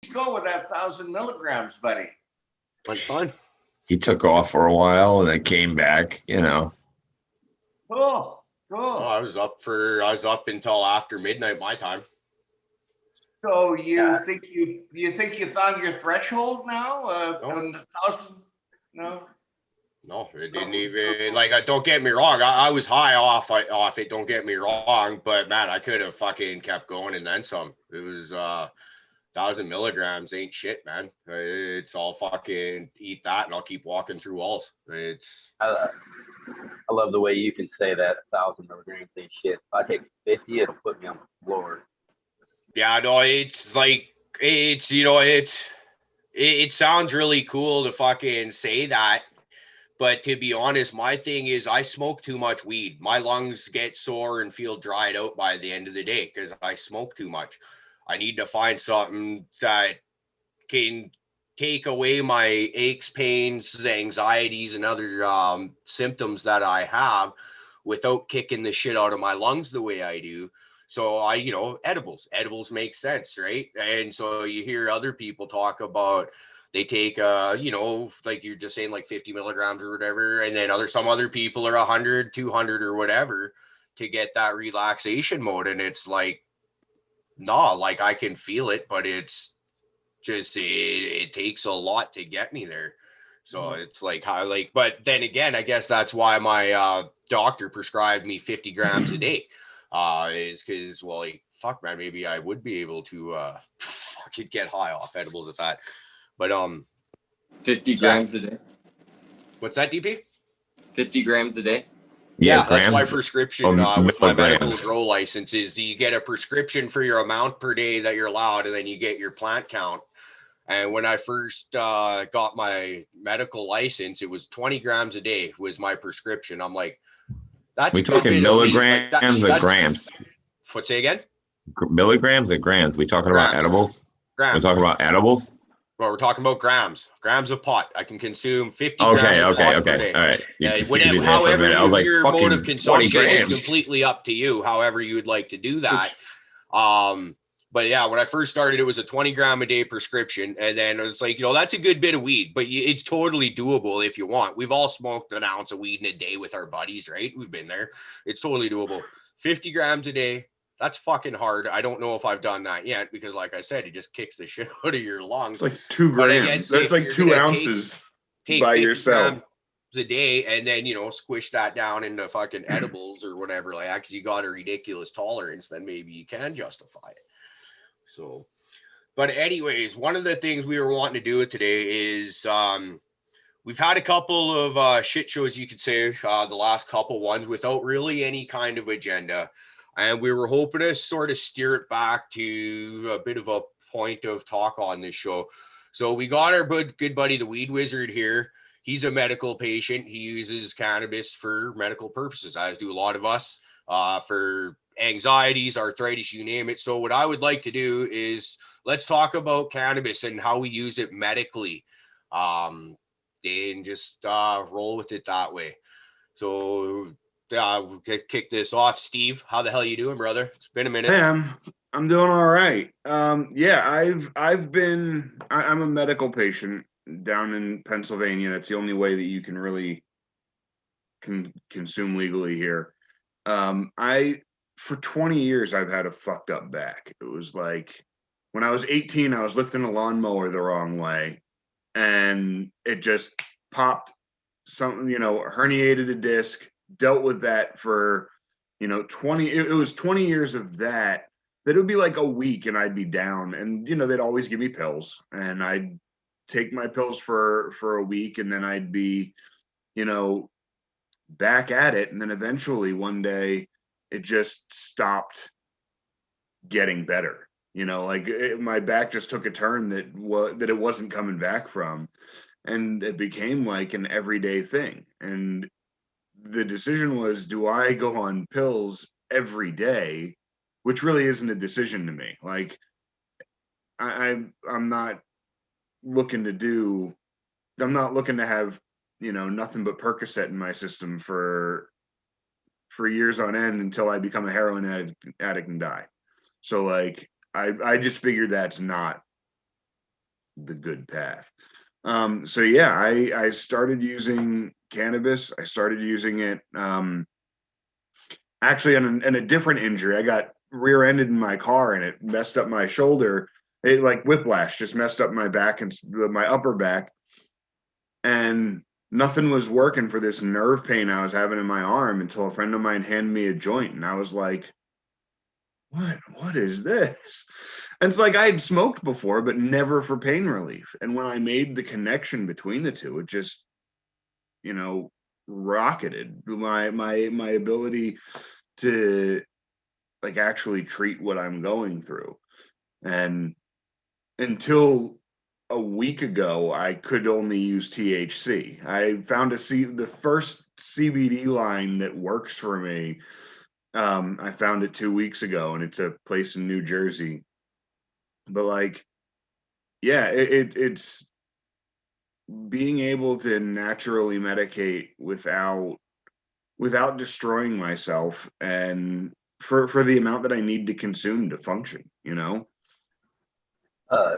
things go with that 1,000 milligrams, buddy? Went fun. He took off for a while and then came back, you know. Cool. Oh, I was up until after midnight my time. So you think you found your threshold now? On the 1,000? No. No, it didn't even, like, don't get me wrong. I was high off it. Don't get me wrong, but man, I could have fucking kept going and then some. It was 1,000 milligrams ain't shit, man. It's all fucking eat that and I'll keep walking through walls. I love the way you can say that 1,000 milligrams ain't shit. If I take 50, it'll put me on the floor. Yeah, no, it's like, it's, you know, it sounds really cool to fucking say that. But to be honest, my thing is I smoke too much weed. My lungs get sore and feel dried out by the end of the day because I smoke too much. I need to find something that can take away my aches, pains, anxieties, and other symptoms that I have without kicking the shit out of my lungs the way I do. So edibles make sense, right? And so you hear other people talk about they take, like you're just saying, like 50 milligrams or whatever. And then some other people are 100, 200 or whatever to get that relaxation mode. And it's like, nah, like I can feel it, but it's just, it takes a lot to get me there. So it's like but then again, I guess that's why my doctor prescribed me 50 grams a day. Is because, well, like, fuck, man, maybe I would be able to fucking get high off edibles at that. But 50 grams a day. What's that, DP? 50 grams a day. Yeah, that's my prescription with my medical milligrams. grow license. Is you get a prescription for your amount per day that you're allowed, and then you get your plant count. And when I first got my medical license, it was 20 grams a day was my prescription. I'm like, that's We talking milligrams or grams? What, say again? Milligrams or grams? We talking about edibles? Grams. We're talking about edibles? Well, we're talking about grams of pot. I can consume 50 Okay, grams of pot per okay, day. all right. However, I was like, your mode of consumption is grams. completely up to you, however you would like to do that. But yeah, when I first started, it was a 20 gram a day prescription. And then it's like, that's a good bit of weed, but it's totally doable if you want. We've all smoked an ounce of weed in a day with our buddies, right? We've been there. It's totally doable. 50 grams a day. That's fucking hard. I don't know if I've done that yet because, like I said, it just kicks the shit out of your lungs. It's like 2 grams. That's like 2 ounces by yourself a day, and then squish that down into fucking edibles or whatever. Like, because you got a ridiculous tolerance, then maybe you can justify it. So, but anyways, one of the things we were wanting to do today is we've had a couple of shit shows, you could say, the last couple ones without really any kind of agenda. And we were hoping to sort of steer it back to a bit of a point of talk on this show. So we got our good buddy, the Weed Wizard, here. He's a medical patient. He uses cannabis for medical purposes, as do a lot of us, for anxieties, arthritis, you name it. So what I would like to do is let's talk about cannabis and how we use it medically, and just roll with it that way. So we'll kick this off. Steve, how the hell you doing, brother? It's been a minute. Hey, I'm doing all right. Yeah, I'm a medical patient down in Pennsylvania. That's the only way that you can really consume legally here. For 20 years, I've had a fucked up back. It was like when I was 18, I was lifting a lawnmower the wrong way, and it just popped herniated a disc. Dealt with that for 20. It was 20 years of that it would be like a week and I'd be down, and they'd always give me pills, and I'd take my pills for a week, and then I'd be back at it. And then eventually one day it just stopped getting better. My back just took a turn that it wasn't coming back from, and it became like an everyday thing. And the decision was, do I go on pills every day, which really isn't a decision to me. Like I'm not looking to have nothing but Percocet in my system for years on end until I become a heroin addict and die. So like I just figured that's not the good path. So yeah, I started using cannabis. I started using it actually in a different injury. I got rear-ended in my car and it messed up my shoulder. It like whiplash, just messed up my back and my upper back. And nothing was working for this nerve pain I was having in my arm until a friend of mine handed me a joint. And I was like, what is this? And it's like I had smoked before, but never for pain relief. And when I made the connection between the two, it just, you know, rocketed my ability to like actually treat what I'm going through. And until a week ago, I could only use THC. I found the first CBD line that works for me. I found it 2 weeks ago, and it's a place in New Jersey. But like, yeah, it's being able to naturally medicate without destroying myself, and for the amount that I need to consume to function, you know.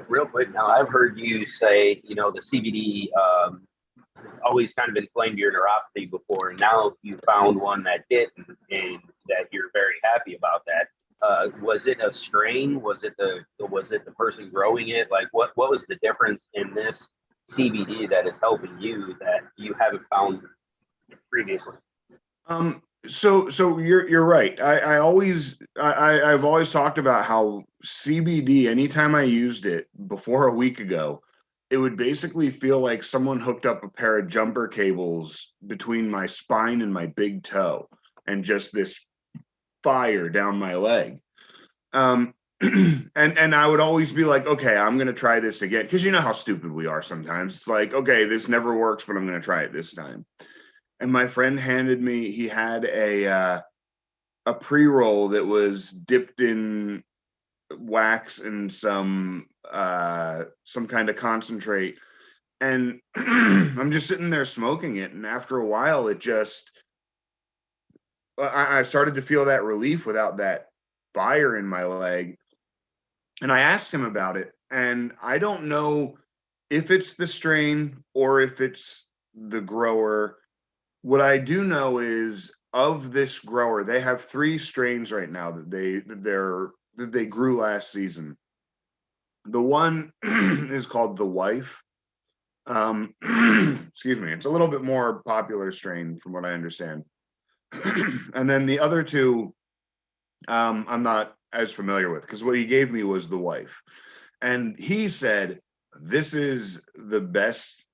Real quick now, I've heard you say, you know, the CBD always kind of inflamed your neuropathy before, and now you found one that didn't, and that you're very happy about that. Was it a strain? Was it the person growing it? Like, what was the difference in this CBD that is helping you that you haven't found previously? So you're right. I've always talked about how CBD, anytime I used it before a week ago, it would basically feel like someone hooked up a pair of jumper cables between my spine and my big toe, and just this fire down my leg. And I would always be like, okay, I'm gonna try this again, because you know how stupid we are sometimes. It's like, okay, this never works, but I'm gonna try it this time. And my friend handed me, he had a pre-roll that was dipped in wax and some kind of concentrate. And I'm just sitting there smoking it. And after a while, it just, I started to feel that relief without that fire in my leg. And I asked him about it. And I don't know if it's the strain or if it's the grower. What I do know is, of this grower, they have 3 strains right now that they grew last season. The one is called The Wife. Excuse me. It's a little bit more popular strain from what I understand. And then the other 2, I'm not as familiar with, because what he gave me was The Wife. And he said, this is the best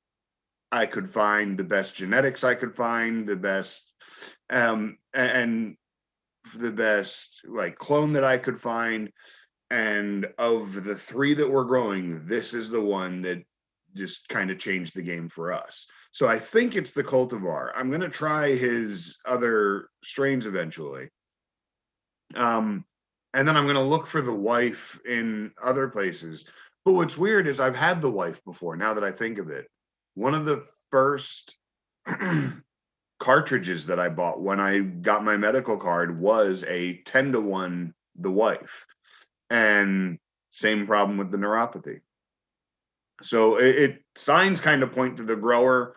I could find, the best genetics I could find, the best and the best like clone that I could find. And of the 3 that we're growing, this is the one that just kind of changed the game for us. So I think it's the cultivar. I'm gonna try his other strains eventually. And then I'm gonna look for The Wife in other places. But what's weird is I've had The Wife before, now that I think of it. One of the first cartridges that I bought when I got my medical card was a 10-to-1 The Wife, and same problem with the neuropathy. So it signs kind of point to the grower,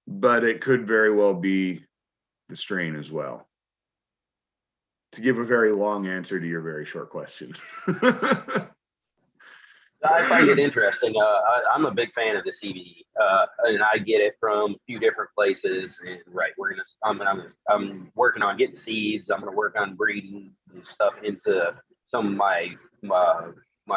but it could very well be the strain as well. To give a very long answer to your very short question. I find it interesting. I'm a big fan of the CBD, and I get it from a few different places. And right, I'm working on getting seeds. I'm going to work on breeding and stuff into some of my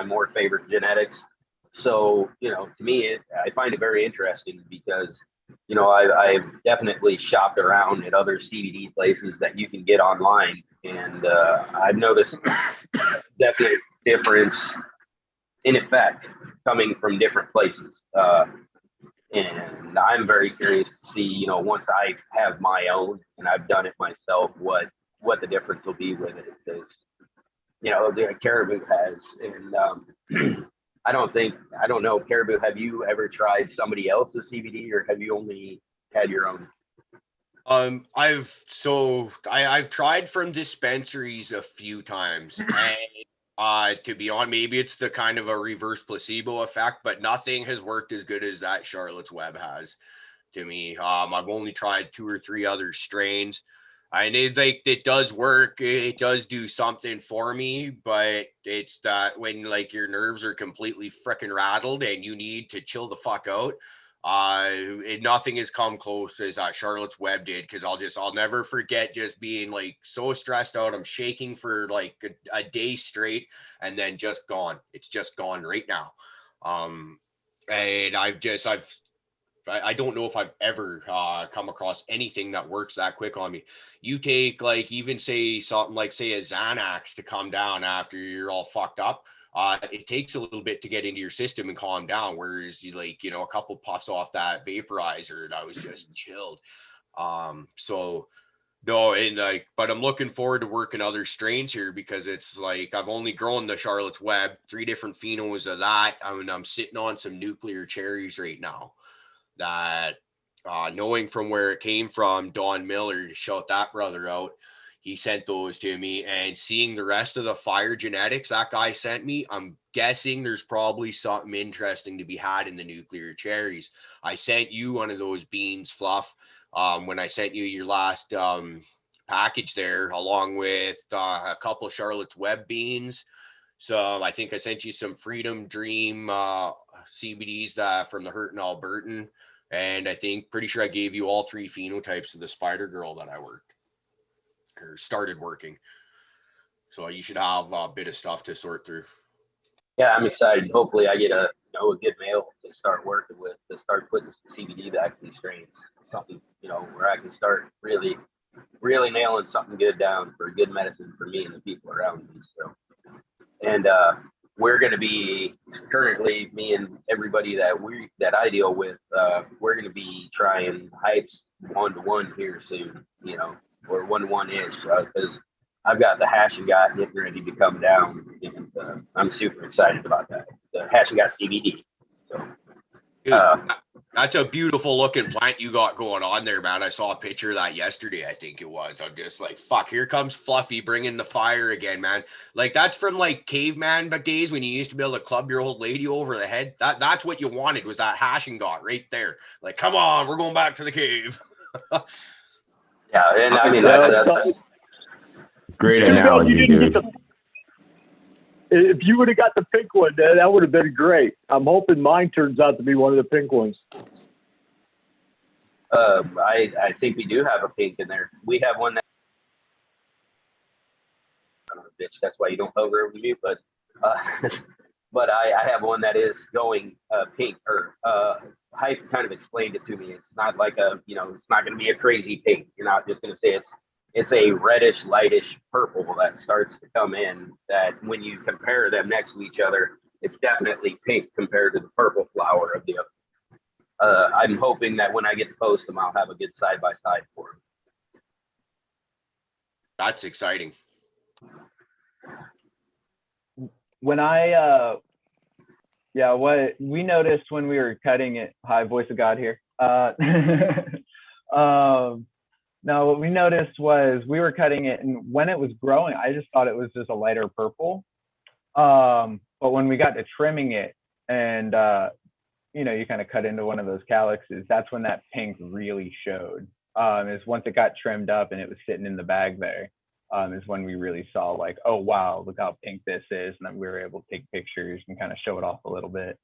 more favorite genetics. So, you know, to me, I find it very interesting because, you know, I've definitely shopped around at other CBD places that you can get online, and I've noticed definite difference in effect coming from different places. And I'm very curious to see, you know, once I have my own and I've done it myself, what the difference will be with it. Because, you know, the Caribou has, and I don't know, Caribou, have you ever tried somebody else's CBD, or have you only had your own? I've tried from dispensaries a few times, and To be honest, maybe it's the kind of a reverse placebo effect, but nothing has worked as good as that Charlotte's Web has to me. I've only tried 2 or 3 other strains. And it does work. It does do something for me, but it's that when like your nerves are completely freaking rattled and you need to chill the fuck out. Nothing has come close as Charlotte's Web did, because I'll never forget just being like so stressed out. I'm shaking for like a day straight, and then just gone. It's just gone right now. And I don't know if I've ever come across anything that works that quick on me. You take like even say something like say a Xanax to calm down after you're all fucked up. It takes a little bit to get into your system and calm down. Whereas you like, you know, a couple puffs off that vaporizer and I was just chilled. So no, and like, but I'm looking forward to working other strains here, because it's like I've only grown the Charlotte's Web, 3 different phenos of that. I mean, I'm sitting on some nuclear cherries right now that knowing from where it came from, Don Miller, to shout that brother out, he sent those to me, and seeing the rest of the fire genetics that guy sent me, I'm guessing there's probably something interesting to be had in the nuclear cherries. I sent you one of those beans, Fluff, when I sent you your last package there, along with a couple Charlotte's Web beans. So I think I sent you some Freedom Dream CBDs from the Hurtin' Albertan. And I think pretty sure I gave you all 3 phenotypes of the Spider Girl that I worked or started working. So you should have a bit of stuff to sort through. Yeah, I'm excited. Hopefully I get a good mail to start working with, to start putting some CBD back to these strains. Something, where I can start really nailing something good down for good medicine for me and the people around me. So, and we're going to be currently, me and everybody that I deal with, we're going to be trying Hypes 1-to-1 here soon, or 1-to-1-ish, because I've got the Hash and Got getting ready to come down, and I'm super excited about that. The Hash and Got CBD. So, Dude, that's a beautiful looking plant you got going on there, man. I saw a picture of that yesterday, I think it was. I'm just like, fuck, here comes Fluffy bringing the fire again, man. Like, that's from like caveman days when you used to be able to club your old lady over the head. That's what you wanted, was that Hash and Got right there. Like, come on, we're going back to the cave. Yeah, and I mean, Exactly. that's Great Too bad you analogy, didn't get dude. if you would have got the pink one, that would have been great. I'm hoping mine turns out to be one of the pink ones. I think we do have a pink in there. We have one that, bitch, that's why you don't hover over me, but but I have one that is going pink, or Hype kind of explained it to me. It's not like it's not going to be a crazy pink. You're not just going to say it's a reddish, lightish purple that starts to come in, that when you compare them next to each other, it's definitely pink compared to the purple flower of the other. I'm hoping that when I get to post them, I'll have a good side-by-side for them. That's exciting. When what we noticed when we were cutting it, hi, voice of God here. No, what we noticed was we were cutting it, and when it was growing, I just thought it was just a lighter purple. But when we got to trimming it, and you kind of cut into one of those calyxes, that's when that pink really showed. Is once it got trimmed up and it was sitting in the bag there, is when we really saw like, oh wow, look how pink this is, and then we were able to take pictures and kind of show it off a little bit.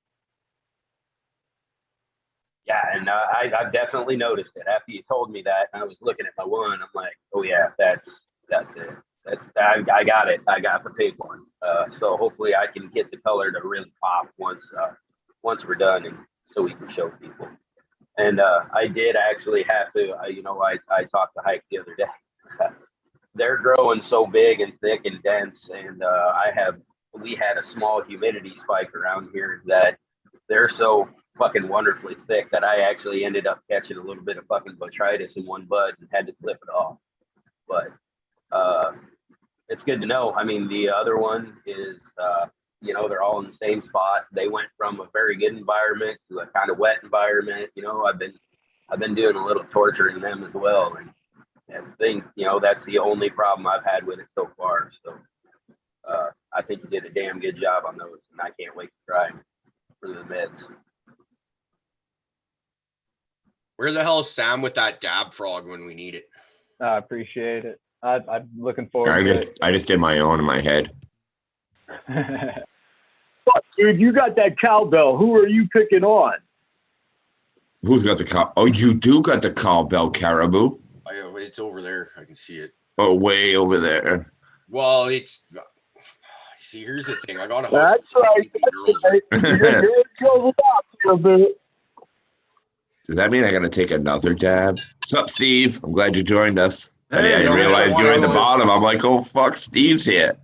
Yeah, and I've definitely noticed it. After you told me that, I was looking at my one. I'm like, oh yeah, that's it. I got it. I got the pink one. So hopefully I can get the color to really pop once we're done, and so we can show people. And I did actually have to. I talked to Hike the other day. They're growing so big and thick and dense, and we had a small humidity spike around here that they're so fucking wonderfully thick that I actually ended up catching a little bit of fucking botrytis in one bud and had to clip it off. But it's good to know. I mean, the other one is, they're all in the same spot. They went from a very good environment to a kind of wet environment. I've been doing a little torturing them as well, and I think that's the only problem I've had with it so far. So I think you did a damn good job on those, and I can't wait to try 'em for the beds. Where the hell is Sam with that dab frog when we need it? I appreciate it. I'm looking forward to I just did my own in my head. it. Fuck, dude, you got that cowbell. Who are you picking on? Who's got the cow? Oh, you do got the cowbell, Caribou. It's over there. I can see it. Oh, way over there. Well, it's see. Here's the thing. I got a house. That's full of right. girls. Here it goes out for a bit. Does that mean I got to take another dab? What's up, Steve? I'm glad you joined us. I didn't I realize you were at the wanna- bottom. I'm like, oh, fuck, Steve's here.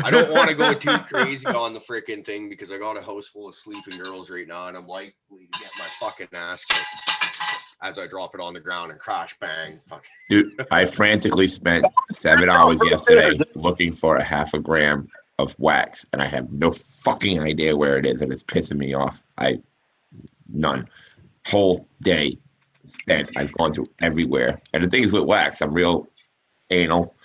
I don't want to go too crazy on the freaking thing because I got a house full of sleeping girls right now, and I'm likely to get my fucking ass kicked as I drop it on the ground and crash bang. Fucking. Dude, I frantically spent 7 hours yesterday looking for a half a gram of wax, and I have no fucking idea where it is, and it's pissing me off. None. Whole day spent. I've gone through everywhere. And the thing is with wax, I'm real anal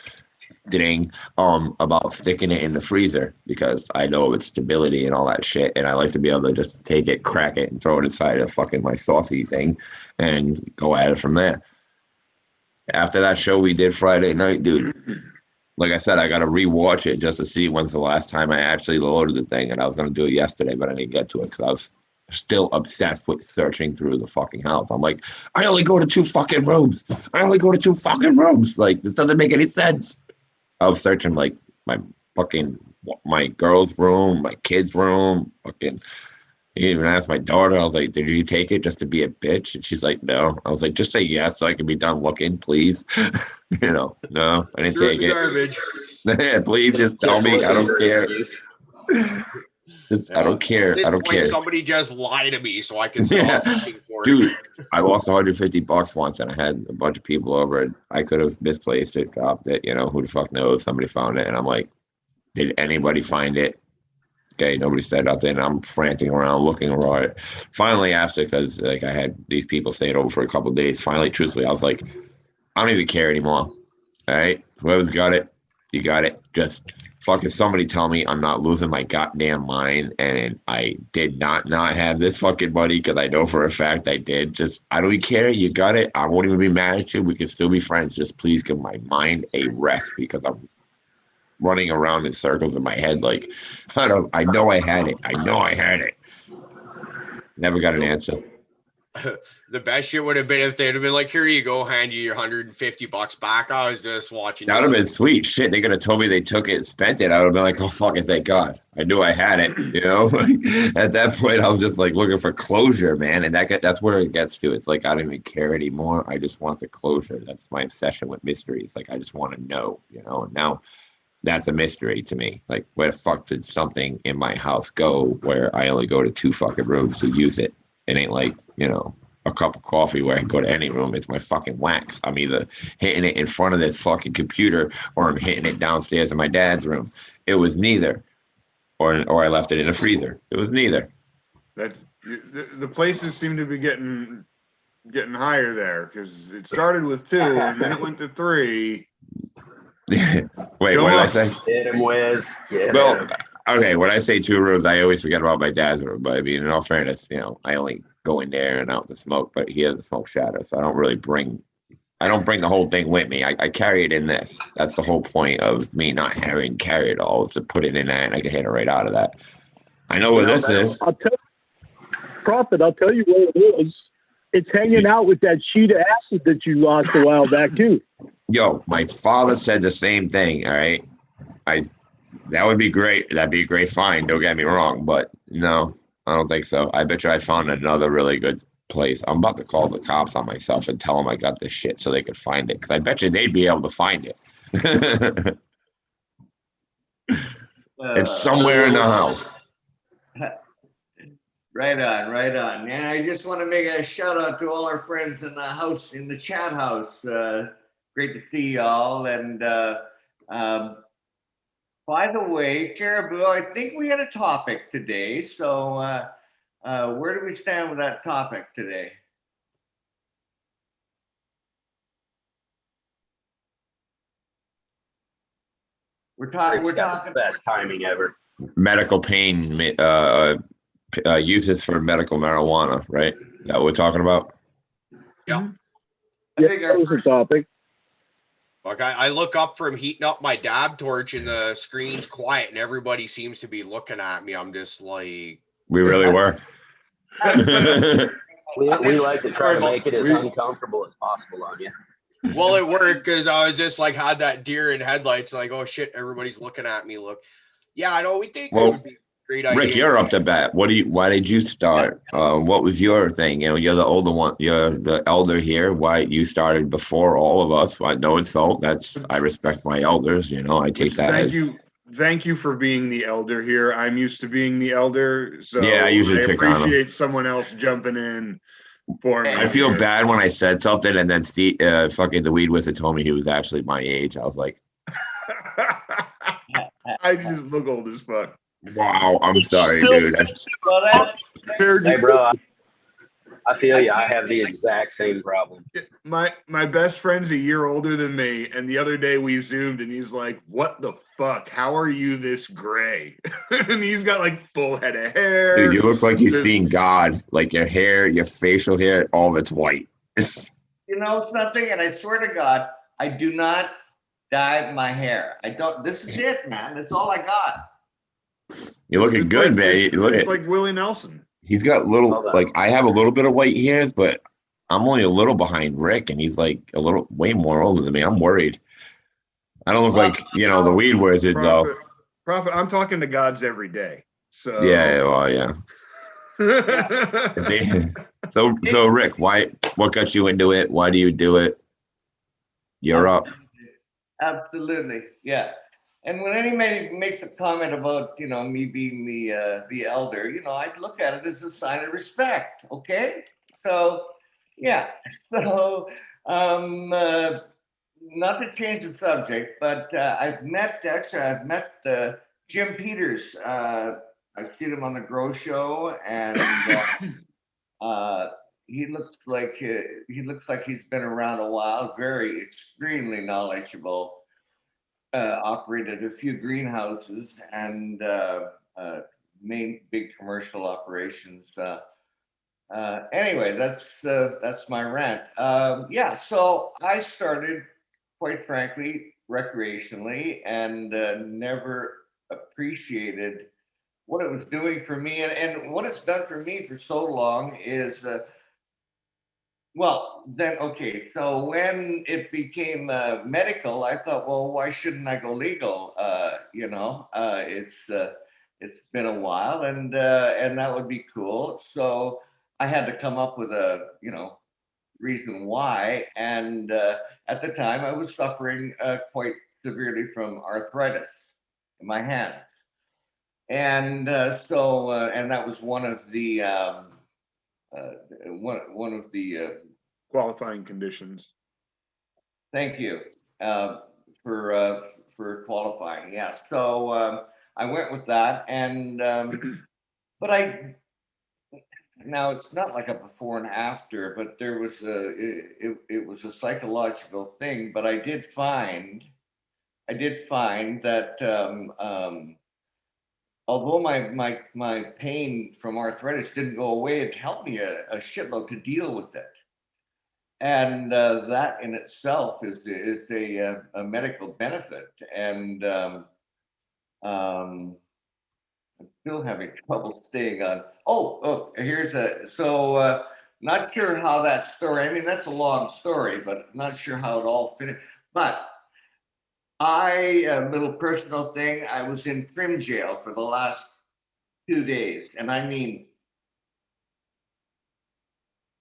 about sticking it in the freezer because I know its stability and all that shit, and I like to be able to just take it, crack it, and throw it inside of fucking my saucy thing and go at it from there. After that show we did Friday night, dude, like I said, I got to rewatch it just to see when's the last time I actually loaded the thing, and I was going to do it yesterday, but I didn't get to it because I was still obsessed with searching through the fucking house. I'm like, I only go to 2 fucking rooms. Like, this doesn't make any sense. I was searching like my girl's room, my kid's room, fucking. He even asked my daughter. I was like, "Did you take it just to be a bitch?" And she's like, "No." I was like, "Just say yes so I can be done looking, please." No, I didn't take it. Garbage. Please just tell me. I don't care. I don't care. At this I don't point, care. Somebody just lie to me so I can stop Yeah. looking for Dude, it. I lost $150 once, and I had a bunch of people over, and I could have misplaced it, dropped it. Who the fuck knows? Somebody found it, and I'm like, did anybody find it? Okay, nobody said nothing. I'm frantic around looking around. Finally, after, because like I had these people staying over for a couple of days. Finally, truthfully, I was like, I don't even care anymore. All right, whoever's got it, you got it. Just fucking somebody tell me I'm not losing my goddamn mind, and I did not have this fucking money because I know for a fact I did. Just I don't even care. You got it. I won't even be mad at you. We can still be friends. Just please give my mind a rest because I'm running around in circles in my head like I know I had it. Never got an answer. The best shit would have been if they'd have been like, "Here you go, hand you your $150 back." I was just watching. That would have been sweet. Shit, they could have told me they took it and spent it. I would have been like, oh, fucking thank God. I knew I had it, At that point, I was just like looking for closure, man. And that's where it gets to. It's like, I don't even care anymore. I just want the closure. That's my obsession with mysteries. Like, I just want to know, And now that's a mystery to me. Like, where the fuck did something in my house go where I only go to 2 fucking rooms to use it? It ain't like, a cup of coffee where I can go to any room. It's my fucking wax. I'm either hitting it in front of this fucking computer or I'm hitting it downstairs in my dad's room. It was neither. Or I left it in a freezer. It was neither. That's the places seem to be getting higher there because it started with 2 and then it went to 3. Wait, what did I say? Get him, Wes. Well, okay, when I say 2 rooms, I always forget about my dad's room. But I mean, in all fairness, I only go in there and out to smoke, but he has a smoke shadow, so I don't bring the whole thing with me. I carry it in this. That's the whole point of me not having carry it all, is to put it in there and I can hit it right out of that. I know where this is. I'll tell you where it is. It's hanging out with that sheet of acid that you lost a while back too. Yo, my father said the same thing. All right, that would be great. That'd be a great find. Don't get me wrong, but no, I don't think so. I bet you I found another really good place. I'm about to call the cops on myself and tell them I got this shit so they could find it, because I bet you they'd be able to find it. It's somewhere in the house. Right on. And I just want to make a shout out to all our friends in the house, in the chat house. Great to see y'all. And by the way, Caribou, I think we had a topic today. So where do we stand with that topic today? We're talking. We're It's got talking. the best timing ever. Medical pain uses for medical marijuana, right? Is that what we're talking about? Yeah. I think that our was the first, topic. Like I look up from heating up my dab torch and the screen's quiet and everybody seems to be looking at me. I'm just like, We really were. We like to try to make it as We- uncomfortable as possible on you. well, it worked because I was just like had that deer in headlights, like, oh shit, everybody's looking at me. Look, yeah, I know we think Well, it would be a great idea. Rick, you're up to bat. Why did you start? What was your thing? You know, you're the older one. You're the elder here. Why you started before all of us? Why, no insult. I respect my elders. You know, I take Which, that thank you for being the elder here. I'm used to being the elder, so Yeah, I usually pick on 'em. appreciate someone else jumping in for me. I feel here. bad when I said something and then Steve, fucking the weed wizard told me he was actually my age. I was like, I just look old as fuck. wow, I'm sorry, dude. well, that's Hey, bro, I feel you. I have the exact same problem. My best friend's a year older than me, and the other day we zoomed, and he's like, "What the fuck? How are you this gray?" And he's got like full head of hair. Dude, you look like you've Just- seen God. Like your hair, your facial hair, all of it's white. you know something, and I swear to God, I do not dye my hair. I don't. This is it, man. That's all I got. You're looking it's good, like- man. Look It's at like Willie Nelson. he's got little Hold on. like I have a little bit of white hairs, but I'm only a little behind Rick, and he's like a little way more older than me. I'm worried. I don't look like the weed wizard though. Prophet, I'm talking to gods every day. So Yeah, well, yeah. So Rick, what got you into it? Why do you do it? You're up. Absolutely, yeah. And when anybody makes a comment about me being the elder, I'd look at it as a sign of respect. Okay, so yeah, so not to change the subject, but I've met Jim Peters. I've seen him on the Grow Show, and he looks like he's been around a while. Very extremely knowledgeable. Operated a few greenhouses and main big commercial operations. Anyway, that's my rant. Yeah, so I started, quite frankly, recreationally, and never appreciated what it was doing for me, and what it's done for me for so long is. Well, then, okay. So when it became medical, I thought, well, why shouldn't I go legal? It's been a while, and that would be cool. So I had to come up with a reason why. And at the time, I was suffering quite severely from arthritis in my hand, and and that was one of the one of the qualifying conditions. thank you for qualifying. Yeah, so I went with that, and but now it's not like a before and after, but there was it was a psychological thing. But I did find that although my pain from arthritis didn't go away, it helped me a shitload to deal with it. And that in itself is a medical benefit. And I'm still having trouble staying on. Oh, here's not sure how that story. I mean, that's a long story, but not sure how it all finished. But a little personal thing. I was in trim jail for the last 2 days, and I mean,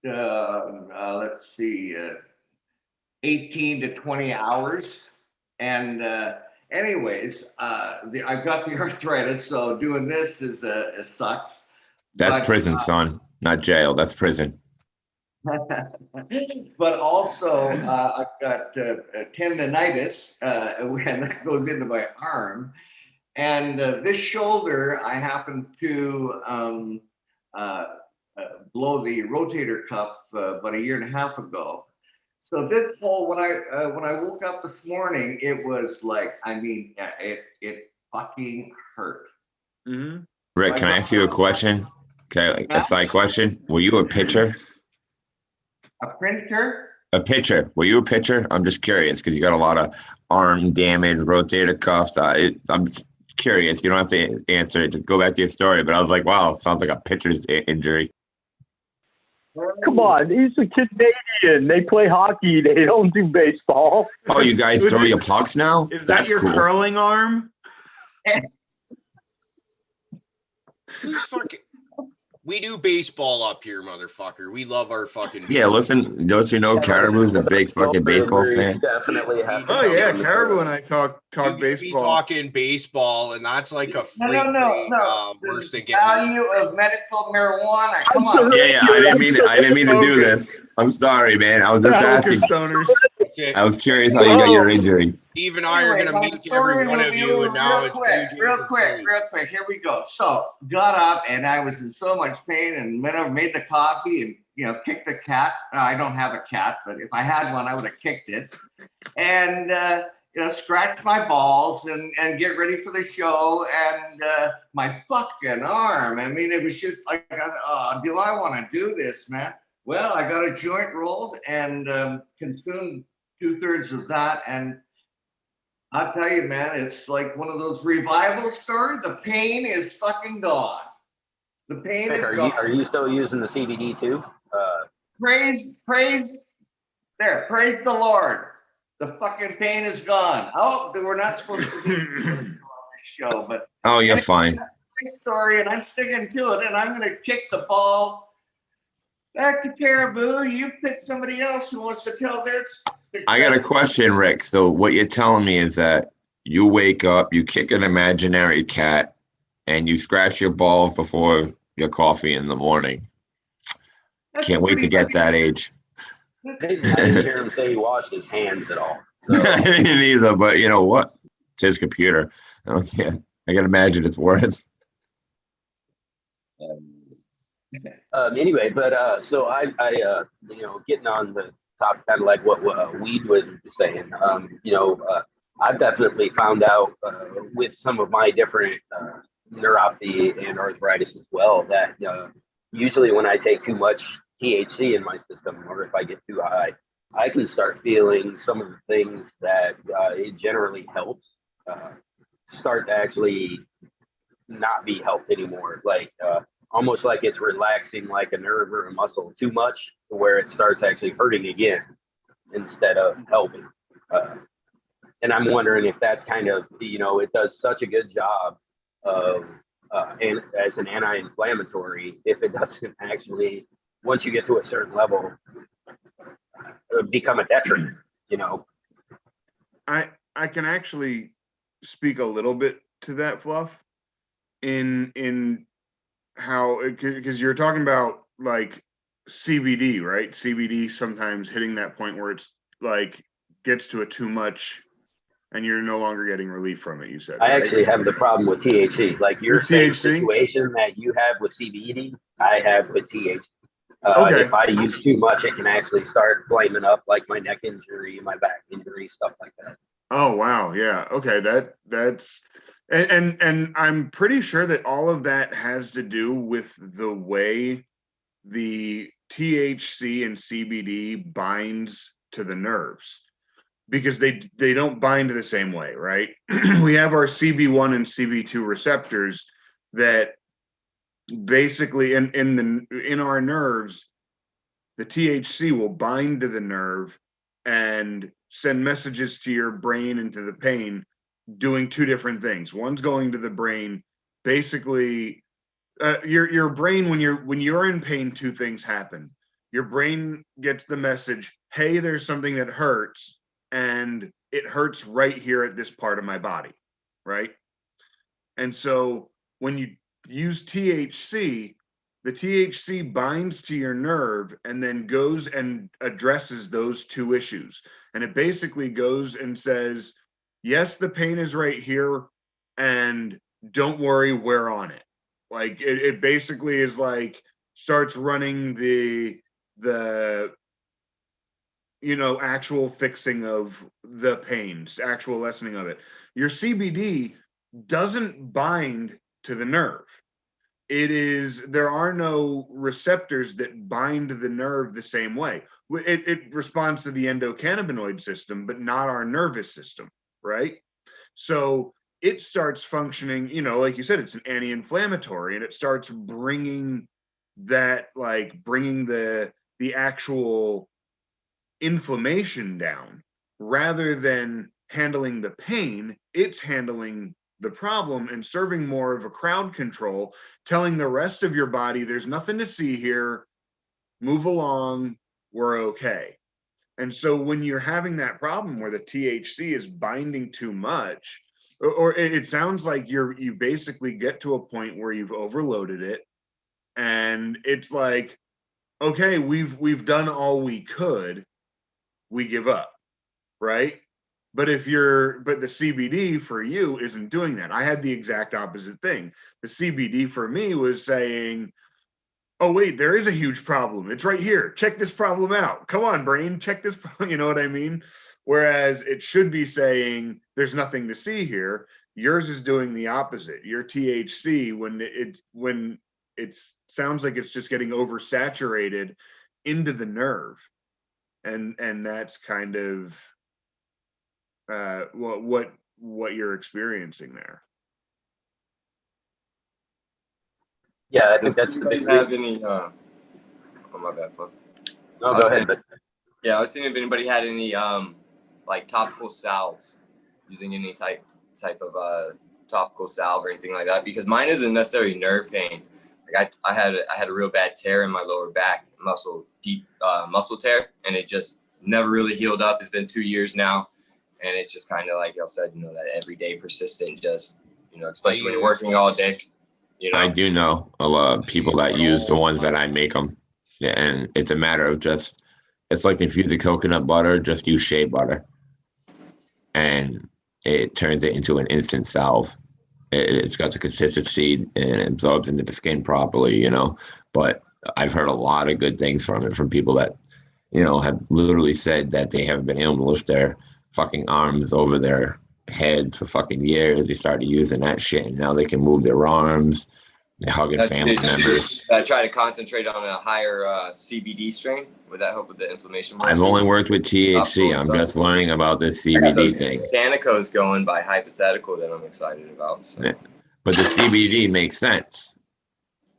let's see, 18 to 20 hours. And anyways, I've got the arthritis, so doing this is sucks. That's But, prison, son, not jail. That's prison. but also I've got tendonitis, and that goes into my arm. And this shoulder, I happened to blow the rotator cuff about 1.5 years ago. So this whole when I woke up this morning, it was like, I mean, it fucking hurt. Mm-hmm. Rick, can I ask you a question? Okay, like a side question. Were you a pitcher? A printer? A pitcher. Were you a pitcher? I'm just curious because you got a lot of arm damage, rotator cuffs. I'm just curious. You don't have to answer it. Just go back to your story. But I was like, wow, sounds like a pitcher's injury. Come on, he's a Canadian. They play hockey. They don't do baseball. Oh, you guys throw your pucks now? Is that That's your cool. curling arm? We do baseball up here, motherfucker. We love our fucking. Yeah, listen, don't you know Caribou's a big fucking baseball fan? Definitely have to Oh come yeah, on the Caribou show. and I talk You be baseball. talking baseball, and that's like a freak thing. Worse than getting Value of medical marijuana. Come on. Yeah, I didn't mean to do this. I'm sorry, man. I was just asking. Stoners. I was curious how you got your injury. Steve and I are Anyway, gonna my meet story every one will of be you, over and now real it's quick, Blue real Jays quick, and real quick. Here we go. So got up and I was in so much pain and went over, made the coffee and kicked the cat. I don't have a cat, but if I had one, I would have kicked it. And scratch my balls and get ready for the show. And my fucking arm. I mean, it was just like, oh, do I want to do this, man? Well, I got a joint rolled and consumed 2/3 of that. And I'll tell you, man, it's like one of those revival stories. The pain is fucking gone. The pain is gone. Are you still using the CBD too? Praise the Lord. The fucking pain is gone. Oh, we're not supposed to be on this show, but Oh, you're fine. my story, and I'm sticking to it, and I'm going to kick the ball back to Caribou. You pick somebody else who wants to tell their. I got a question, Rick. So what you're telling me is that you wake up, you kick an imaginary cat, and you scratch your balls before your coffee in the morning. Can't wait to get that age. I didn't hear him say he washed his hands at all. So. I didn't either, but you know what? It's his computer. Okay. I can imagine it's worse. Anyway, but so I getting on the topic, kind of like what Weed was saying. I've definitely found out with some of my different neuropathy and arthritis as well that usually when I take too much THC in my system, or if I get too high, I can start feeling some of the things that it generally helps start to actually not be helped anymore. Like almost like it's relaxing like a nerve or a muscle too much to where it starts actually hurting again instead of helping. And I'm wondering if that's kind of, it does such a good job of, and as an anti-inflammatory, if it doesn't actually, once you get to a certain level, become a detriment, I can actually speak a little bit to that, Fluff, in how, because you're talking about like CBD, right? CBD sometimes hitting that point where it's like gets to a too much and you're no longer getting relief from it, you said. I right? actually have the problem with THC. Like your same situation that you have with CBD, I have with THC. Okay. If I use too much, it can actually start flaming up like my neck injury, my back injury, stuff like that. Oh, wow. Yeah. Okay. That's and I'm pretty sure that all of that has to do with the way the THC and CBD binds to the nerves, because they don't bind the same way, right? We have our CB1 and CB2 receptors that basically in our nerves, the THC will bind to the nerve and send messages to your brain and to the pain, doing two different things. One's going to the brain, basically your brain, when you're in pain, two things happen. Your brain gets the message, hey, there's something that hurts, and it hurts right here at this part of my body, right? And so when you use THC, the THC binds to your nerve and then goes and addresses those two issues. And it basically goes and says, yes, the pain is right here, and don't worry, we're on it. Like it basically is like starts running the actual fixing of the pain, actual lessening of it. Your CBD doesn't bind to the nerve. There are no receptors that bind the nerve the same way. It responds to the endocannabinoid system, but not our nervous system, right? So it starts functioning, like you said, it's an anti-inflammatory, and it starts bringing the actual inflammation down rather than handling the pain. It's handling the problem and serving more of a crowd control, telling the rest of your body there's nothing to see here, move along, we're okay. And so when you're having that problem where the THC is binding too much, or it sounds like you basically get to a point where you've overloaded it, and it's like, okay, we've done all we could, we give up, right? But the CBD for you isn't doing that. I had the exact opposite thing. The CBD for me was saying, oh wait, there is a huge problem. It's right here. Check this problem out. Come on, brain, check this. You know what I mean? Whereas it should be saying, there's nothing to see here. Yours is doing the opposite. Your THC, when it sounds like it's just getting oversaturated into the nerve, and that's kind of what you're experiencing there. Yeah, I think that's the big have thing. any oh my bad, Flo. No, go ahead. But Yeah, I was seeing if anybody had any like topical salves, using any type of topical salve or anything like that, because mine isn't necessarily nerve pain. Like I had a real bad tear in my lower back deep muscle tear, and it just never really healed up. It's been 2 years now, and it's just kind of like y'all said, that everyday persistent, just especially when you're working all day. I do know a lot of people that use the ones that I make them, and it's a matter of just, it's like infusing coconut butter, just use shea butter, and it turns it into an instant salve. It's got the consistency and it absorbs into the skin properly, but I've heard a lot of good things from it, from people that, have literally said that they haven't been able to lift their fucking arms over their heads for fucking years. They started using that shit, and now they can move their arms. They're hugging family members. I try to concentrate on a higher CBD strain. Would that help with the inflammation? I've only worked with THC. I'm just learning about this CBD thing. Danicos going by hypothetical that I'm excited about. So. Yeah. But the CBD makes sense.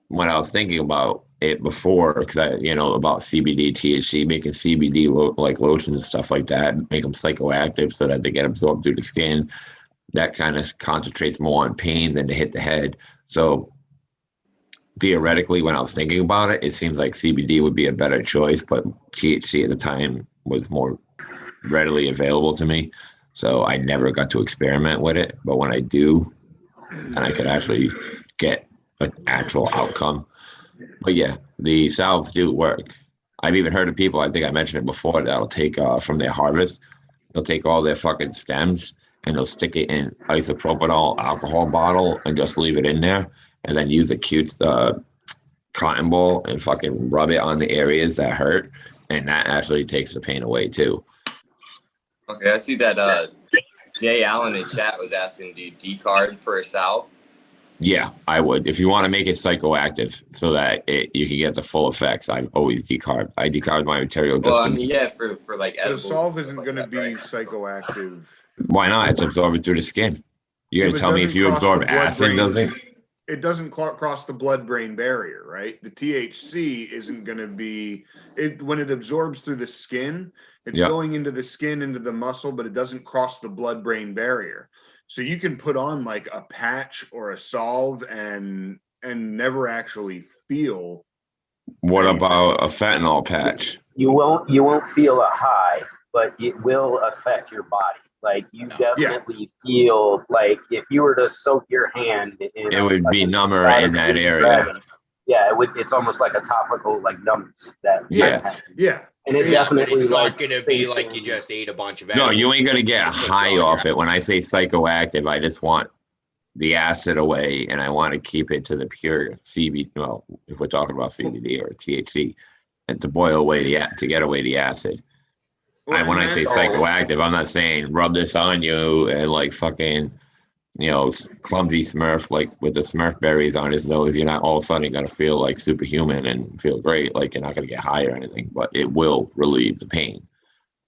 When I was thinking about it before, because about CBD, THC, making CBD like lotions and stuff like that, make them psychoactive so that they get absorbed through the skin. That kind of concentrates more on pain than to hit the head. So theoretically, when I was thinking about it, it seems like CBD would be a better choice, but THC at the time was more readily available to me. So I never got to experiment with it. But when I do, and I could actually get an actual outcome. But yeah, the salves do work. I've even heard of people, I think I mentioned it before, that'll take from their harvest, they'll take all their fucking stems and they'll stick it in isopropyl alcohol bottle and just leave it in there, and then use a cute cotton ball and fucking rub it on the areas that hurt, and that actually takes the pain away too. Okay, I see that Jay Allen in chat was asking, do you decard for a salve? Yeah, I would. If you want to make it psychoactive so that you can get the full effects, I've always decarb. I decarb my material just for like edibles. The salve isn't like going to be right? psychoactive. Why not? It's absorbed through the skin. You're going to tell me if you absorb acid, doesn't it doesn't cross the blood-brain barrier, right? The THC isn't going to be when it absorbs through the skin, it's going into the skin, into the muscle, but it doesn't cross the blood-brain barrier. So you can put on like a patch or a salve and never actually feel. What about a fentanyl patch? You won't feel a high, but it will affect your body. Like you definitely feel like if you were to soak your hand in it would be number in that area. Yeah, it's almost like a topical like numbness that yeah. And it definitely it's not gonna be like you just ate a bunch of No, you ain't gonna get high off it. When I say psychoactive, I just want the acid away, and I want to keep it to the pure CBD. Well, if we're talking about CBD or THC, and to boil away to get away the acid. when I say psychoactive, I'm not saying rub this on you and like fucking, clumsy Smurf, like with the Smurf berries on his nose. You're not all of a sudden going to feel like superhuman and feel great. Like you're not going to get high or anything, but it will relieve the pain.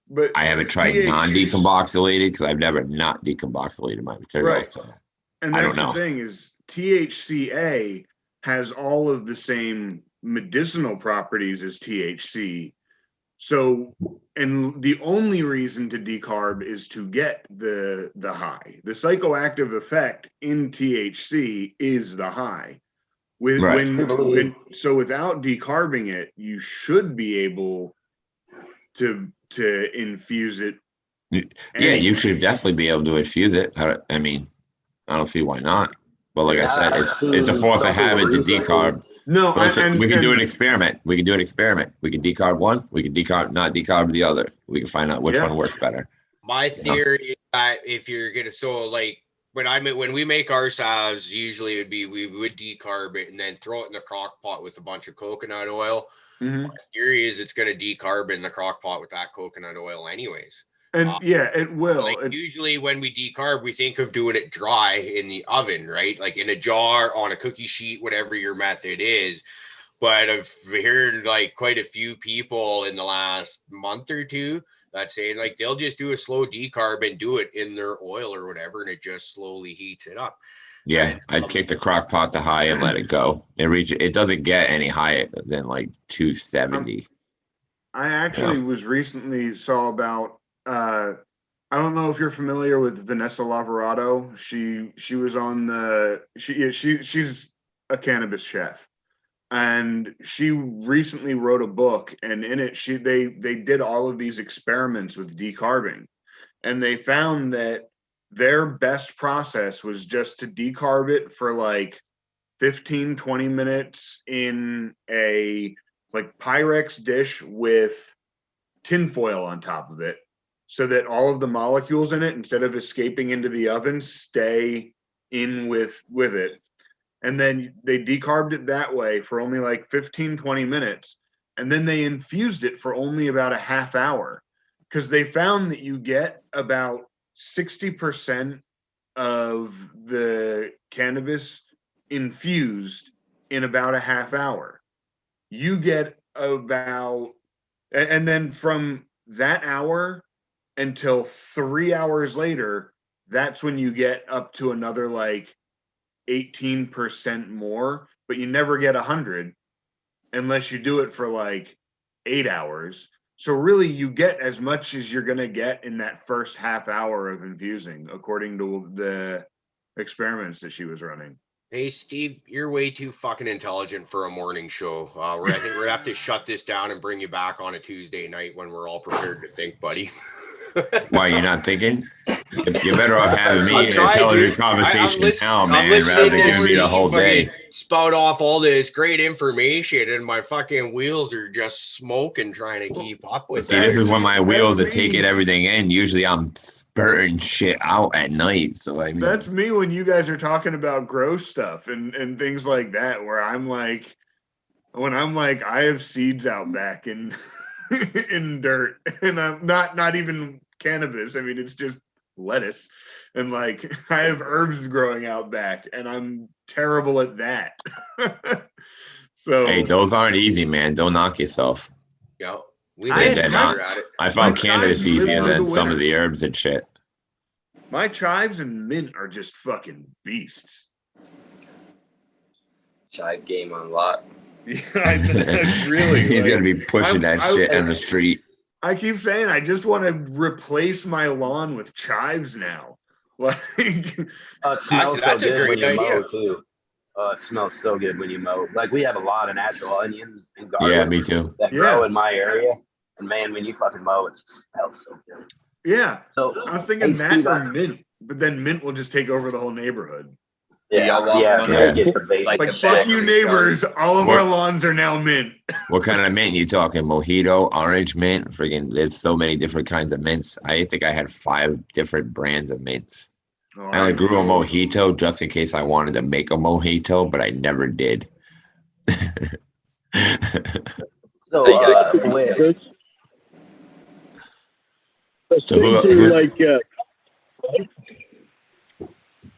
But I haven't tried non-decarboxylated because I've never not decarboxylated my material. Right. So and I that's don't know. the thing is THCA has all of the same medicinal properties as THC. So, and the only reason to decarb is to get the high. The psychoactive effect in THC is the high. So without decarbing it, you should be able to infuse it. Yeah, you should definitely be able to infuse it. I mean, I don't see why not. But like I said, it's a force of habit to decarb. No, so we can do an experiment. We can decarb one. We can not decarb the other. We can find out which one works better. My theory is that if you're gonna, so like when we make our salves, usually it'd be we would decarb it and then throw it in the crock pot with a bunch of coconut oil. Mm-hmm. My theory is it's gonna decarb in the crock pot with that coconut oil anyways. And it will. Usually when we decarb, we think of doing it dry in the oven, right? Like in a jar, on a cookie sheet, whatever your method is. But I've heard like quite a few people in the last month or two that saying like they'll just do a slow decarb and do it in their oil or whatever, and it just slowly heats it up. Yeah, I'd kick the crock pot to high and let it go. It doesn't get any higher than like 270. I actually was recently saw about I don't know if you're familiar with Vanessa Lavorato. She was on she's a cannabis chef, and she recently wrote a book, and in it they did all of these experiments with decarbing, and they found that their best process was just to decarb it for like 15-20 minutes in a like Pyrex dish with tinfoil on top of it, so that all of the molecules in it, instead of escaping into the oven, stay in with it. And then they decarbed it that way for only like 15-20 minutes. And then they infused it for only about a half hour, because they found that you get about 60% of the cannabis infused in about a half hour. You get about, and then from that hour until 3 hours later, that's when you get up to another like 18% more, but you never get 100 unless you do it for like 8 hours. So really you get as much as you're going to get in that first half hour of infusing, according to the experiments that she was running. Hey, Steve, you're way too fucking intelligent for a morning show. I think we're going to have to shut this down and bring you back on a Tuesday night when we're all prepared to think, buddy. Why, you're not thinking? You're better off having me an intelligent conversation now, man, rather than giving me the whole day. Spout off all this great information, and my fucking wheels are just smoking trying to keep up with See, this is when my wheels are taking everything in. Usually I'm spurting shit out at night. So I mean, that's me when you guys are talking about gross stuff and things like that, where I'm like, I have seeds out back and in dirt, and I'm not even cannabis. I mean, it's just lettuce, and like I have herbs growing out back, and I'm terrible at that. So hey, those aren't easy, man. Don't knock yourself. Yeah, I found cannabis easier than some of the herbs and shit. My chives and mint are just fucking beasts. Chive game on lock. Yeah, that's really. He's gonna be pushing that shit in the street. I keep saying I just want to replace my lawn with chives now. Like, it smells so good when you mow too. It smells so good when you mow. Like we have a lot of natural onions and garlic. Yeah, me too. That grow in my area, and man, when you fucking mow, it smells so good. Yeah. So I was thinking that for mint, but then mint will just take over the whole neighborhood. Yeah. Like fuck you, neighbors! All of our lawns are now mint. What kind of mint you talking? Mojito, orange mint, friggin'. There's so many different kinds of mints. I think I had 5 different brands of mints. Oh, I only grew a mojito just in case I wanted to make a mojito, but I never did. So So things are like,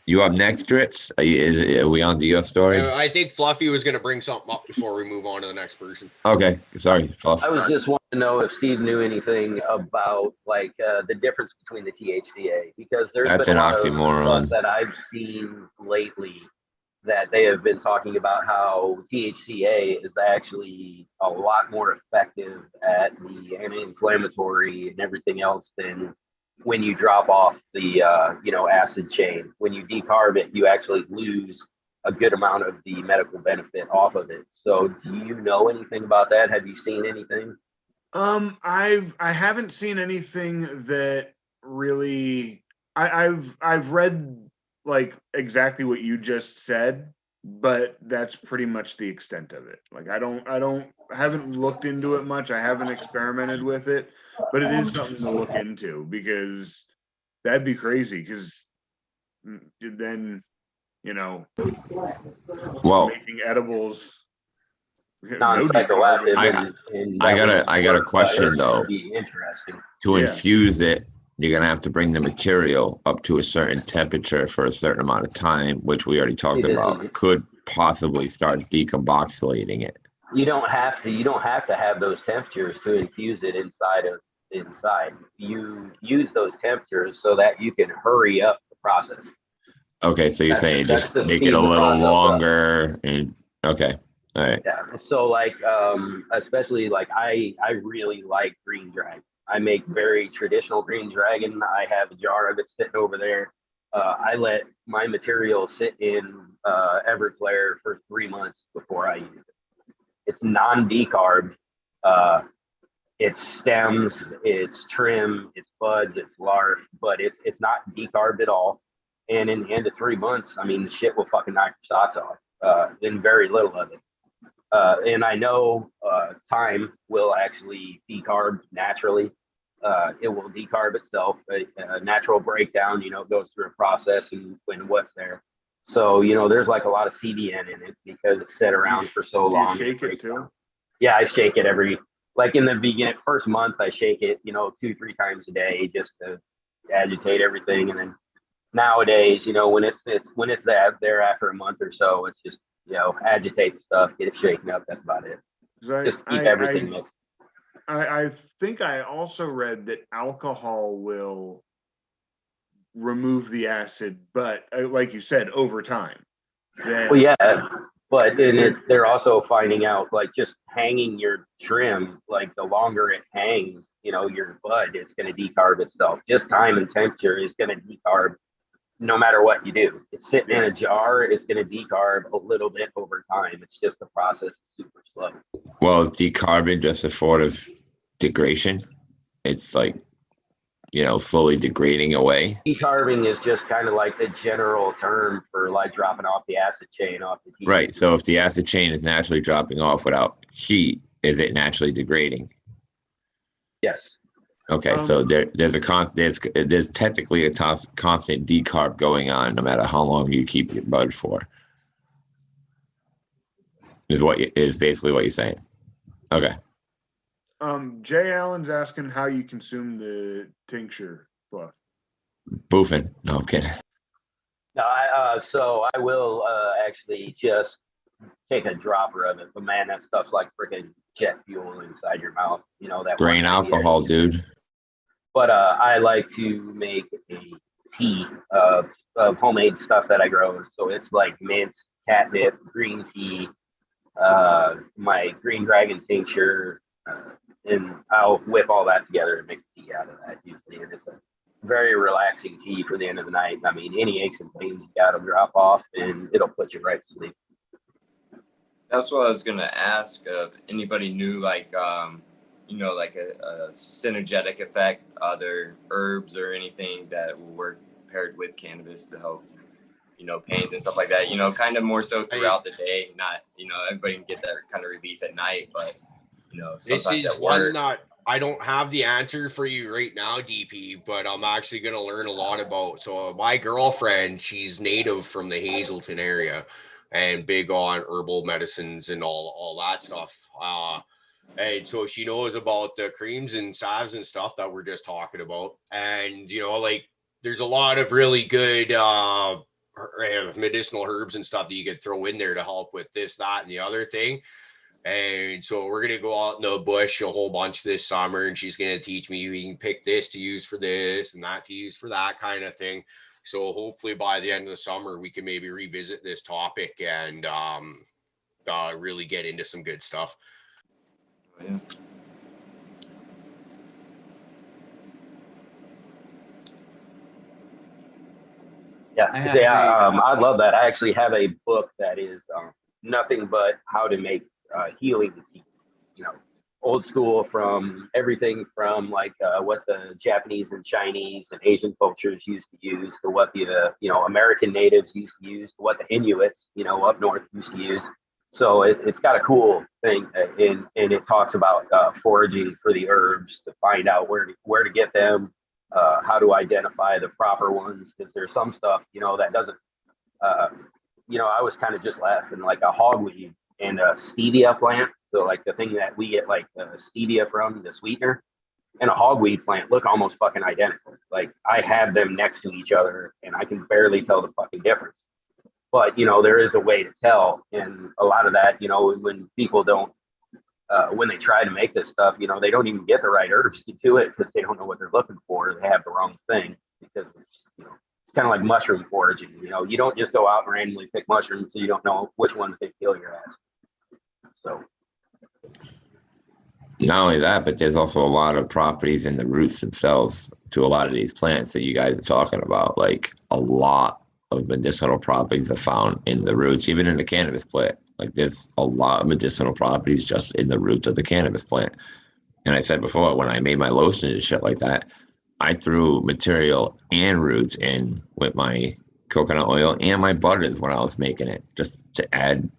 you up next, Dritz? Are we on to your story? I think Fluffy was going to bring something up before we move on to the next person. Okay, sorry, Fluff. I was just wanting to know if Steve knew anything about like the difference between the THCA, because there's That's been an a lot of oxymoron. stuff that I've seen lately that they have been talking about how THCA is actually a lot more effective at the anti-inflammatory and everything else than when you drop off the acid chain. When you decarb it, you actually lose a good amount of the medical benefit off of it. So do you know anything about that? Have you seen anything? I haven't seen anything that really. I've read like exactly what you just said, but that's pretty much the extent of it. Like I haven't looked into it much. I haven't experimented with it, but it is something to look into, because that'd be crazy, because then, Well, making edibles Non-psychoactive. I got a question though. Would be interesting. To Yeah. infuse it, you're gonna have to bring the material up to a certain temperature for a certain amount of time, which we already talked about. Could possibly start decarboxylating it. You don't have to have those temperatures to infuse it inside. You use those temperatures so that you can hurry up the process. Okay, so you're saying just make it a little longer and okay. All right. Yeah. So like especially like I really like green dragon. I make very traditional green dragon. I have a jar of it sitting over there. I let my material sit in Everclear for 3 months before I use it. It's non-decarb. It's stems, it's trim, it's buds, it's larf, but it's not decarbed at all. And in the end of 3 months, I mean, the shit will fucking knock your socks off in very little of it. And I know time will actually decarb naturally. It will decarb itself. A natural breakdown, goes through a process and when what's there. So, there's like a lot of CBN in it because it's set around for so long. You shake it too? Yeah, I shake it like in the beginning, first month, I shake it, 2-3 times a day just to agitate everything. And then nowadays, when it's there after a month or so, it's just, agitate the stuff, get it shaken up. That's about it. Just keep everything mixed. I think I also read that alcohol will remove the acid, but like you said, over time. Well, yeah, but then they're also finding out, like, just hanging your trim, like the longer it hangs, your bud, it's going to decarb itself. Just time and temperature is going to decarb no matter what you do. It's sitting in a jar, it's going to decarb a little bit over time. It's just the process is super slow. Well, is decarbing just a form of degradation? It's like, slowly degrading away. Decarbing is just kind of like the general term for like dropping off the acid chain off the heat. Right. So if the acid chain is naturally dropping off without heat, is it naturally degrading? Yes. Okay, so there's technically a constant decarb going on no matter how long you keep your bud for. Is basically what you're saying. Okay. Jay Allen's asking how you consume the tincture, Fluff. Boofing. No, I'm kidding. No, so I will actually just take a dropper of it, but man, that stuff's like freaking jet fuel inside your mouth. That grain alcohol, dude. But I like to make a tea of homemade stuff that I grow. So it's like mint, catnip, green tea, my green dragon tincture, and I'll whip all that together and make a tea out of that usually. And it's a very relaxing tea for the end of the night. I mean, any aches and pains you got will drop off and it'll put you right to sleep. That's what I was going to ask if anybody knew, like, like a synergetic effect, other herbs or anything that will work paired with cannabis to help, pains and stuff like that, kind of more so throughout the day. Not, everybody can get that kind of relief at night, but, sometimes this is at one work. that I don't have the answer for you right now, DP, but I'm actually going to learn a lot about. So my girlfriend, she's native from the Hazelton area and big on herbal medicines and all that stuff. And so she knows about the creams and salves and stuff that we're just talking about. And, you know, like there's a lot of really good medicinal herbs and stuff that you could throw in there to help with this, that, and the other thing. And so we're going to go out in the bush a whole bunch this summer, and she's going to teach me we can pick this to use for this and that to use for that kind of thing. So hopefully by the end of the summer, we can maybe revisit this topic and really get into some good stuff. Yeah. Yeah, I have I love that. I actually have a book that is nothing but how to make healing teas. You know, old school, from everything from like what the Japanese and Chinese and Asian cultures used to use, to what the American natives used to use, to what the Inuits up north used to use. So it's got a cool thing, and it talks about foraging for the herbs to find out where to get them, how to identify the proper ones, because there's some stuff that doesn't. I was kind of just laughing, like a hogweed and a stevia plant. So like the thing that we get like stevia from, the sweetener, and a hogweed plant look almost fucking identical. Like I have them next to each other, and I can barely tell the fucking difference. But there is a way to tell, and a lot of that, when people don't. When they try to make this stuff, they don't even get the right herbs to do it because they don't know what they're looking for. They have the wrong thing, because it's kind of like mushroom foraging. You don't just go out and randomly pick mushrooms so you don't know which ones they kill your ass. So Not only that, but there's also a lot of properties in the roots themselves to a lot of these plants that you guys are talking about. Like a lot of medicinal properties are found in the roots, even in the cannabis plant. Like there's a lot of medicinal properties just in the roots of the cannabis plant. And I said before, when I made my lotion and shit like that, I threw material and roots in with my coconut oil and my butters when I was making it, just to add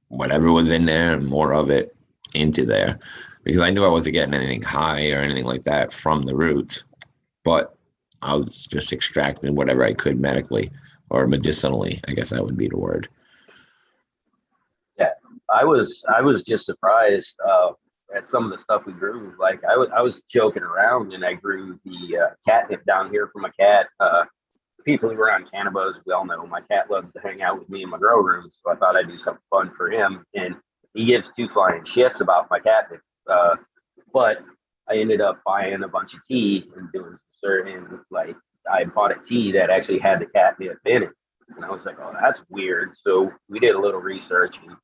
whatever was in there and more of it into there, because I knew I wasn't getting anything high or anything like that from the roots, but I was just extracting whatever I could medically or medicinally. I guess that would be the word. yeah, I was just surprised at some of the stuff we grew. Like I was joking around, and I grew the catnip down here from a cat. People who are on cannabis, we all know my cat loves to hang out with me in my grow room, so I thought I'd do something fun for him. And he gives two flying shits about my catnip. But I ended up buying a bunch of tea and doing some certain, like I bought a tea that actually had the catnip in it. And I was like, oh, that's weird. So we did a little research, and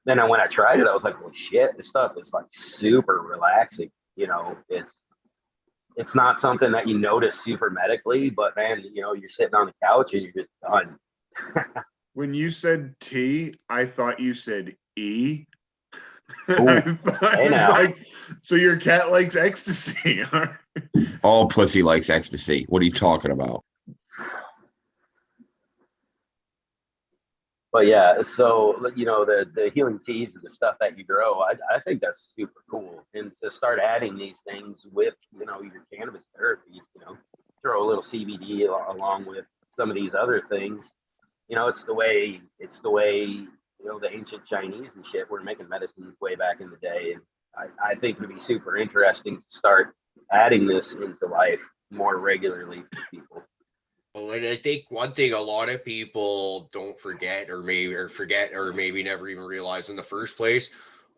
then when I tried it, I was like, well, shit, this stuff is like super relaxing. It's not something that you notice super medically, but man, you're sitting on the couch and you're just done. When you said T, I thought you said E. Ooh, I thought hey it was now. like, so your cat likes ecstasy. All pussy likes ecstasy. What are you talking about? But yeah, so the healing teas and the stuff that you grow, I think that's super cool. And to start adding these things with your cannabis therapy, throw a little CBD along with some of these other things. It's the way the ancient Chinese and shit were making medicine way back in the day. And I think it would be super interesting to start adding this into life more regularly for people. Well, and I think one thing a lot of people don't forget, or maybe never even realize in the first place,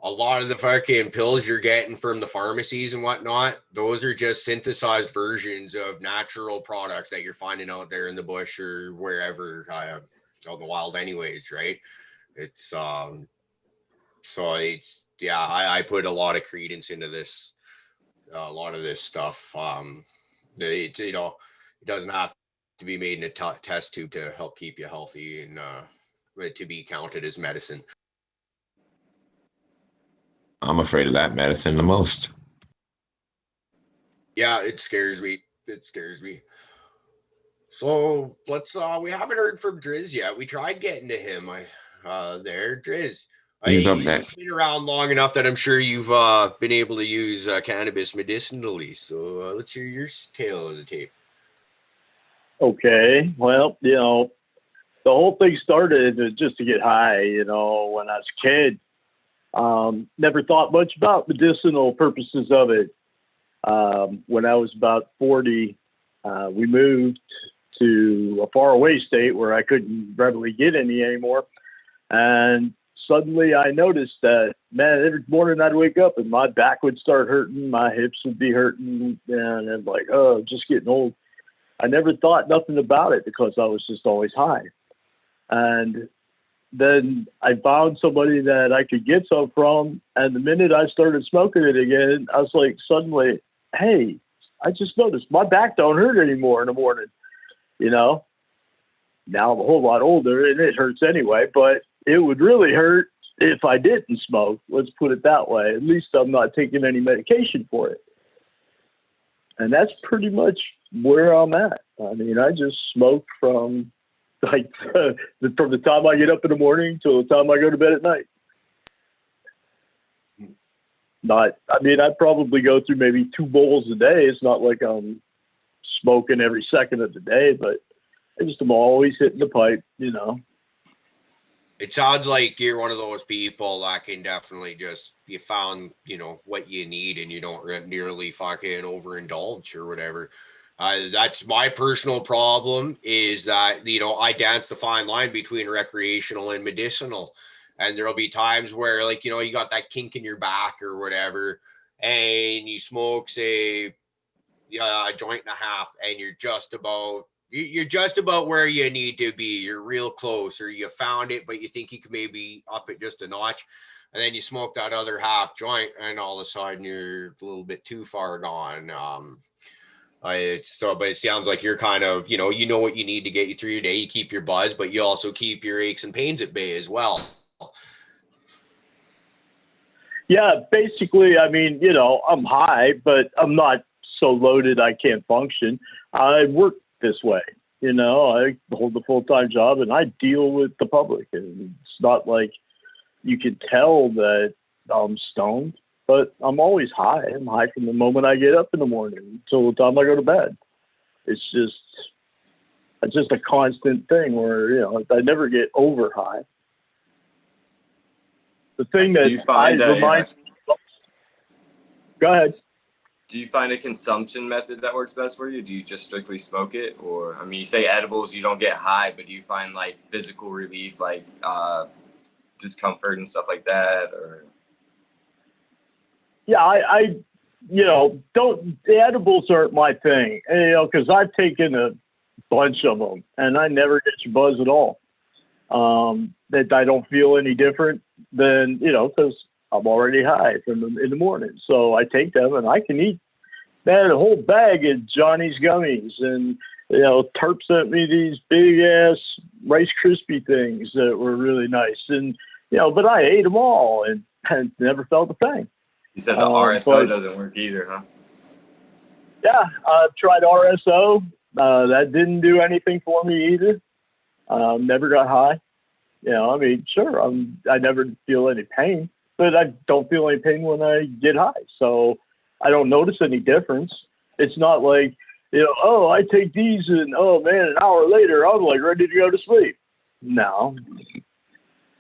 a lot of the fucking pills you're getting from the pharmacies and whatnot, those are just synthesized versions of natural products that you're finding out there in the bush or wherever, out in the wild anyways, right? It's so it's I put a lot of credence into this, a lot of this stuff. It doesn't have to be made in a test tube to help keep you healthy and to be counted as medicine. I'm afraid of that medicine the most. Yeah, it scares me. So let's we haven't heard from Driz yet. We tried getting to him. There, Driz. He's up You've next. been around long enough that I'm sure you've been able to use cannabis medicinally. So let's hear your tale of the tape. Okay. Well, the whole thing started just to get high. When I was a kid, Never thought much about medicinal purposes of it. When I was about 40, we moved to a faraway state where I couldn't readily get any anymore. And suddenly I noticed that, man, every morning I'd wake up and my back would start hurting, my hips would be hurting, and I'm like, oh, just getting old. I never thought nothing about it because I was just always high. And then I found somebody that I could get some from, and the minute I started smoking it again, I was like, suddenly, hey, I just noticed my back don't hurt anymore in the morning. You know, now I'm a whole lot older and it hurts anyway, but it would really hurt if I didn't smoke. Let's put it that way. At least I'm not taking any medication for it. And that's pretty much where I'm at. I mean, I just smoke from like from the time I get up in the morning till the time I go to bed at night. I mean, I probably go through maybe 2 bowls a day. It's not like I'm smoking every second of the day, but I'm always hitting the pipe, you know. It sounds like you're one of those people that can definitely just, you found, you know, what you need and you don't nearly fucking overindulge or whatever. That's my personal problem, is that, you know, I dance the fine line between recreational and medicinal. And there'll be times where, like, you know, you got that kink in your back or whatever, and you smoke, say, a joint and a half, and you're just about where you need to be. You're real close, or you found it, but you think you could maybe up it just a notch. And then you smoke that other half joint, and all of a sudden you're a little bit too far gone. But it sounds like you're kind of, you know what you need to get you through your day. You keep your buzz, but you also keep your aches and pains at bay as well. Yeah, basically, I mean, you know, I'm high, but I'm not so loaded I can't function. I work this way, you know, I hold a full-time job and I deal with the public. And it's not like you can tell that I'm stoned, but I'm always high. I'm high from the moment I get up in the morning until the time I go to bed. It's just a constant thing where, you know, I never get over high. The thing that reminds me. Go ahead. Do you find a consumption method that works best for you? Do you just strictly smoke it? Or, I mean, you say edibles, you don't get high, but do you find like physical relief, like discomfort and stuff like that? Or yeah, I you know, the edibles aren't my thing, you know, because I've taken a bunch of them and I never get your buzz at all. That I don't feel any different than, you know, because I'm already high in the morning. So I take them and I can eat, man, a whole bag of Johnny's gummies. And, you know, Terp sent me these big ass Rice Krispie things that were really nice. And, you know, but I ate them all and never felt a thing. You said the RSO doesn't work either, huh? Yeah, I've tried RSO. That didn't do anything for me either. Never got high. You know, I mean, sure, I never feel any pain, but I don't feel any pain when I get high. So I don't notice any difference. It's not like, you know, oh, I take these and, oh, man, an hour later, I'm like ready to go to sleep. No.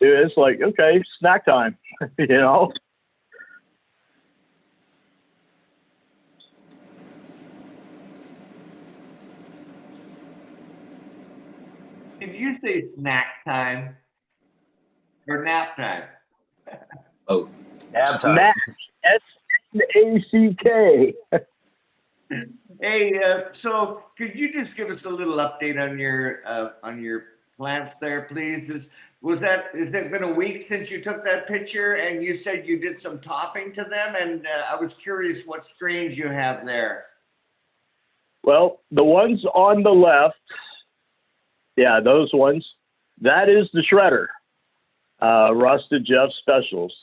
It's like, okay, snack time, you know? Did you say snack time or nap time? Oh, Nap time. Snack, SNACK. Hey, so could you just give us a little update on your plants there, please? Has it been a week since you took that picture and you said you did some topping to them? And I was curious what strains you have there. Well, the ones on the left, yeah, those ones, that is the shredder, Rusted Jeff Specials.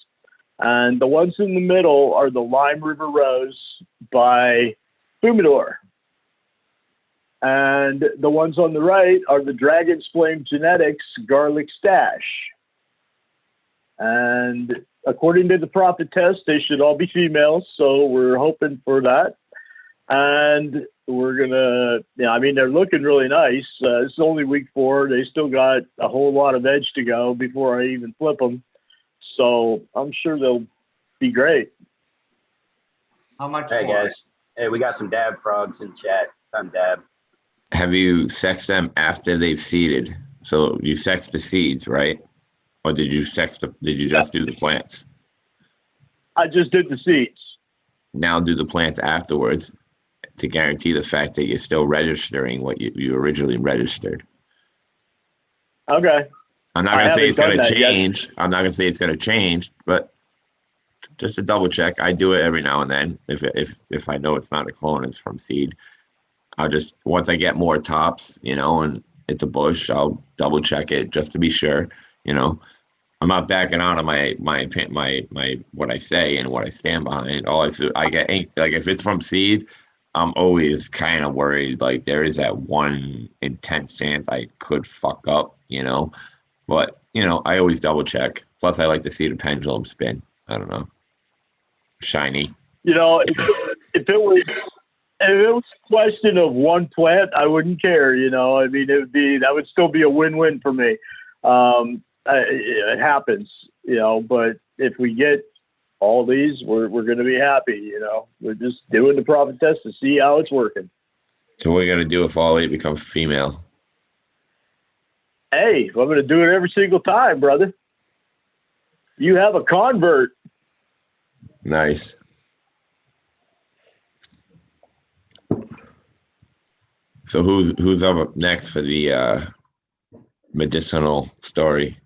And the ones in the middle are the Lime River Rose by Fumador. And the ones on the right are the Dragon's Flame Genetics Garlic Stash. And according to the profit test, they should all be females, so we're hoping for that. And we're gonna, yeah, I mean, they're looking really nice. It's only week 4. They still got a whole lot of edge to go before I even flip them. So I'm sure they'll be great. How much Hey more? guys, hey, we got some dab frogs in chat. I'm dab. Have you sexed them after they've seeded? So you sexed the seeds, right? Or did you just do the plants? I just did the seeds. Now do the plants afterwards to guarantee the fact that you're still registering what you originally registered. Okay. I'm not I gonna say haven't it's gonna done that yet. change. I'm not gonna say it's gonna change, but just to double check, I do it every now and then. If I know it's not a clone, it's from seed. I'll just, once I get more tops, and it's a bush, I'll double check it just to be sure. I'm not backing out of my what I say and what I stand behind. I get, like, if it's from seed, I'm always kind of worried. Like, there is that one intense chance I could fuck up, but I always double check. Plus, I like to see the pendulum spin. I don't know, shiny. If it was a question of one plant, I wouldn't care. I mean, that would still be a win-win for me. It happens, but if we get all these, we're going to be happy. We're just doing the profit test to see how it's working. So what are you gonna do if all 8 becomes female? Hey, I'm going to do it every single time, brother. You have a convert. Nice. So who's up next for the medicinal story?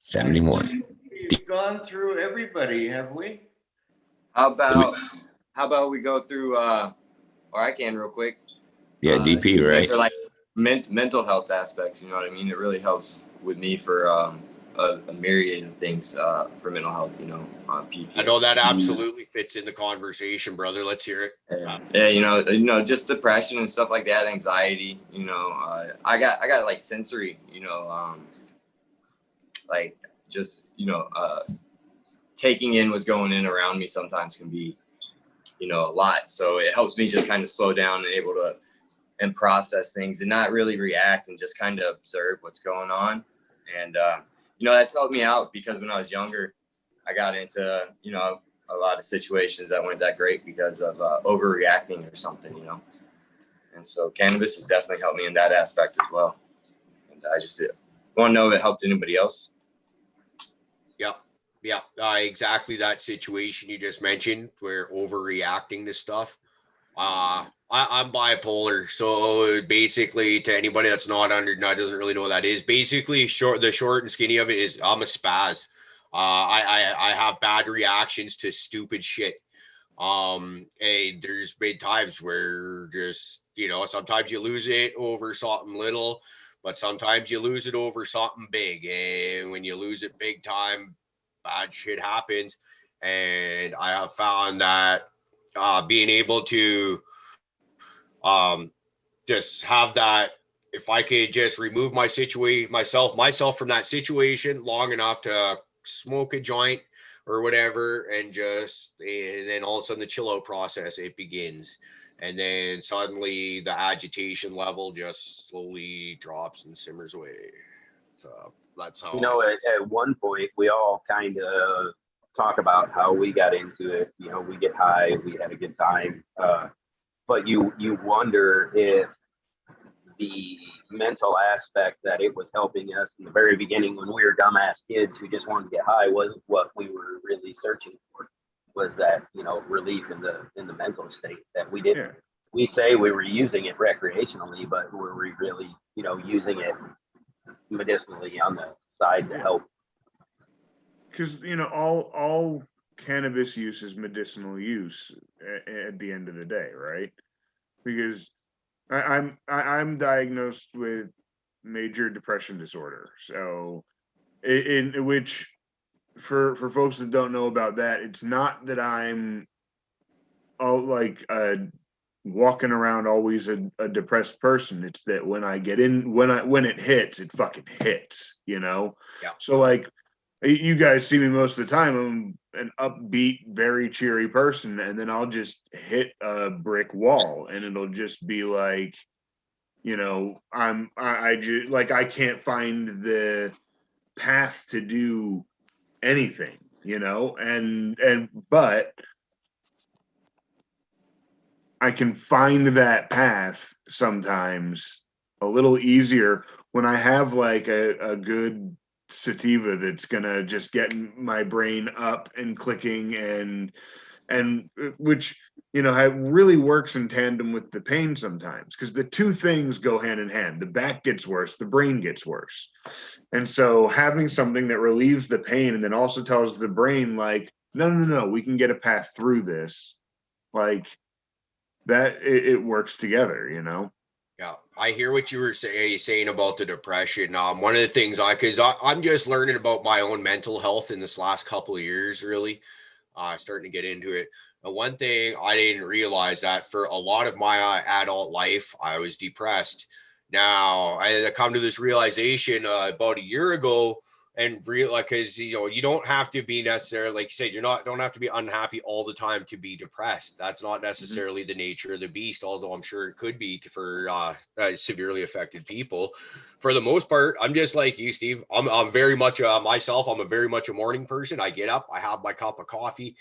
71. We've gone through everybody, have we? How about we go through, or I can real quick. Yeah, DP, usually right? For like mental health aspects, you know what I mean? It really helps with me for a myriad of things for mental health, PTSD. I know that absolutely fits in the conversation, brother. Let's hear it. Yeah, just depression and stuff like that, anxiety. I got like sensory, like just taking in what's going in around me sometimes can be, a lot. So it helps me just kind of slow down and able to and process things and not really react and just kind of observe what's going on. And that's helped me out because when I was younger, I got into a lot of situations that weren't that great because of overreacting or something, And so cannabis has definitely helped me in that aspect as well. And I just want to know if it helped anybody else. Yeah, exactly that situation you just mentioned, where overreacting to stuff. I'm bipolar, so basically, to anybody that's not doesn't really know what that is. Basically, the short and skinny of it is I'm a spaz. I have bad reactions to stupid shit. And there's been times where just sometimes you lose it over something little, but sometimes you lose it over something big. And when you lose it big time, bad shit happens. And I have found that being able to just have that, if I could just remove myself from that situation long enough to smoke a joint or whatever, and then all of a sudden the chill out process, it begins. And then suddenly the agitation level just slowly drops and simmers away. So that's how at one point we all kind of talk about how we got into it. We get high, we had a good time, but you wonder if the mental aspect that it was helping us in the very beginning when we were dumbass kids who just wanted to get high wasn't what we were really searching for. Was that relief in the mental state that we didn't. Yeah. We say we were using it recreationally, but were we really using it medicinally on the side to help? Because all cannabis use is medicinal use at the end of the day, right? Because I'm diagnosed with major depression disorder. So in which for folks that don't know about that, it's not that I'm walking around always a depressed person. It's that when I get in, when it hits, it fucking hits, Yeah. So like you guys see me most of the time, I'm an upbeat, very cheery person, and then I'll just hit a brick wall and it'll just be like you know, I just like, I can't find the path to do anything, you know, but I can find that path sometimes a little easier when I have like a good sativa that's gonna just get my brain up and clicking, and which, you know, really works in tandem with the pain sometimes, because the two things go hand in hand. The back gets worse, the brain gets worse. And so having something that relieves the pain and then also tells the brain, like, no, no, no, we can get a path through this, like that, it works together, you know. Yeah, I hear what you were saying about the depression. One of the things because I'm just learning about my own mental health in this last couple of years, really, starting to get into it. And one thing I didn't realize that for a lot of my adult life, I was depressed. Now I come to this realization about a year ago, and real because you don't have to be necessarily, like you said, don't have to be unhappy all the time to be depressed. That's not necessarily the nature of the beast, although I'm sure it could be for severely affected people. For the most part, I'm just like you, Steve. I'm very much myself. I'm a very much a morning person. I get up, I have my cup of coffee,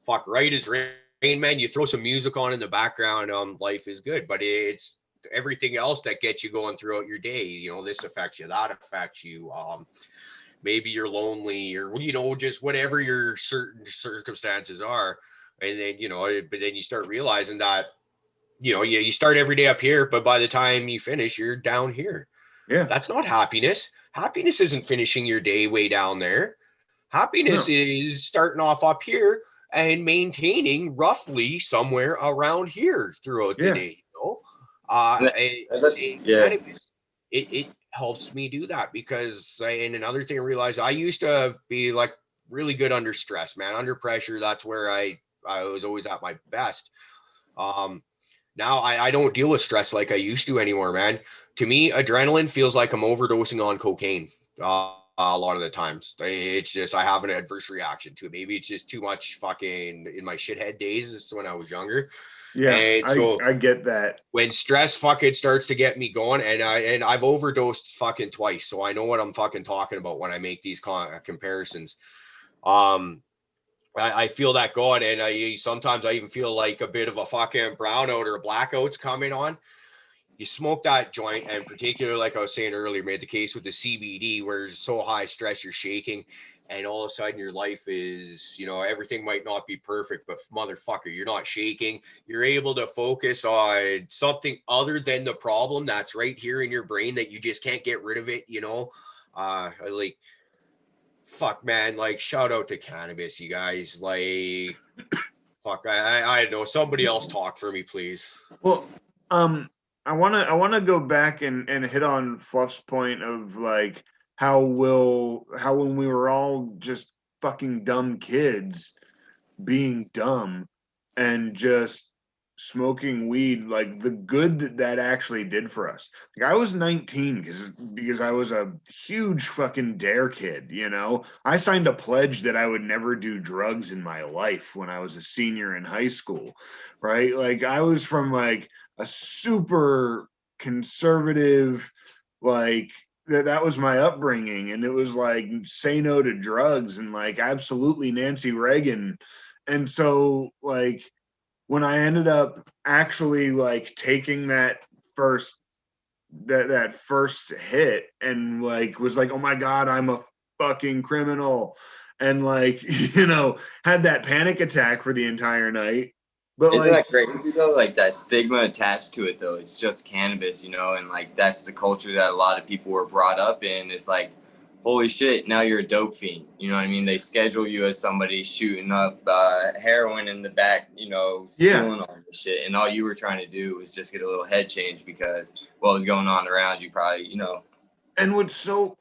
fuck right as rain, man. You throw some music on in the background, life is good. But it's everything else that gets you going throughout your day. This affects you, that affects you. Maybe you're lonely, or just whatever your certain circumstances are. And then but then you start realizing that you start every day up here, but by the time you finish, you're down here. Yeah. That's not happiness. Happiness isn't finishing your day way down there. Happiness is starting off up here and maintaining roughly somewhere around here throughout the day. Yeah. It helps me do that because and another thing I realized, I used to be like really good under stress, man. Under pressure, that's where I was always at my best. Now I don't deal with stress like I used to anymore, man. To me, adrenaline feels like I'm overdosing on cocaine. A lot of the times, it's just I have an adverse reaction to it. Maybe it's just too much fucking in my shithead days when I was younger. Yeah, And so I get that. when stress fucking starts to get me going, and I've overdosed fucking twice, so I know what I'm fucking talking about when I make these comparisons. I feel that going, and sometimes I even feel like a bit of a fucking brownout or a blackout's coming on. You smoke that joint, and particularly, like I was saying earlier, made the case with the CBD, where it's so high stress, you're shaking, and all of a sudden your life is, everything might not be perfect, but motherfucker, you're not shaking. You're able to focus on something other than the problem that's right here in your brain that you just can't get rid of it. Like, fuck, man, like, shout out to Cannabis, you guys. Like, fuck, I know, somebody else talk for me, please. Well, I wanna go back and hit on Fluff's point of like how when we were all just fucking dumb kids being dumb and just smoking weed, like the good that actually did for us. Like I was 19 because I was a huge fucking dare kid, you know. I signed a pledge that I would never do drugs in my life when I was a senior in high school, right? Like I was from like a super conservative, like that was my upbringing, and it was like say no to drugs and like absolutely Nancy Reagan. And so like when I ended up actually like taking first that first hit and like was like, oh my God, I'm a fucking criminal, and like had that panic attack for the entire night. But Isn't like, that crazy though? Like that stigma attached to it though. It's just cannabis, and like that's the culture that a lot of people were brought up in. It's like, holy shit, now you're a dope fiend. You know what I mean? They schedule you as somebody shooting up heroin in the back, stealing all this shit. And all you were trying to do was just get a little head change because what was going on around you probably, And what's so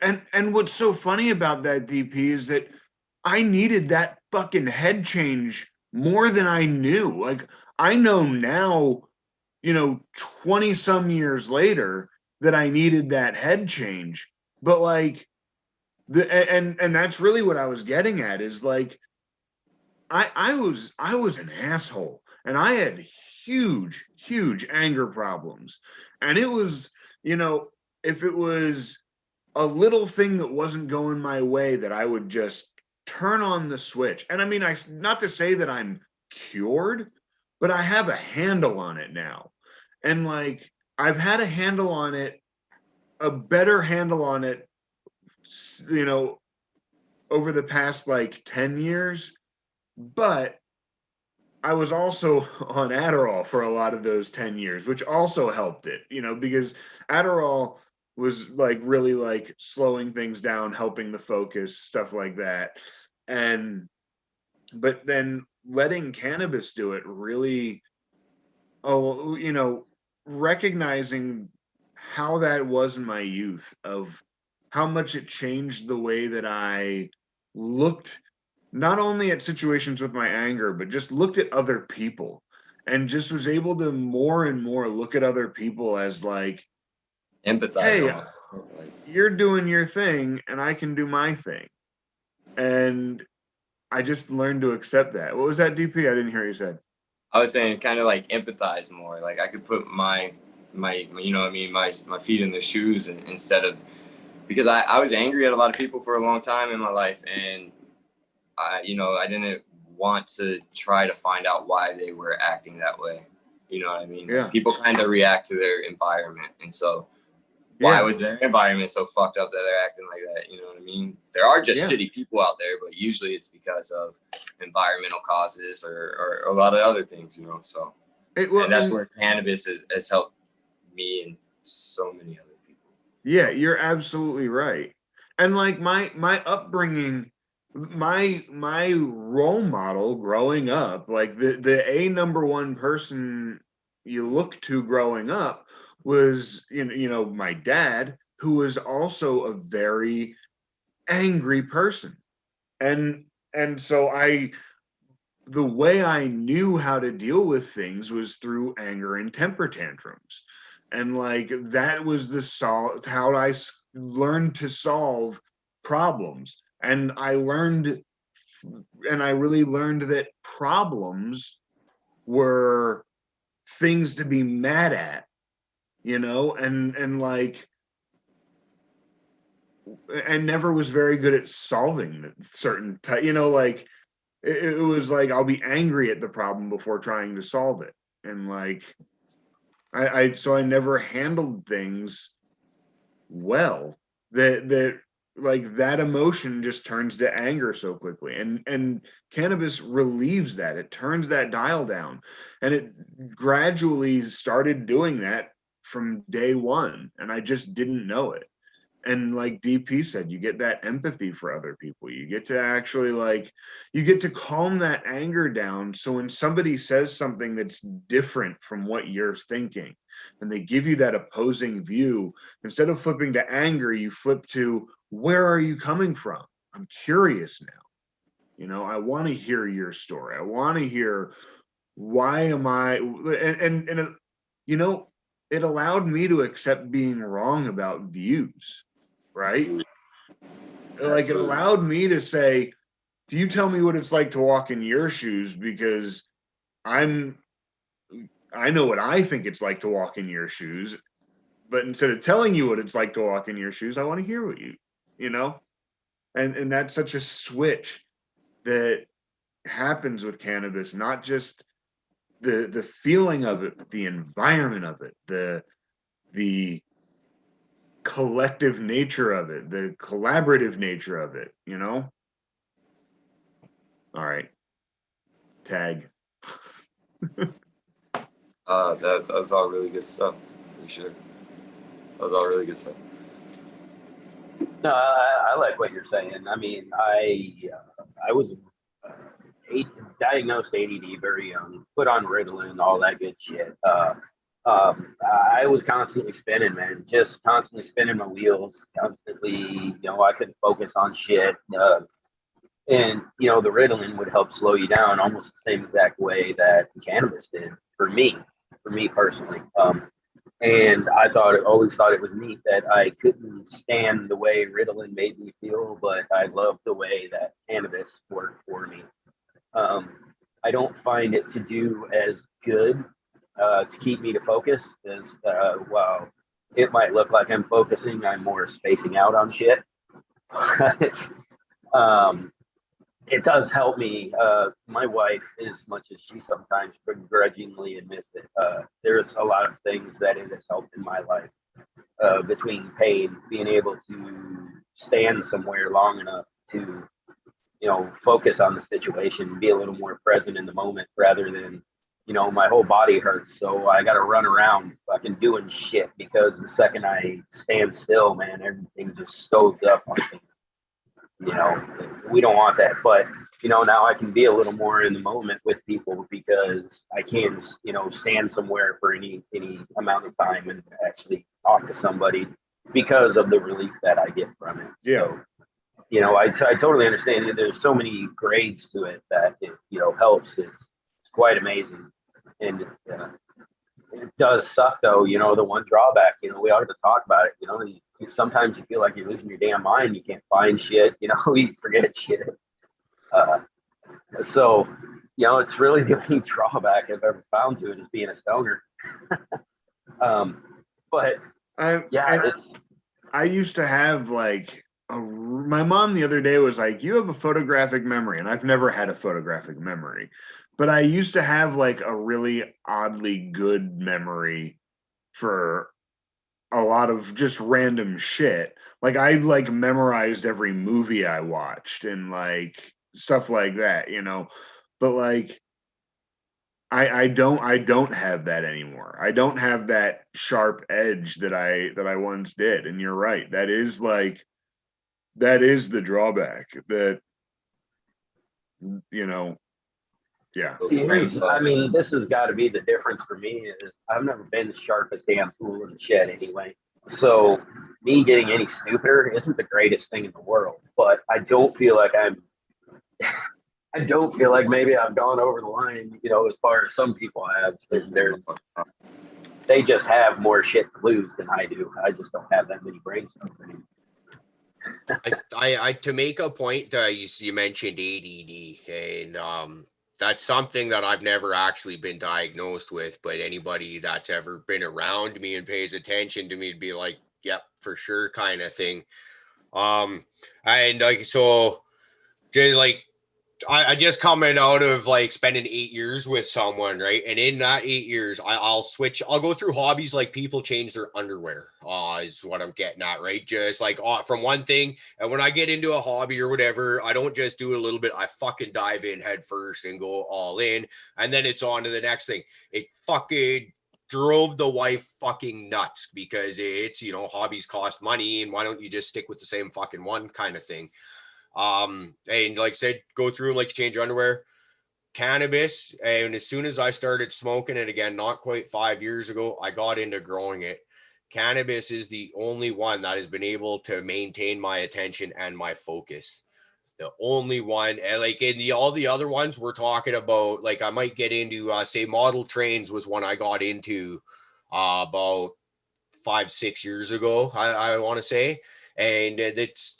funny about that, DP, is that I needed that fucking head change more than I knew. Like I know now, 20 some years later, that I needed that head change. But like and that's really what I was getting at, is like I was an asshole, and I had huge anger problems. And it was, you know, if it was a little thing that wasn't going my way, that I would just turn on the switch. And I mean, not to say that I'm cured, but I have a handle on it now. And like, I've had a handle on it, a better handle on it, you know, over the past like 10 years. But I was also on Adderall for a lot of those 10 years, which also helped it, you know, because Adderall was like really like slowing things down, helping the focus, stuff like that. And, but then letting cannabis do it really, oh, you know, recognizing how that was in my youth, of how much it changed the way that I looked, not only at situations with my anger, but just looked at other people, and just was able to more and more look at other people as like, Empathize. hey, you're doing your thing and I can do my thing. And I just learned to accept that. What was that, DP? I didn't hear you said. I was saying kind of like empathize more. Like I could put my you know what I mean, my feet in their shoes, and instead of, because I was angry at a lot of people for a long time in my life, and I didn't want to try to find out why they were acting that way. You know what I mean? Yeah. Like, people kind of react to their environment, and so why was their environment so fucked up that they're acting like that? You know what I mean? There are just shitty people out there, but usually it's because of environmental causes or a lot of other things, you know. So and that's where cannabis has helped me and so many other people. Yeah, you're absolutely right. And like my upbringing, my role model growing up, like the number one person you look to growing up was, you know, my dad, who was also a very angry person. And so the way I knew how to deal with things was through anger and temper tantrums. And like, that was how I learned to solve problems. And I really learned that problems were things to be mad at, you know, and like, and never was very good at solving certain you know, like, it was like, I'll be angry at the problem before trying to solve it. And like, so I never handled things well, that like, that emotion just turns to anger so quickly, and cannabis relieves that. It turns that dial down, and it gradually started doing that from day one, and I just didn't know it. And like DP said, you get that empathy for other people. You get to actually, like, you get to calm that anger down. So when somebody says something that's different from what you're thinking, and they give you that opposing view, instead of flipping to anger, you flip to, where are you coming from? I'm curious now. You know, I want to hear your story. I want to hear, why am I, and it, you know, it allowed me to accept being wrong about views. Right? Like, it allowed me to say, if you tell me what it's like to walk in your shoes, because I know what I think it's like to walk in your shoes, but instead of telling you what it's like to walk in your shoes, I want to hear what you know? And that's such a switch that happens with cannabis, not just the feeling of it, but the environment of it, the collective nature of it, the collaborative nature of it, you know? All right. Tag. That was all really good stuff, for sure. That was all really good stuff. No, I like what you're saying. I mean, I was diagnosed ADD very young, put on Ritalin, all that good shit. I was constantly spinning, man, just constantly spinning my wheels, constantly, you know, I couldn't focus on shit. And, you know, the Ritalin would help slow you down almost the same exact way that cannabis did for me personally. And I always thought it was neat that I couldn't stand the way Ritalin made me feel, but I loved the way that cannabis worked for me. I don't find it to do as good to keep me to focus as While it might look like I'm focusing, I'm more spacing out on shit. It does help me. My wife, as much as she sometimes begrudgingly admits it, there's a lot of things that it has helped in my life. Between pain, being able to stand somewhere long enough to, focus on the situation, be a little more present in the moment rather than, my whole body hurts. So I got to run around fucking doing shit because the second I stand still, man, everything just stoves up on me. We don't want that. But, now I can be a little more in the moment with people because I can, stand somewhere for any amount of time and actually talk to somebody because of the relief that I get from it. Yeah. So, I totally understand that there's so many grades to it that it, helps. It's quite amazing. And it does suck though, the one drawback, we ought to talk about it, and sometimes you feel like you're losing your damn mind. You can't find shit, you forget shit. So, it's really the only drawback I've ever found to it is being a stoner. But I used to have like my mom the other day was like, you have a photographic memory, and I've never had a photographic memory, but I used to have like a really oddly good memory for a lot of just random shit. Like I like memorized every movie I watched and like stuff like that, but like I don't have that anymore. I don't have that sharp edge that I once did. And you're right. That is the drawback that, yeah. This has got to be the difference for me is I've never been the sharpest damn tool in the shed anyway. So me getting any stupider isn't the greatest thing in the world, but I don't feel like maybe I've gone over the line, as far as some people have. They just have more shit to lose than I do. I just don't have that many brain cells anymore. I to make a point, you mentioned ADD, and that's something that I've never actually been diagnosed with, but anybody that's ever been around me and pays attention to me would be like, yep, for sure, kind of thing. And like, so just like, I just coming out of like spending 8 years with someone, right? And in that 8 years, I'll go through hobbies like people change their underwear, is what I'm getting at, right? Just like from one thing. And when I get into a hobby or whatever, I don't just do it a little bit. I fucking dive in head first and go all in. And then it's on to the next thing. It fucking drove the wife fucking nuts because it's, hobbies cost money. And why don't you just stick with the same fucking one kind of thing? And like I said, go through and like change underwear, cannabis. And as soon as I started smoking it again, not quite 5 years ago, I got into growing it. Cannabis is the only one that has been able to maintain my attention and my focus. The only one, and like all the other ones we're talking about, like I might get into, say model trains was one I got into about 5-6 years ago, I want to say. And it's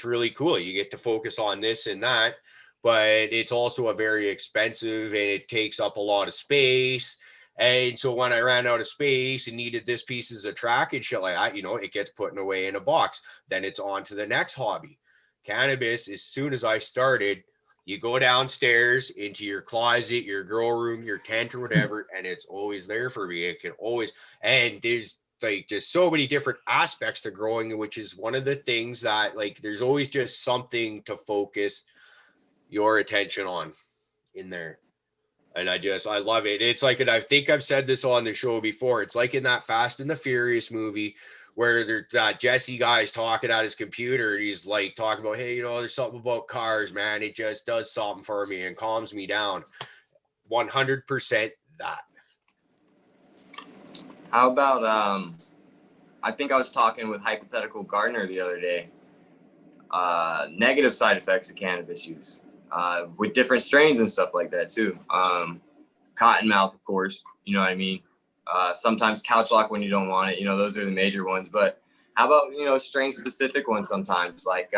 really cool. You get to focus on this and that, but it's also a very expensive and it takes up a lot of space. And so when I ran out of space and needed this pieces of track and shit like that, it gets put away in a box. Then it's on to the next hobby. Cannabis, as soon as I started, you go downstairs into your closet, your girl room, your tent or whatever, and it's always there for me. It can always, and there's like just so many different aspects to growing, which is one of the things that like there's always just something to focus your attention on in there. And I love it. It's like, and I think I've said this on the show before, it's like in that Fast and the Furious movie where there's Jesse guy's talking at his computer and he's like talking about, hey, there's something about cars, man. It just does something for me and calms me down. 100% that. How about, I think I was talking with Hypothetical Gardener the other day, negative side effects of cannabis use, with different strains and stuff like that too. Cottonmouth, of course, you know what I mean? Sometimes couch lock when you don't want it, those are the major ones. But how about, strain specific ones sometimes, like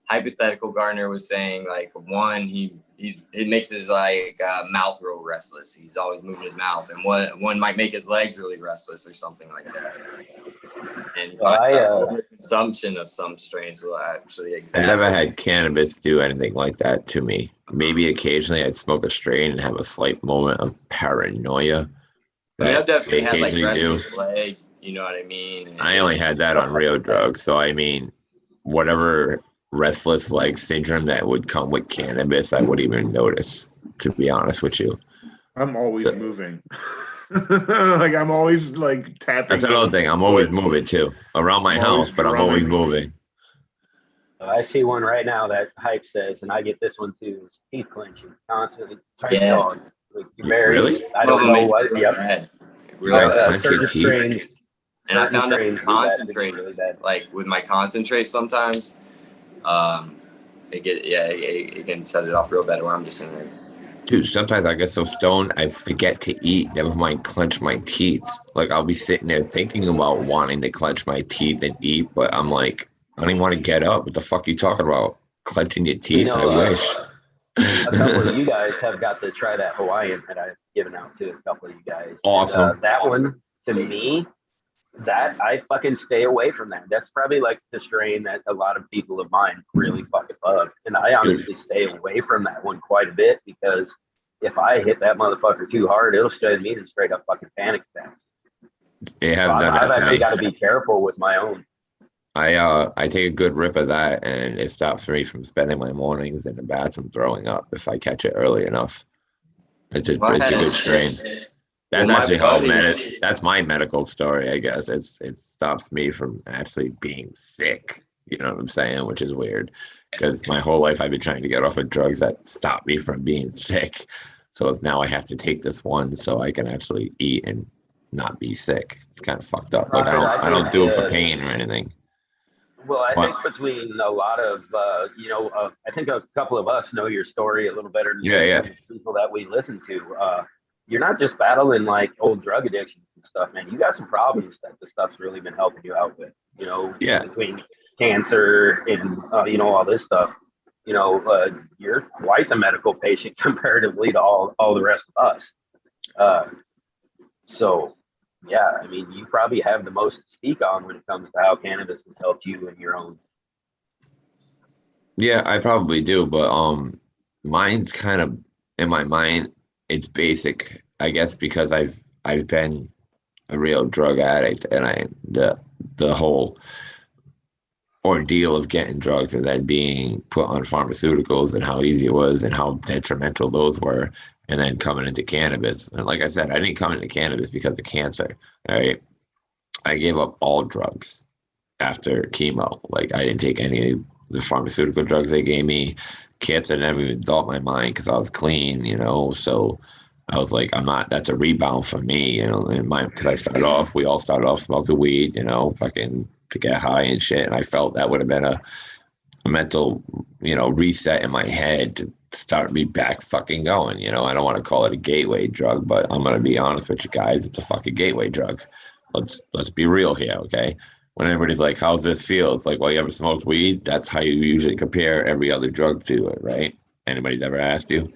Hypothetical Gardener was saying, like one, he it makes his mouth real restless. He's always moving his mouth, and one might make his legs really restless or something like that. And overconsumption of some strains will actually I've never exacerbate. had cannabis do anything like that to me. Maybe occasionally I'd smoke a strain and have a slight moment of paranoia. I mean, I've definitely they had like occasionally do. restless leg. You know what I mean? And I only had that on real drugs. So, I mean, whatever restless leg syndrome that would come with cannabis, I wouldn't even notice, to be honest with you. I'm always moving. Like I'm always like tapping. That's another thing. I'm always moving too around my house, but I'm always moving. I see one right now that Hype says, and I get this one too. Is teeth clenching constantly. Yeah. Dog. Like, very. Really? I don't know what. Yep. Really clench your teeth? Strains, And I found that strains concentrates, really bad. like with my concentrate sometimes, it can set it off real bad where I'm just in there. Dude, sometimes I get so stoned I forget to eat, never mind clench my teeth. Like I'll be sitting there thinking about wanting to clench my teeth and eat, but I'm like, I don't even want to get up. What the fuck are you talking about? Clenching your teeth? You know, I wish. A couple of you guys have got to try that Hawaiian that I've given out to a couple of you guys. Awesome. And, that one, to me, that I fucking stay away from that. That's probably like the strain that a lot of people of mine really fucking love. And I honestly stay away from that one quite a bit because if I hit that motherfucker too hard, it'll straight me to straight up fucking panic attacks. They haven't done I've that to actually me. got to be careful with my own. I take a good rip of that and it stops me from spending my mornings in the bathroom throwing up if I catch it early enough. It's a good strain. That's actually how that's my medical story, I guess. It stops me from actually being sick. You know what I'm saying? Which is weird because my whole life I've been trying to get off of drugs that stop me from being sick. So it's now I have to take this one so I can actually eat and not be sick. It's kind of fucked up. Like I don't do it for pain or anything. Well, I think between a lot of, I think a couple of us know your story a little better than the people that we listen to. You're not just battling like old drug addictions and stuff, man. You got some problems that the stuff's really been helping you out with, between cancer and, all this stuff. You're quite the medical patient comparatively to all the rest of us. Yeah, I mean, you probably have the most to speak on when it comes to how cannabis has helped you in your own. Yeah, I probably do, but mine's kind of in my mind. It's basic, I guess, because I've been a real drug addict, and the whole ordeal of getting drugs and then being put on pharmaceuticals and how easy it was and how detrimental those were. And then coming into cannabis. And like I said, I didn't come into cannabis because of cancer. All right. I gave up all drugs after chemo. Like I didn't take any of the pharmaceutical drugs they gave me. Cancer never even thought my mind because I was clean, So I was like, that's a rebound for me, because we all started off smoking weed, fucking to get high and shit. And I felt that would have been a mental, reset in my head to start me back fucking going. I don't want to call it a gateway drug, but I'm going to be honest with you guys. It's a fucking gateway drug. Let's be real here. Okay. When everybody's like, how's this feel? It's like, well, you ever smoked weed? That's how you usually compare every other drug to it. Right. Anybody's ever asked you?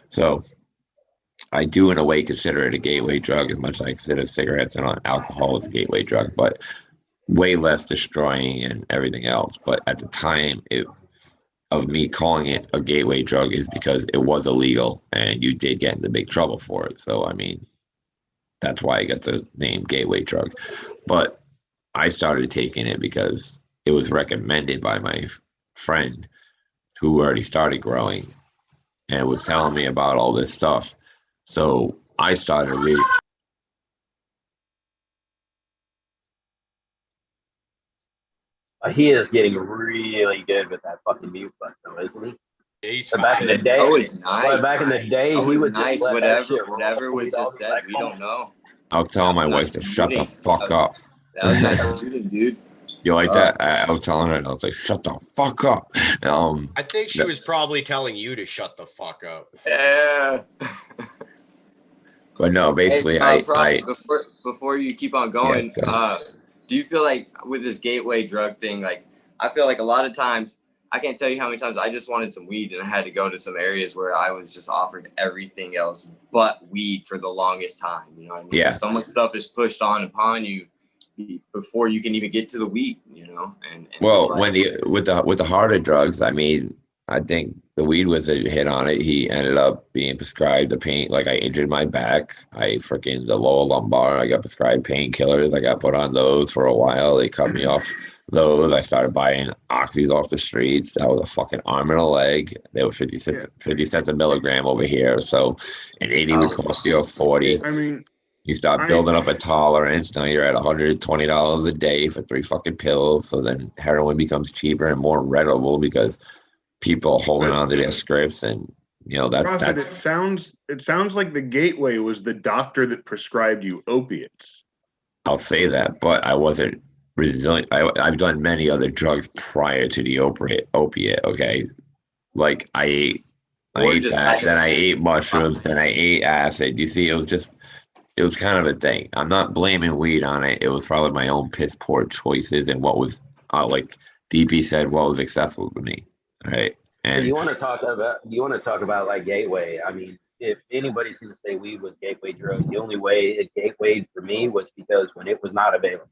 So I do in a way consider it a gateway drug as much as I consider cigarettes and alcohol as a gateway drug, but way less destroying and everything else. But at the time of me calling it a gateway drug is because it was illegal and you did get into big trouble for it. So, I mean, that's why I got the name gateway drug. But I started taking it because it was recommended by my friend who already started growing and was telling me about all this stuff. So I started reading. He is getting really good with that fucking mute button, though, isn't he? He's But back in the day, Always nice. back in the day, he Always would nice. just let that shit Whatever roll. was just said, we don't know. I was telling my wife to shut the fuck up. That was nice shooting, dude. You like that? I was telling her, and I was like, shut the fuck up. I think she was probably telling you to shut the fuck up. Yeah. But no, basically, before you keep on going, go do you feel like with this gateway drug thing, like I feel like a lot of times I can't tell you how many times I just wanted some weed and I had to go to some areas where I was just offered everything else but weed for the longest time. You know what I mean? Yeah. So much stuff is pushed on upon you before you can even get to the weed, you know? And Well, like, when with the harder drugs, I mean, I think the weed was a hit on it. He ended up being prescribed the pain. Like, I injured my back. The lower lumbar. I got prescribed painkillers. I got put on those for a while. They cut me off those. I started buying oxys off the streets. That was a fucking arm and a leg. They were 50 cents a milligram over here. So an 80 would cost you a 40. I mean, You start building up a tolerance. Now you're at $120 a day for 3 fucking pills. So then heroin becomes cheaper and more readable because people holding on to their scripts, and you know that's it sounds like the gateway was the doctor that prescribed you opiates. I'll say that, but I wasn't resilient. I've done many other drugs prior to the opiate. Okay, like I ate that, then I ate mushrooms, then I ate acid. You see, it was kind of a thing. I'm not blaming weed on it. It was probably my own piss poor choices and what was like DP said, what was accessible to me. Right. And so you want to talk about like gateway. I mean, if anybody's going to say weed was gateway drug, the only way it gatewayed for me was because when it was not available,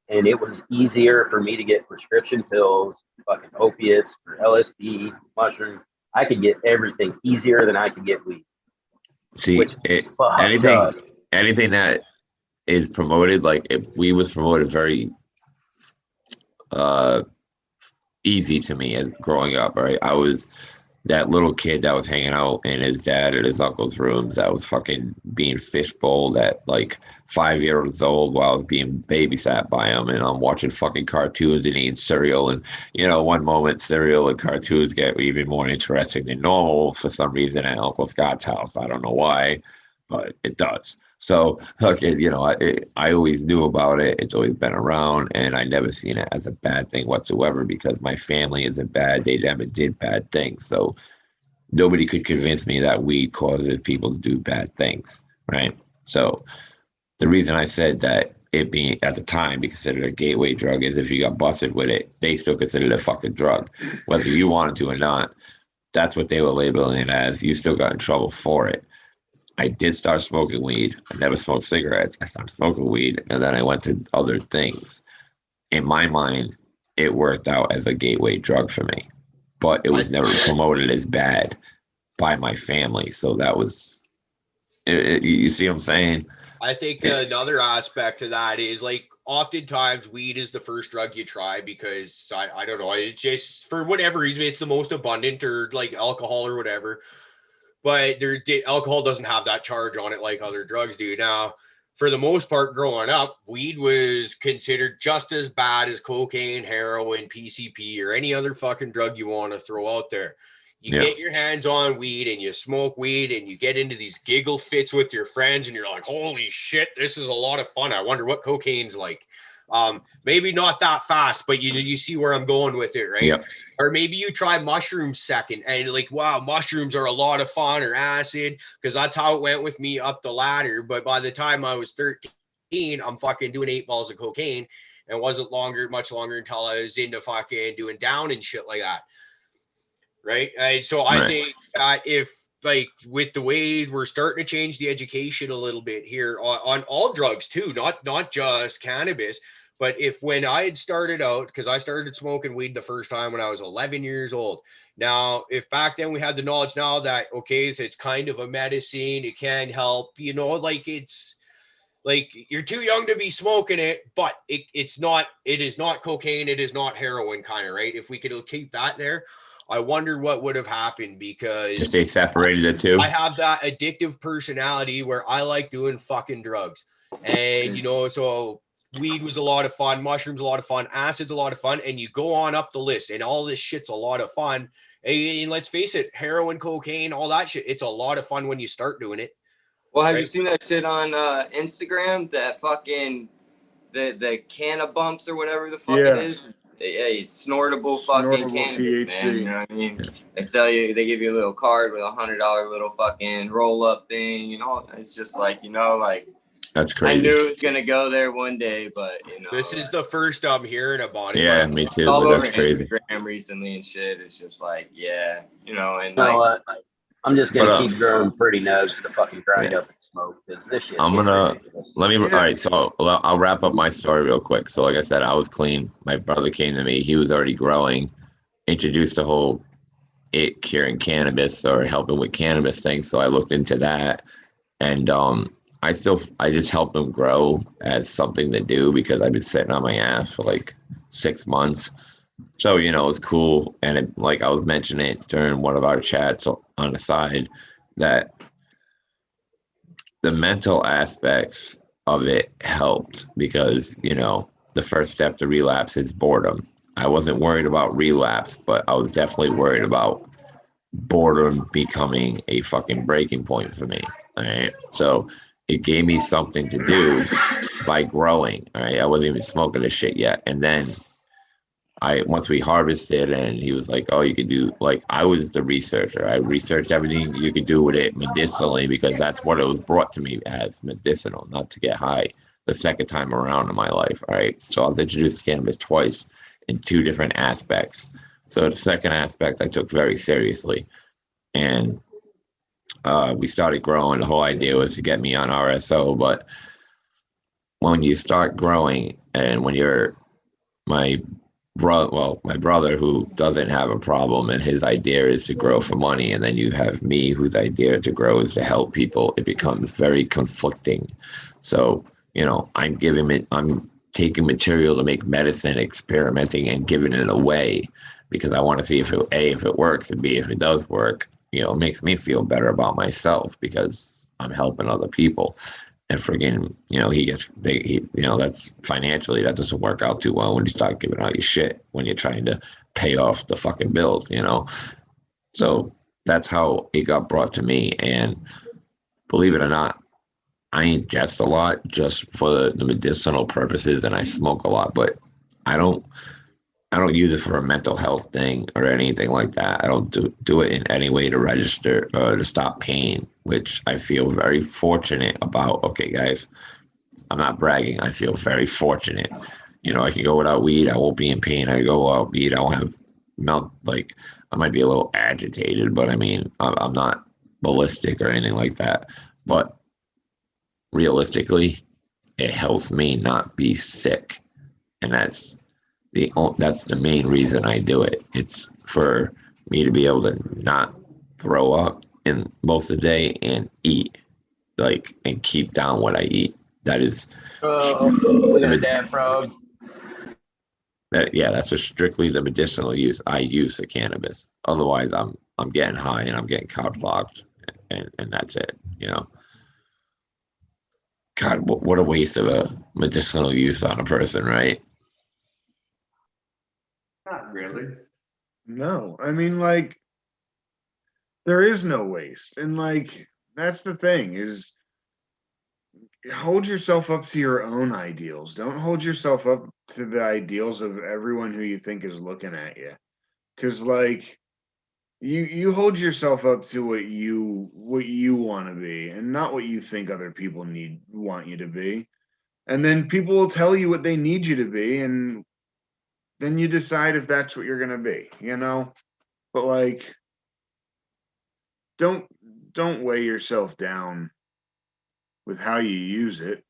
and it was easier for me to get prescription pills, fucking opiates, for LSD, mushroom. I could get everything easier than I could get weed. See, anything that is promoted, like if weed was promoted very easy to me as growing up, right? I was that little kid that was hanging out in his dad and his uncle's rooms that was fucking being fishbowled at like 5 years old while I was being babysat by him, and I'm watching fucking cartoons and eating cereal. And you know, one moment cereal and cartoons get even more interesting than normal for some reason at Uncle Scott's house. I don't know why, but it does. So, okay, you know, I always knew about it. It's always been around, and I never seen it as a bad thing whatsoever because my family isn't bad. They never did bad things. So nobody could convince me that weed causes people to do bad things, right? So the reason I said that it being, at the time, be considered a gateway drug is if you got busted with it, they still considered it a fucking drug, whether you wanted to or not. That's what they were labeling it as. You still got in trouble for it. I did start smoking weed. I never smoked cigarettes. I started smoking weed, and then I went to other things. In my mind, it worked out as a gateway drug for me, but it was never promoted as bad by my family. So that was, you see what I'm saying? I think another aspect to that is like oftentimes weed is the first drug you try because I don't know, it's just for whatever reason, it's the most abundant, or like alcohol or whatever. But alcohol doesn't have that charge on it like other drugs do. Now, for the most part, growing up, weed was considered just as bad as cocaine, heroin, PCP, or any other fucking drug you want to throw out there. You get your hands on weed and you smoke weed and you get into these giggle fits with your friends and you're like, holy shit, this is a lot of fun. I wonder what cocaine's like. Maybe not that fast, but you see where I'm going with it, right? Yep. Or maybe you try mushrooms second and like, wow, mushrooms are a lot of fun, or acid, because that's how it went with me up the ladder. But by the time I was 13, I'm fucking doing 8 balls of cocaine, and wasn't much longer until I was into fucking doing down and shit like that. Right. And so I think that if, like, with the way we're starting to change the education a little bit here on all drugs too, not just cannabis, but if when I had started out, because I started smoking weed the first time when I was 11 years old. Now, if back then we had the knowledge now that, okay, so it's kind of a medicine, it can help, you know, like it's like you're too young to be smoking it, but it is not cocaine, it is not heroin kind of, right? If we could keep that there, I wonder what would have happened, because if they separated the two. I have that addictive personality where I like doing fucking drugs. And, you know, so weed was a lot of fun, mushrooms a lot of fun, acid's a lot of fun, and you go on up the list and all this shit's a lot of fun. And let's face it, heroin, cocaine, all that shit, it's a lot of fun when you start doing it. Well, have you seen that shit on Instagram? That fucking the canna bumps or whatever the fuck it is. Yeah, it's snortable fucking cannabis, THC. Man. You know what I mean? They give you a little card with $100 little fucking roll up thing. You know, it's just like, you know, like That's I crazy. knew it was gonna go there one day, but This is the first I'm hearing about it. Yeah, but me too. it's all But over that's crazy. Instagram recently and shit. It's just like, yeah, and You know like what? I'm just gonna But keep growing pretty nubs to fucking grind up and smoke because this shit's I'm getting gonna ridiculous. let me. Yeah. All right, so I'll wrap up my story real quick. So, like I said, I was clean. My brother came to me. He was already growing. Introduced the whole curing cannabis or helping with cannabis thing. So I looked into that, and I just helped him grow as something to do because I've been sitting on my ass for like 6 months. So it was cool, and like I was mentioning it during one of our chats on the side that the mental aspects of it helped because the first step to relapse is boredom. I wasn't worried about relapse, but I was definitely worried about boredom becoming a fucking breaking point for me. All right. So it gave me something to do by growing. All right. I wasn't even smoking this shit yet. And then once we harvested and he was like, oh, you could do, like, I was the researcher. I researched everything you could do with it medicinally because that's what it was brought to me as medicinal, not to get high the second time around in my life. All right. So I was introduced to cannabis twice in two different aspects. So the second aspect I took very seriously. And we started growing. The whole idea was to get me on RSO. But when you start growing and when you're my brother who doesn't have a problem and his idea is to grow for money, and then you have me whose idea to grow is to help people, it becomes very conflicting. So I'm taking material to make medicine, experimenting and giving it away because I want to see if it works, and B, if it does work, it makes me feel better about myself because I'm helping other people. And friggin', that's financially, that doesn't work out too well when you start giving out your shit when you're trying to pay off the fucking bills, So that's how it got brought to me. And believe it or not, I ingest a lot just for the medicinal purposes, and I smoke a lot, but I don't use it for a mental health thing or anything like that. I don't do it in any way to register or to stop pain, which I feel very fortunate about. Okay, guys, I'm not bragging. I feel very fortunate. I can go without weed. I won't be in pain. I can go without weed. I won't have like I might be a little agitated, but I mean, I'm not ballistic or anything like that. But realistically, it helps me not be sick. And that's the main reason I do it. It's for me to be able to not throw up in most of the day and eat, and keep down what I eat. That is We got a dad frog. that's just strictly the medicinal use I use for cannabis. Otherwise, I'm getting high and I'm getting couch locked, and that's it. God, what a waste of a medicinal use on a person, right? Not really. No, I mean, like, there is no waste. And like, that's the thing is hold yourself up to your own ideals. Don't hold yourself up to the ideals of everyone who you think is looking at you. Cause like you hold yourself up to what you want to be and not what you think other people want you to be. And then people will tell you what they need you to be, and then you decide if that's what you're gonna be, But like don't weigh yourself down with how you use it,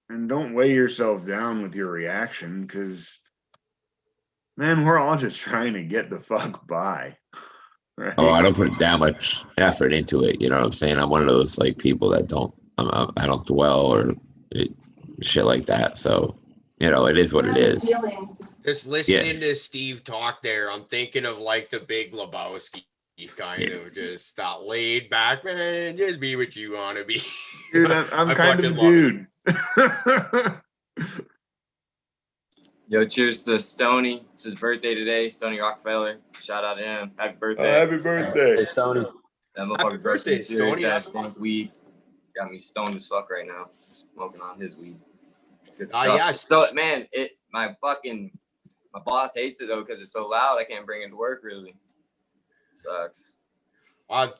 and don't weigh yourself down with your reaction, because man, we're all just trying to get the fuck by. Right? Oh, I don't put that much effort into it. You know what I'm saying? I'm one of those people that I don't dwell or shit like that. So, it is what it is. Just listening to Steve talk there, I'm thinking of like the Big Lebowski kind of just that laid back, man, just be what you want to be. Dude, I'm I kind of the fucking love dude. yo, cheers to Stony. It's his birthday today. Stony Rockefeller. Shout out to him. Happy birthday. Happy birthday. Hey, Stoney. That Happy motherfucker grows birthday, some serious Stony. ass dank weed. Got me stoned as fuck right now. Smoking on his weed. Good stuff. Yes. So man, my boss hates it though because it's so loud. I can't bring it to work really. Sucks.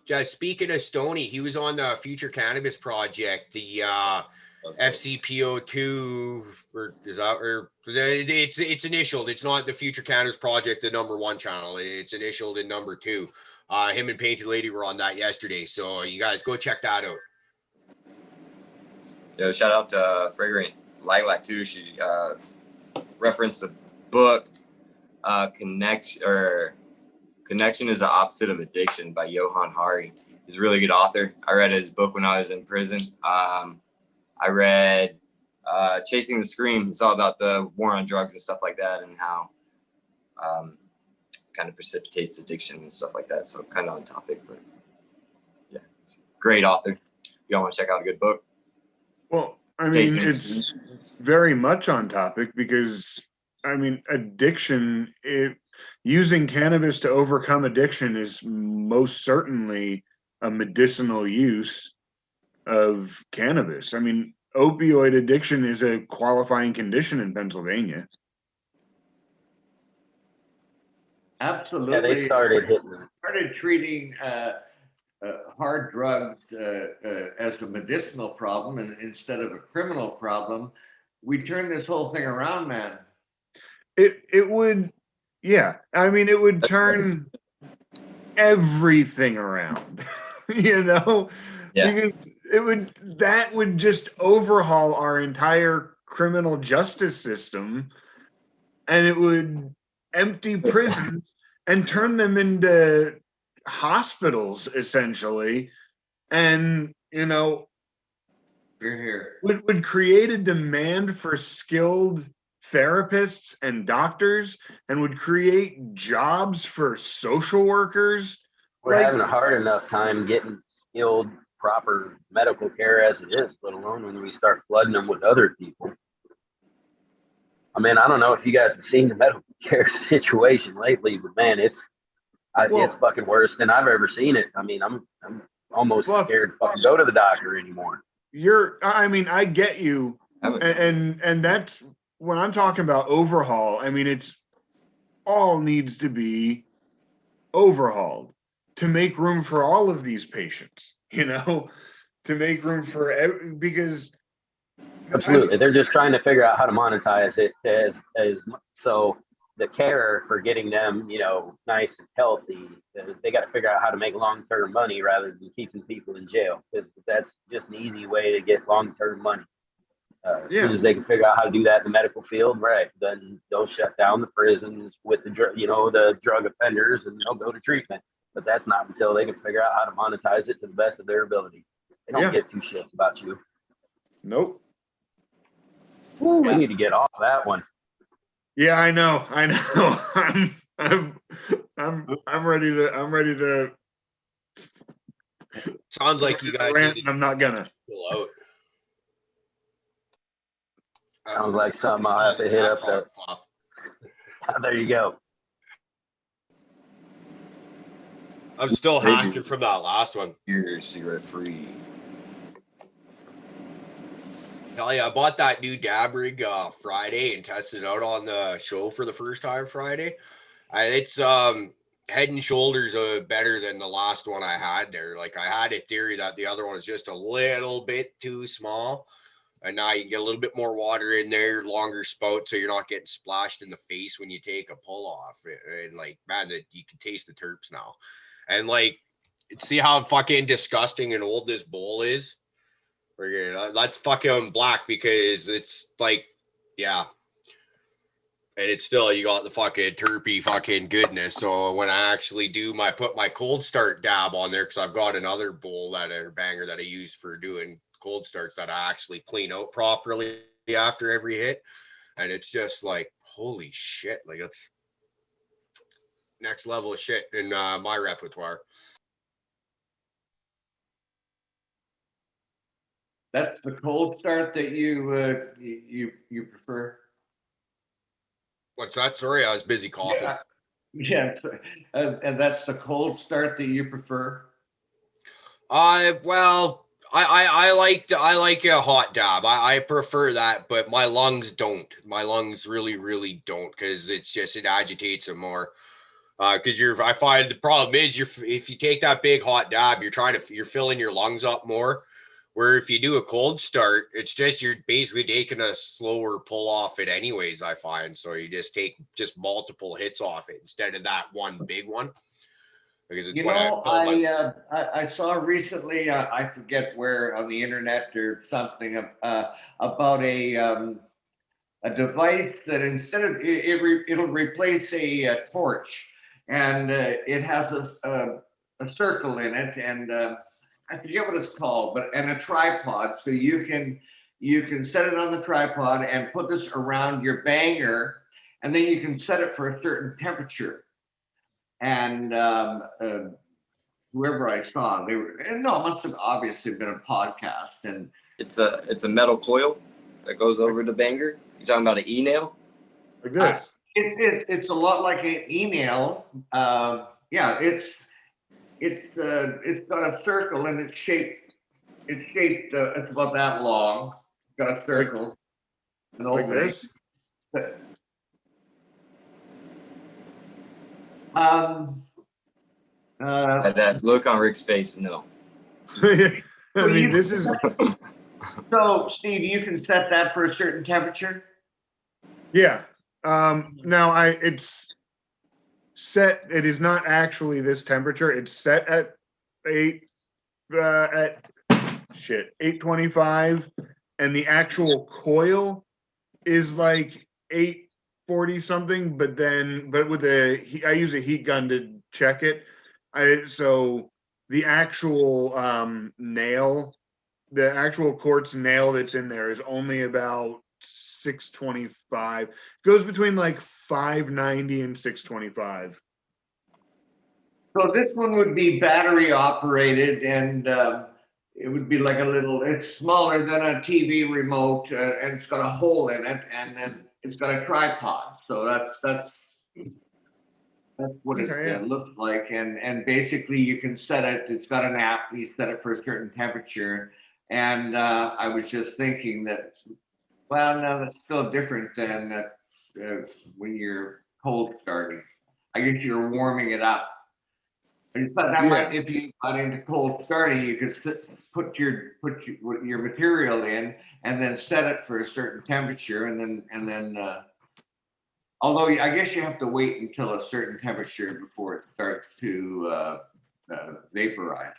Just speaking of Stony, he was on the Future Cannabis Project. The FCPO2, or is that, or it's initialed. It's not the Future Cannabis Project, the #1 channel. It's initialed in #2. Him and Painted Lady were on that yesterday, so you guys go check that out. Yo, shout out to Fragrant Lilac too. She referenced a book, Connection is the Opposite of Addiction by Johann Hari. He's a really good author. I read his book when I was in prison. I read Chasing the Scream. It's all about the war on drugs and stuff like that, and how kind of precipitates addiction and stuff like that. So kind of on topic, but yeah, great author. If y'all want to check out a good book. Well, I mean, it's very much on topic because, I mean, addiction, using cannabis to overcome addiction is most certainly a medicinal use of cannabis. I mean, opioid addiction is a qualifying condition in Pennsylvania. Absolutely. Yeah, they started treating hard drugs as a medicinal problem and instead of a criminal problem. We turned this whole thing around, man. It would, yeah. I mean, it would turn everything around, you know? Yeah. Because that would just overhaul our entire criminal justice system, and it would empty prisons and turn them into hospitals, essentially. And, you know, Here. would create a demand for skilled therapists and doctors, and would create jobs for social workers. We're having a hard enough time getting skilled, proper medical care as it is, let alone when we start flooding them with other people. I mean, I don't know if you guys have seen the medical care situation lately, but man, it's fucking worse than I've ever seen it. I mean, I'm almost scared to fucking go to the doctor anymore. I mean, I get you, and that's when I'm talking about overhaul. I mean, it's all needs to be overhauled to make room for all of these patients, you know, to make room for because absolutely, they're just trying to figure out how to monetize it as so the care for getting them, you know, nice and healthy. They got to figure out how to make long-term money rather than keeping people in jail, because that's just an easy way to get long-term money. As soon as they can figure out how to do that in the medical field, right, then they'll shut down the prisons with the drug offenders, and they'll go to treatment. But that's not until they can figure out how to monetize it to the best of their ability. They don't get two shits about you. Nope. Ooh, we need to get off that one. Yeah, I know. I'm ready to. Sounds like you guys. I'm not gonna. Pull out. Sounds like something I'll have to hit up there. There you go. I'm still hacking from that last one. You're cigarette free. Hell yeah, I bought that new dab rig Friday and tested it out on the show for the first time Friday. It's head and shoulders better than the last one I had there. Like, I had a theory that the other one was just a little bit too small. And now you can get a little bit more water in there, longer spout, so you're not getting splashed in the face when you take a pull off. And like, man, that you can taste the terps now. And like, see how fucking disgusting and old this bowl is? That's fucking black because it's like, yeah. And it's still, you got the fucking terpy fucking goodness. So when I actually put my cold start dab on there, because I've got another bowl banger that I use for doing cold starts that I actually clean out properly after every hit. And it's just like, holy shit. Like, it's next level of shit in my repertoire. That's the cold start that you prefer? What's that? Sorry, I was busy coughing. Yeah. And that's the cold start that you prefer? Well, I like a hot dab. I prefer that, but my lungs don't. My lungs really, really don't, because it agitates them more. Because I find the problem is if you take that big hot dab, you're filling your lungs up more, Where if you do a cold start, it's just you're basically taking a slower pull off it anyways, I find. So you just take just multiple hits off it instead of that one big one. Because it's You when know, I fill my I saw recently, I forget where on the internet or something, about a device that instead of it'll replace a torch, and it has a circle in it, and I forget what it's called, but and a tripod, so you can set it on the tripod and put this around your banger, and then you can set it for a certain temperature. And whoever I saw, they were, and no, it must have obviously been a podcast, and It's a metal coil that goes over the banger. You talking about an e-nail? Like this. it's a lot like an email. Yeah, it's got a circle and it's shaped. It's about that long. It's got a circle. An Like opening. this. By that look on Rick's face, no. I Well, mean, you- this is So, Steve, you can set that for a certain temperature. yeah. Now it's set. It is not actually this temperature. It's set at 825, and the actual coil is like 840 something. But with I use a heat gun to check it. So the actual nail, the actual quartz nail that's in there is only about 625. Goes between like 590 and 625. So this one would be battery operated, and it would be like a little. It's smaller than a TV remote, and it's got a hole in it, and then it's got a tripod. So that's what it Okay, yeah. looks like, and basically you can set it. It's got an app. You set it for a certain temperature, and I was just thinking that, well, no, that's still different than when you're cold starting. I guess you're warming it up. But that might, if you got into cold starting, you could put your material in and then set it for a certain temperature, and then although I guess you have to wait until a certain temperature before it starts to vaporize.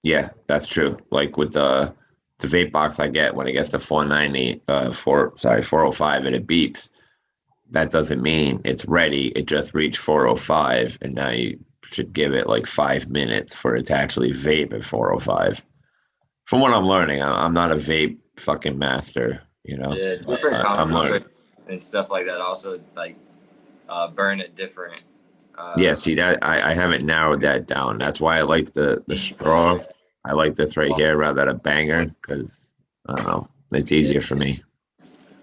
Yeah, that's true. Like with the vape box I get, when it gets to 405 and it beeps, that doesn't mean it's ready. It just reached 405, and now you should give it like 5 minutes for it to actually vape at 405. From what I'm learning, I'm not a vape fucking master, you know. Yeah, different I'm learning. and stuff like that also like burn it different. Yeah, see that I haven't narrowed that down. That's why I like the straw. I like this right here rather than a banger, because I don't know, it's easier for me.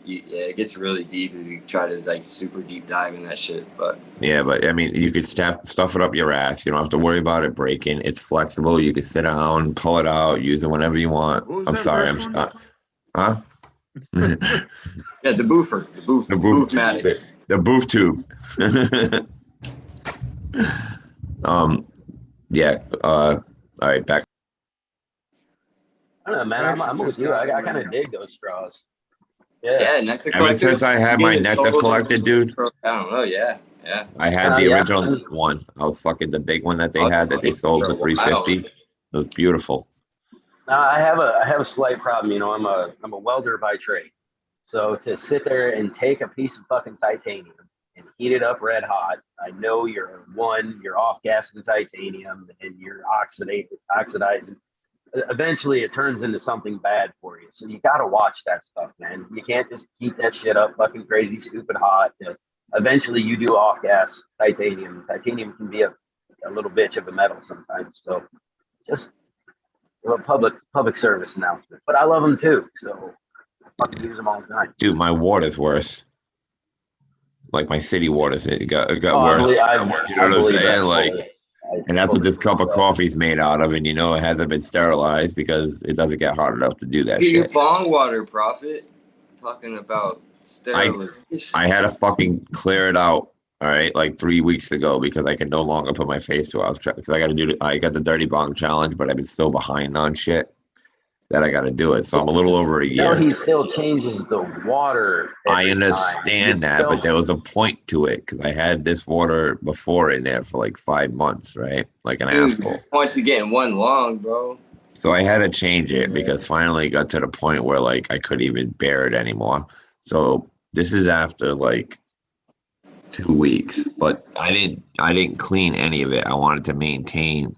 Yeah, it gets really deep if you try to like super deep dive in that shit. But Yeah, but I mean, you could stuff it up your ass. You don't have to worry about it breaking. It's flexible. You can sit down, pull it out, use it whenever you want. What was I'm that sorry. first one? Huh? yeah, the boofer, the boof-matic. The boof tube. Yeah. All right, back. I don't know, man. I'm with you. I kind of dig those straws. Yeah. Yeah, nectar Ever collector. since I had my nectar collector, dude, I don't know. Yeah. I had the Yeah. original one. I was fucking the big one that they had that they sold for $350. It was beautiful. Now I have a slight problem. You know, I'm a welder by trade. So to sit there and take a piece of fucking titanium and heat it up red hot, I know you're off gassing titanium and you're oxidizing. Eventually it turns into something bad for you. So you got to watch that stuff, man. You can't just heat that shit up fucking crazy, stupid hot. Eventually you do off gas titanium. Titanium can be a little bitch of a metal sometimes. So just a public service announcement. But I love them too. So I fucking use them all the time. Dude, my water's worse. Like my city waters, it got worse. You know what I'm saying? Like, and that's what this cup of coffee's made out of, and you know it hasn't been sterilized because it doesn't get hot enough to do that Get your shit. bong water, Prophet. Talking about sterilization. I had to fucking clear it out, all right, like 3 weeks ago because I could no longer put my face to it. Because I got the Dirty Bong challenge, but I've been so behind on shit. that I got to do it. So I'm a little over a No, year. he still changes the water. I every time. understand It's that, still- but there was a point to it because I had this water before in there for like 5 months, right? Like an Dude, asshole. once you getting one long, bro. So I had to change it because finally it got to the point where like I couldn't even bear it anymore. So this is after like 2 weeks, but I didn't clean any of it. I wanted to maintain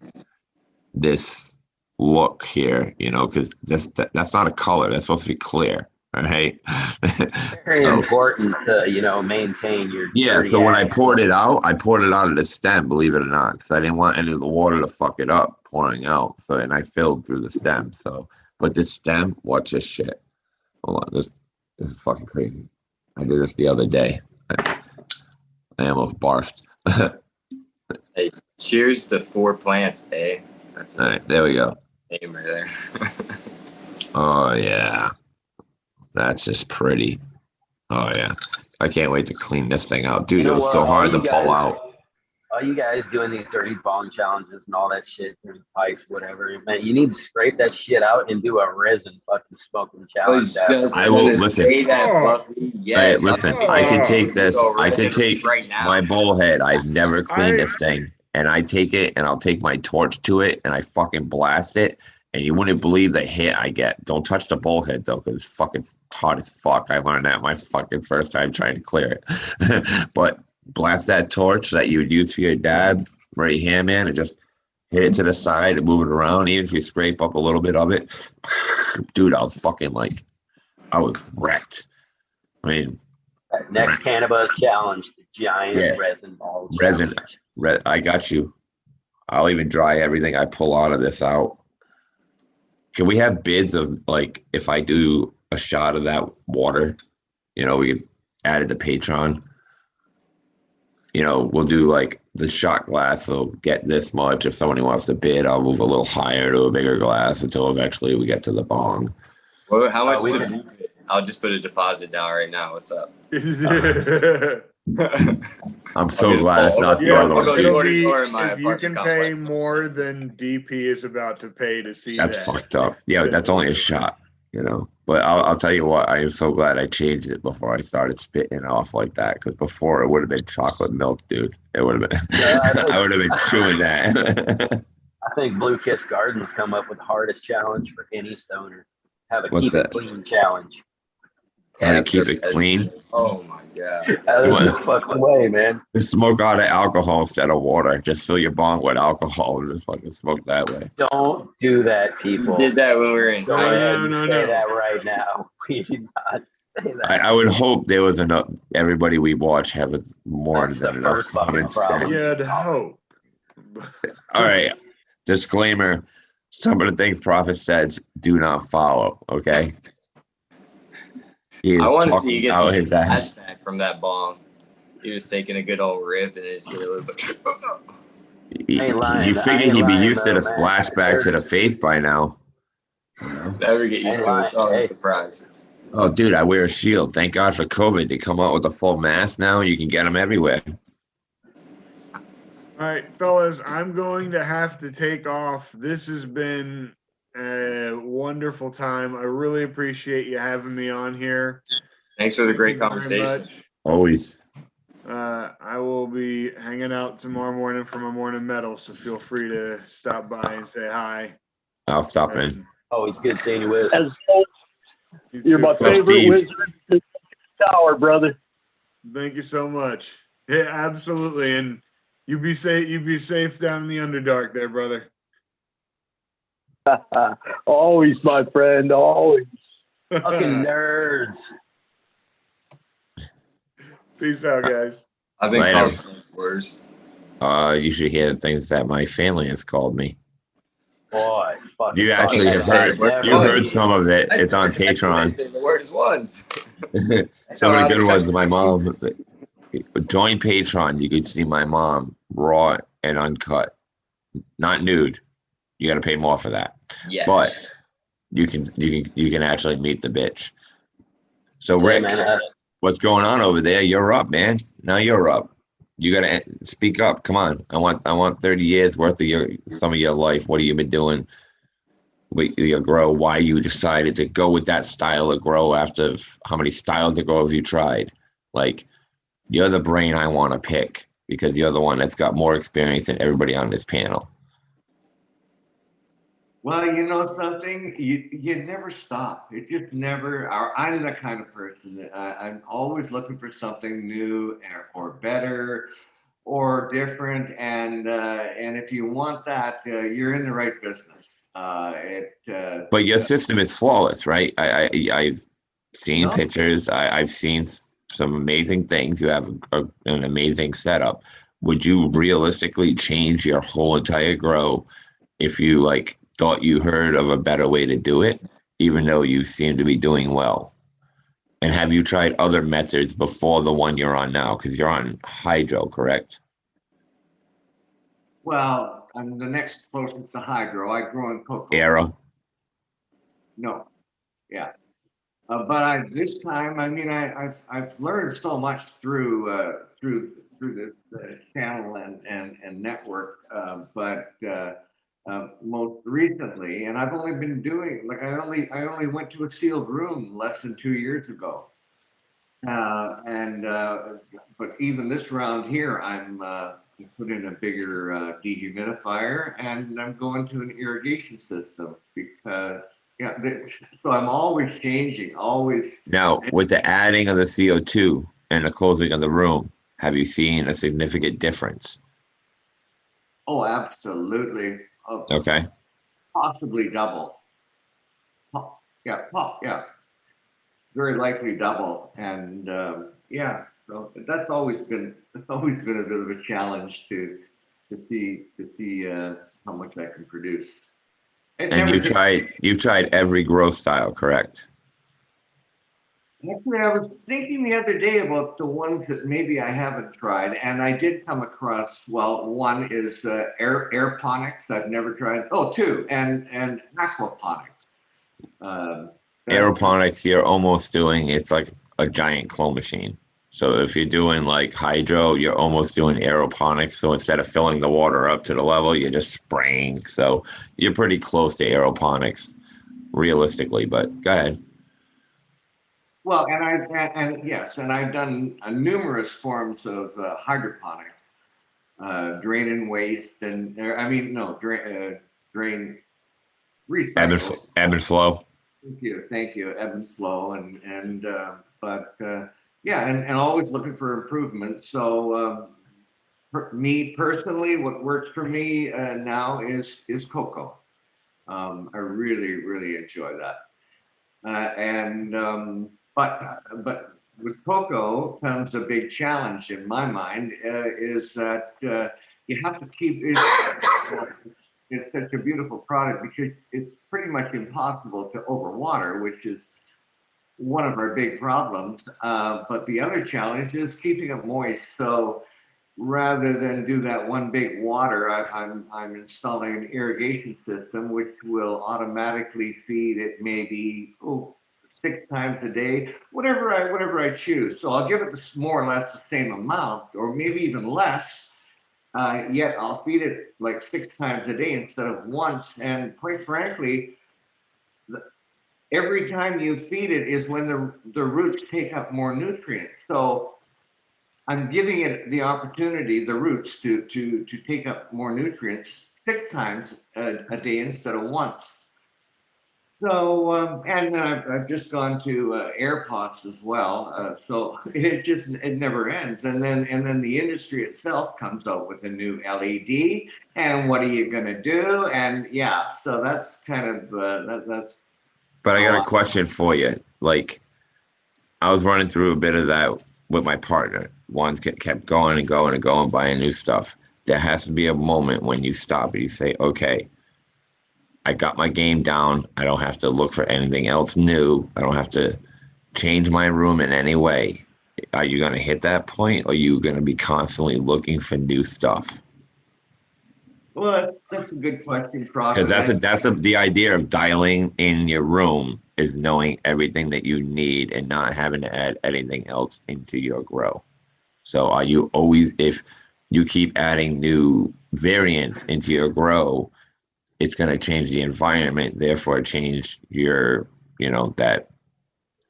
this look here, you know, because that's not a color. That's supposed to be clear, right? very So, important to maintain your yeah. dirty So when I ass. poured it out of the stem, believe it or not, because I didn't want any of the water to fuck it up pouring out. So and I filled through the stem. So, but this stem, watch this shit. Hold on, this is fucking crazy. I did this the other day. I almost barfed. Hey, cheers to 4 plants, eh? That's All right, there we go. name right there. Oh yeah, that's just pretty. Oh yeah, I can't wait to clean this thing out, dude. You know It was so what? hard to pull out. All you guys doing these dirty bong challenges and all that shit, dirty pipes, whatever, man, you need to scrape that shit out and do a resin fucking smoking challenge. I will listen. Yes, Hey, listen, I could take this. I could take right now. my bullhead. I've never cleaned this thing, and I take it and I'll take my torch to it and I fucking blast it. And you wouldn't believe the hit I get. Don't touch the bullhead though, because it's fucking hot as fuck. I learned that my fucking first time trying to clear it. But blast that torch that you would use for your dab right here, man, and just hit it to the side and move it around. Even if you scrape up a little bit of it, dude, I was fucking I was wrecked. I mean, Next Cannabis challenge, the giant resin ball. I got you. I'll even dry everything I pull out of this out. Can we have bids of if I do a shot of that water, we could add it to Patreon. We'll do the shot glass. So get this much. If somebody wants to bid, I'll move a little higher to a bigger glass until eventually we get to the bong. Well, how much to move it? I'll just put a deposit down right now. What's up? I'm so glad it's not the other one. If you can pay more than DP is about to pay to see that's fucked up. Yeah, that's only a shot, But I'll tell you what, I am so glad I changed it before I started spitting off like that. Because before it would have been chocolate milk, dude. It would have been. I would have been chewing that. I think Blue Kiss Gardens come up with the hardest challenge for any stoner. Have a What's keep that? it clean challenge. How to keep it clean. Oh my god. That is the fucking way, man. Just smoke out of alcohol instead of water. Just fill your bong with alcohol and just fucking smoke that way. Don't do that, people. We did that when we were in Go high ahead school. and say that right now. We did not say that. I would hope there was enough. Everybody we watch have more That's than the enough first fucking common problem. sense. You'd hope. All right. Disclaimer. Some of the things Prophet says do not follow. Okay. He is I want to see talking you get out some his ass. back from that bong. He was taking a good old rip and just get a little bit. You figure he'd be used to the splashback to the face by now. Never get used to it. It's always a surprise. Oh, dude, I wear a shield. Thank God for COVID. They come out with a full mask now. You can get them everywhere. All right, fellas, I'm going to have to take off. This has been a wonderful time. I really appreciate you having me on here. Thanks for the great Thank you very conversation. much. Always. I will be hanging out tomorrow morning for my morning metal, so feel free to stop by and say hi. I'll stop in. Always good seeing you, Wiz. You're my favorite Steve. wizard in the tower, brother. Thank you so much. Yeah, absolutely. And you be safe. You be safe down in the Underdark there, brother. Always, my friend. Always. Fucking nerds. Peace out, guys. I've been Later. called some words. You should hear the things that my family has called me. Boy, fucking You actually have heard. You heard some of it. It's on Patreon. Say the words once. Some of the good ones. My mom. Join Patreon. You can see my mom raw and uncut, not nude. You got to pay more for that. Yeah. But you can actually meet the bitch. So Yeah, Rick, man, what's going on over there? You're up, man. Now you're up. You gotta speak up. Come on. I want 30 years worth of some of your life. What have you been doing? with your grow, why you decided to go with that style of grow after how many styles of grow have you tried? Like, you're the brain I want to pick because you're the one that's got more experience than everybody on this panel. Well, you know something, you never stop. It just never. I'm the kind of person that I'm always looking for something new or better or different, and if you want that, you're in the right business. But your system is flawless, right? I've seen No. pictures. I've seen some amazing things. You have an amazing setup. Would you realistically change your whole entire grow if you like thought you heard of a better way to do it, even though you seem to be doing well? And have you tried other methods before the one you're on now? Because you're on hydro, correct? Well, I'm the next closest to hydro. I grow in cocoa. Aero? No, yeah. But this time, I mean, I've learned so much through this channel and network. But most recently, and I've only been doing like I only went to a sealed room less than 2 years ago. But even this round here, I'm put in a bigger dehumidifier, and I'm going to an irrigation system because so I'm always changing, always. Now, with the adding of the CO2 and the closing of the room, have you seen a significant difference? Oh, absolutely. Okay. Possibly double. Yeah. Very likely double, and yeah. So that's always been a bit of a challenge to see how much I can produce. And you've tried every grow style, correct? Actually, I was thinking the other day about the ones that maybe I haven't tried, and I did come across. Well, one is Aeroponics. I've never tried. Oh, two, and Aquaponics. Aeroponics, you're almost doing, it's like a giant claw machine. So if you're doing like hydro, you're almost doing aeroponics. So instead of filling the water up to the level, you're just spraying. So you're pretty close to aeroponics, realistically. But go ahead. Well, and I've done numerous forms of hydroponic, drain and waste, and drain, recycle. Ebb and flow. Thank you, ebb and flow, yeah, and always looking for improvement. So for me personally, what works for me now is cocoa. I really enjoy that, but with cocoa comes a big challenge in my mind, is that you have to keep it's such a beautiful product because it's pretty much impossible to overwater, which is one of our big problems. But the other challenge is keeping it moist. So rather than do that one big water, I'm installing an irrigation system which will automatically feed it maybe 6 times a day, whatever I choose. So I'll give it more or less the same amount, or maybe even less. Yet I'll feed it like 6 times a day instead of once. And quite frankly, every time you feed it is when the roots take up more nutrients. So I'm giving it the opportunity, the roots, to take up more nutrients 6 times a day instead of once. So and then I've just gone to air pots as well. So it never ends. And then the industry itself comes out with a new LED. And what are you gonna do? And yeah, so that's kind of that's. But I got a question for you. Like, I was running through a bit of that with my partner. One kept going and going and going, buying new stuff. There has to be a moment when you stop and you say, okay, I got my game down. I don't have to look for anything else new. I don't have to change my room in any way. Are you going to hit that point, or are you going to be constantly looking for new stuff? Well, that's a good question, Croc. Because that's the idea of dialing in your room, is knowing everything that you need and not having to add anything else into your grow. So are you always, if you keep adding new variants into your grow, it's going to change the environment, therefore change your, that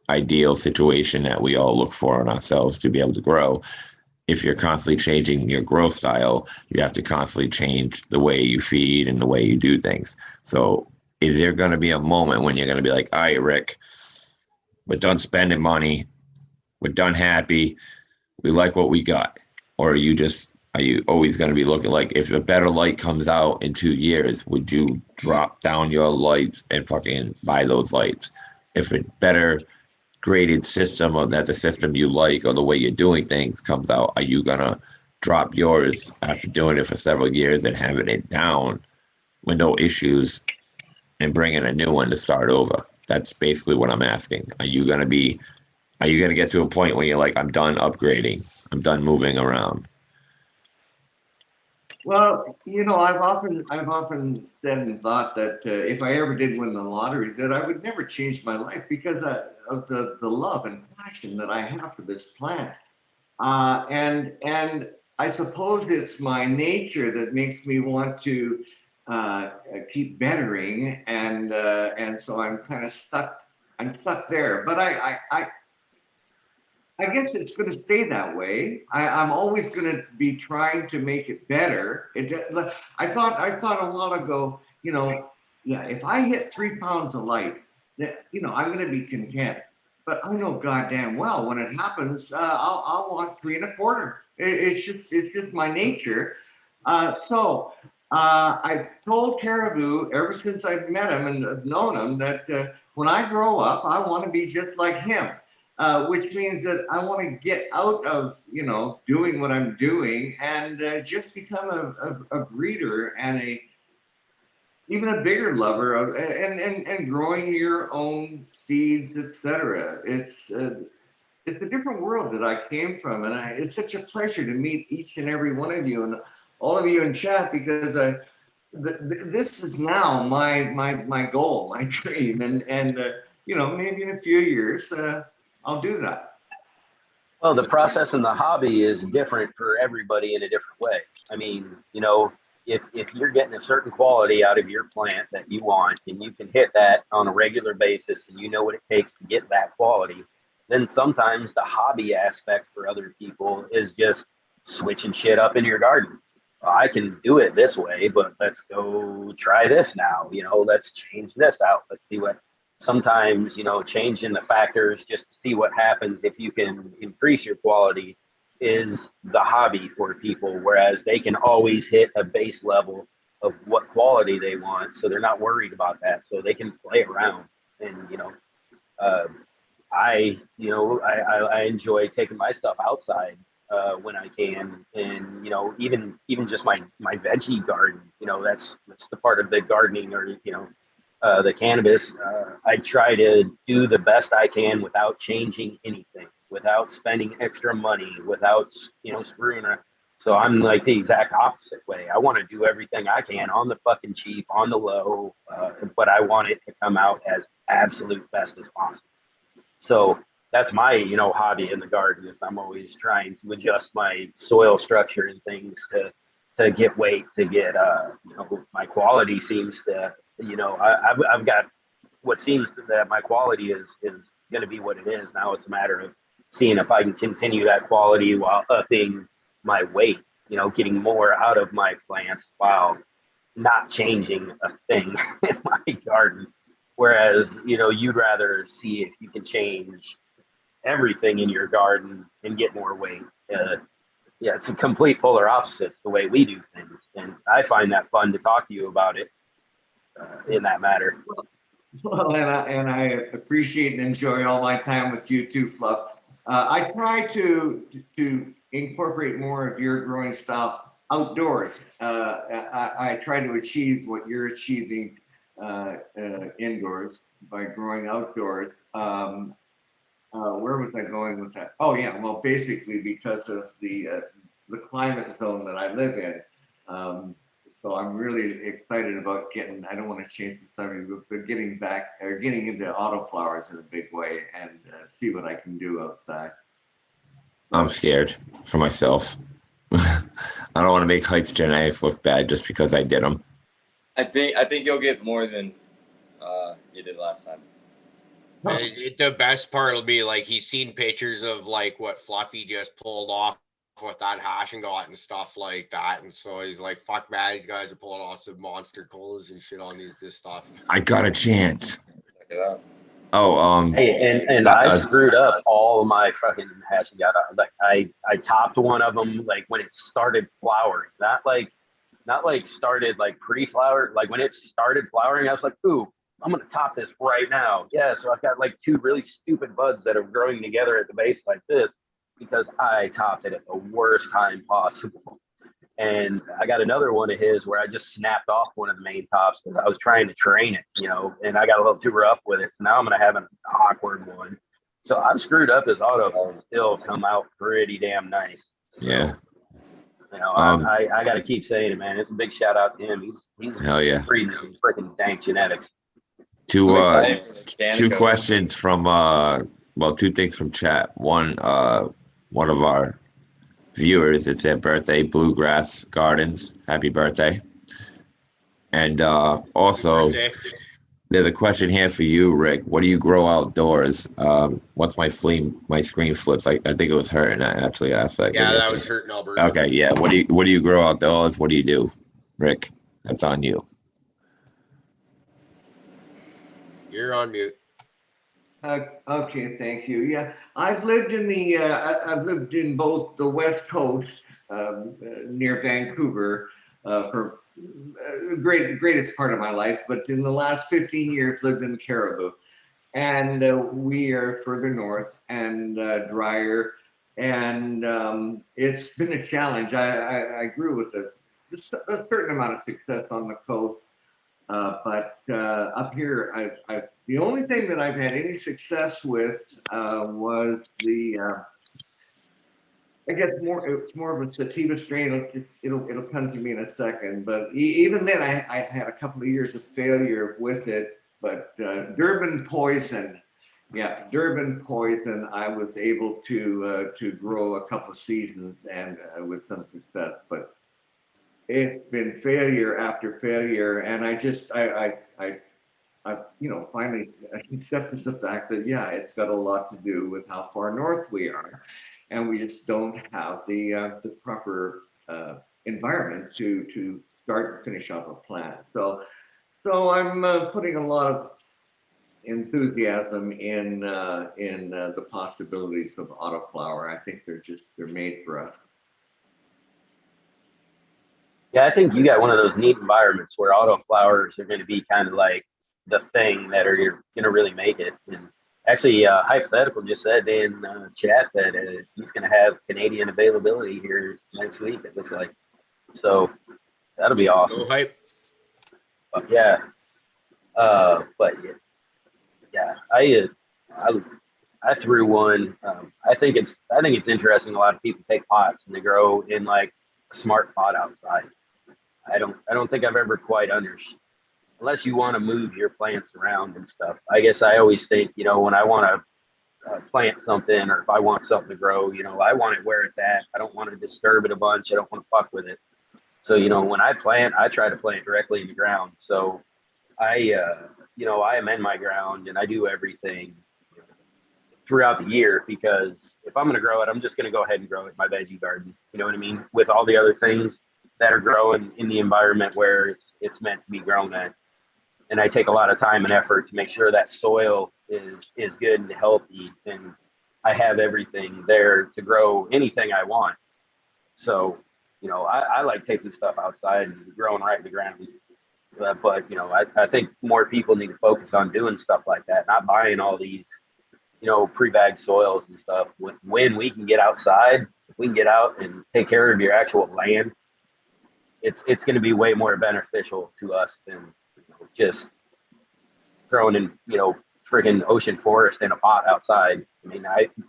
ideal situation that we all look for in ourselves to be able to grow. If you're constantly changing your growth style, you have to constantly change the way you feed and the way you do things. So is there going to be a moment when you're going to be like, all right, Rick, we're done spending money, we're done happy, we like what we got? Or are you always going to be looking like, if a better light comes out in 2 years, would you drop down your lights and fucking buy those lights? If a better graded system, or that the system you like or the way you're doing things comes out, are you going to drop yours after doing it for several years and having it down with no issues and bringing a new one to start over? That's basically what I'm asking. Are you going to get to a point where you're like, I'm done upgrading, I'm done moving around? Well, I've often said and thought that if I ever did win the lottery, that I would never change my life because of the love and passion that I have for this plant. And I suppose it's my nature that makes me want to keep bettering, and so I'm kind of stuck. I'm stuck there, but I guess it's going to stay that way. I'm always going to be trying to make it better. I thought a while ago, if I hit 3 pounds of light, I'm going to be content. But I know goddamn well when it happens, I'll want 3 1/4. It's just my nature. So I've told Caribou ever since I've met him and have known him that when I grow up, I want to be just like him. Which means that I want to get out of, doing what I'm doing and just become a breeder and even a bigger lover of and growing your own seeds, etc. It's a different world that I came from, and it's such a pleasure to meet each and every one of you and all of you in chat, because this is now my goal, my dream, and maybe in a few years. I'll do that. Well, the process in the hobby is different for everybody in a different way. I mean, if you're getting a certain quality out of your plant that you want, and you can hit that on a regular basis, and you know what it takes to get that quality, then sometimes the hobby aspect for other people is just switching shit up in your garden. I can do it this way, but let's go try this now. Let's change this out. Let's see what. Sometimes, changing the factors just to see what happens if you can increase your quality is the hobby for people, whereas they can always hit a base level of what quality they want, so they're not worried about that, so they can play around. And I enjoy taking my stuff outside when I can, and even just my veggie garden, that's the part of the gardening, or the cannabis, I try to do the best I can without changing anything, without spending extra money, without screwing around. So I'm like the exact opposite way. I want to do everything I can on the fucking cheap, on the low, but I want it to come out as absolute best as possible. So that's my hobby in the garden, is I'm always trying to adjust my soil structure and things to get weight, to get my quality seems to. I've got what seems that my quality is going to be what it is. Now it's a matter of seeing if I can continue that quality while upping my weight, getting more out of my plants while not changing a thing in my garden. Whereas, you'd rather see if you can change everything in your garden and get more weight. It's a complete polar opposites the way we do things. And I find that fun to talk to you about it. In that matter. Well, and I appreciate and enjoy all my time with you too, Fluff. I try to incorporate more of your growing style outdoors. I try to achieve what you're achieving indoors by growing outdoors. Where was I going with that? Oh yeah, well basically because of the climate zone that I live in. So I'm really excited about I don't want to change the subject, but getting into autoflowers in a big way and see what I can do outside. I'm scared for myself. I don't want to make Hype's genetics look bad just because I did them. I think you'll get more than you did last time. The best part will be like he's seen pictures of like what Fluffy just pulled off with that hash and got and stuff like that, and so he's like, "Fuck man, these guys are pulling off some monster colas and shit on this stuff." I got a chance. Check it out. Oh, Hey, and I screwed up all of my fucking hashing out. Like I topped one of them like when it started flowering, not like started like pre-flower. Like when it started flowering, I was like, ooh, I'm gonna top this right now. Yeah, so I've got like two really stupid buds that are growing together at the base like this because I topped it at the worst time possible. And I got another one of his where I just snapped off one of the main tops because I was trying to train it, you know, and I got a little too rough with it. So now I'm gonna have an awkward one. So I screwed up his auto, but still come out pretty damn nice. So, yeah. you know, I got to keep saying it, man. It's a big shout out to him. He's Hell yeah. breeding some freaking dank genetics. Two Two questions from two things from chat. One of our viewers, it's their birthday, Bluegrass Gardens. Happy birthday. And also there's a question here for you, Rick. What do you grow outdoors? Once my screen flips, I think it was hurting. I actually asked that. Yeah, that was hurting, Albert. Okay, yeah. What do you grow outdoors? What do you do, Rick? That's on you. You're on mute. Okay, thank you. Yeah, I've lived in both the West Coast near Vancouver for greatest part of my life, but in the last 15 years lived in the Cariboo, and we are further north and drier, and it's been a challenge. I grew with a certain amount of success on the coast. But up here, the only thing that I've had any success with was I guess it's more of a sativa strain. It'll come to me in a second. But even then, I had a couple of years of failure with it. But Durban poison, I was able to grow a couple of seasons and with some success. But it's been failure after failure, and I finally accepted the fact that it's got a lot to do with how far north we are, and we just don't have the proper environment to start and finish off a plant. So I'm putting a lot of enthusiasm in the possibilities of autoflower. I think they're made for us. Yeah, I think you got one of those neat environments where autoflowers are going to be kind of like the thing that are going to really make it. And actually, Hypothetical just said in chat that he's going to have Canadian availability here next week, it looks like. So that'll be awesome. Go Hype. But yeah. I threw one. I think it's interesting. A lot of people take pots and they grow in like a smart pot outside. I don't think I've ever quite understood, unless you want to move your plants around and stuff. I guess I always think, when I want to plant something, or if I want something to grow, I want it where it's at. I don't want to disturb it a bunch. I don't want to fuck with it. So, when I plant, I try to plant directly in the ground. So I amend my ground and I do everything throughout the year, because if I'm going to grow it, I'm just going to go ahead and grow it in my veggie garden. You know what I mean? With all the other things that are growing in the environment where it's meant to be grown at. And I take a lot of time and effort to make sure that soil is good and healthy, and I have everything there to grow anything I want. So, I like taking stuff outside and growing right in the ground. But I think more people need to focus on doing stuff like that, not buying all these, pre-bagged soils and stuff. When we can get outside, if we can get out and take care of your actual land, it's going to be way more beneficial to us than just growing in freaking ocean forest in a pot outside. I mean,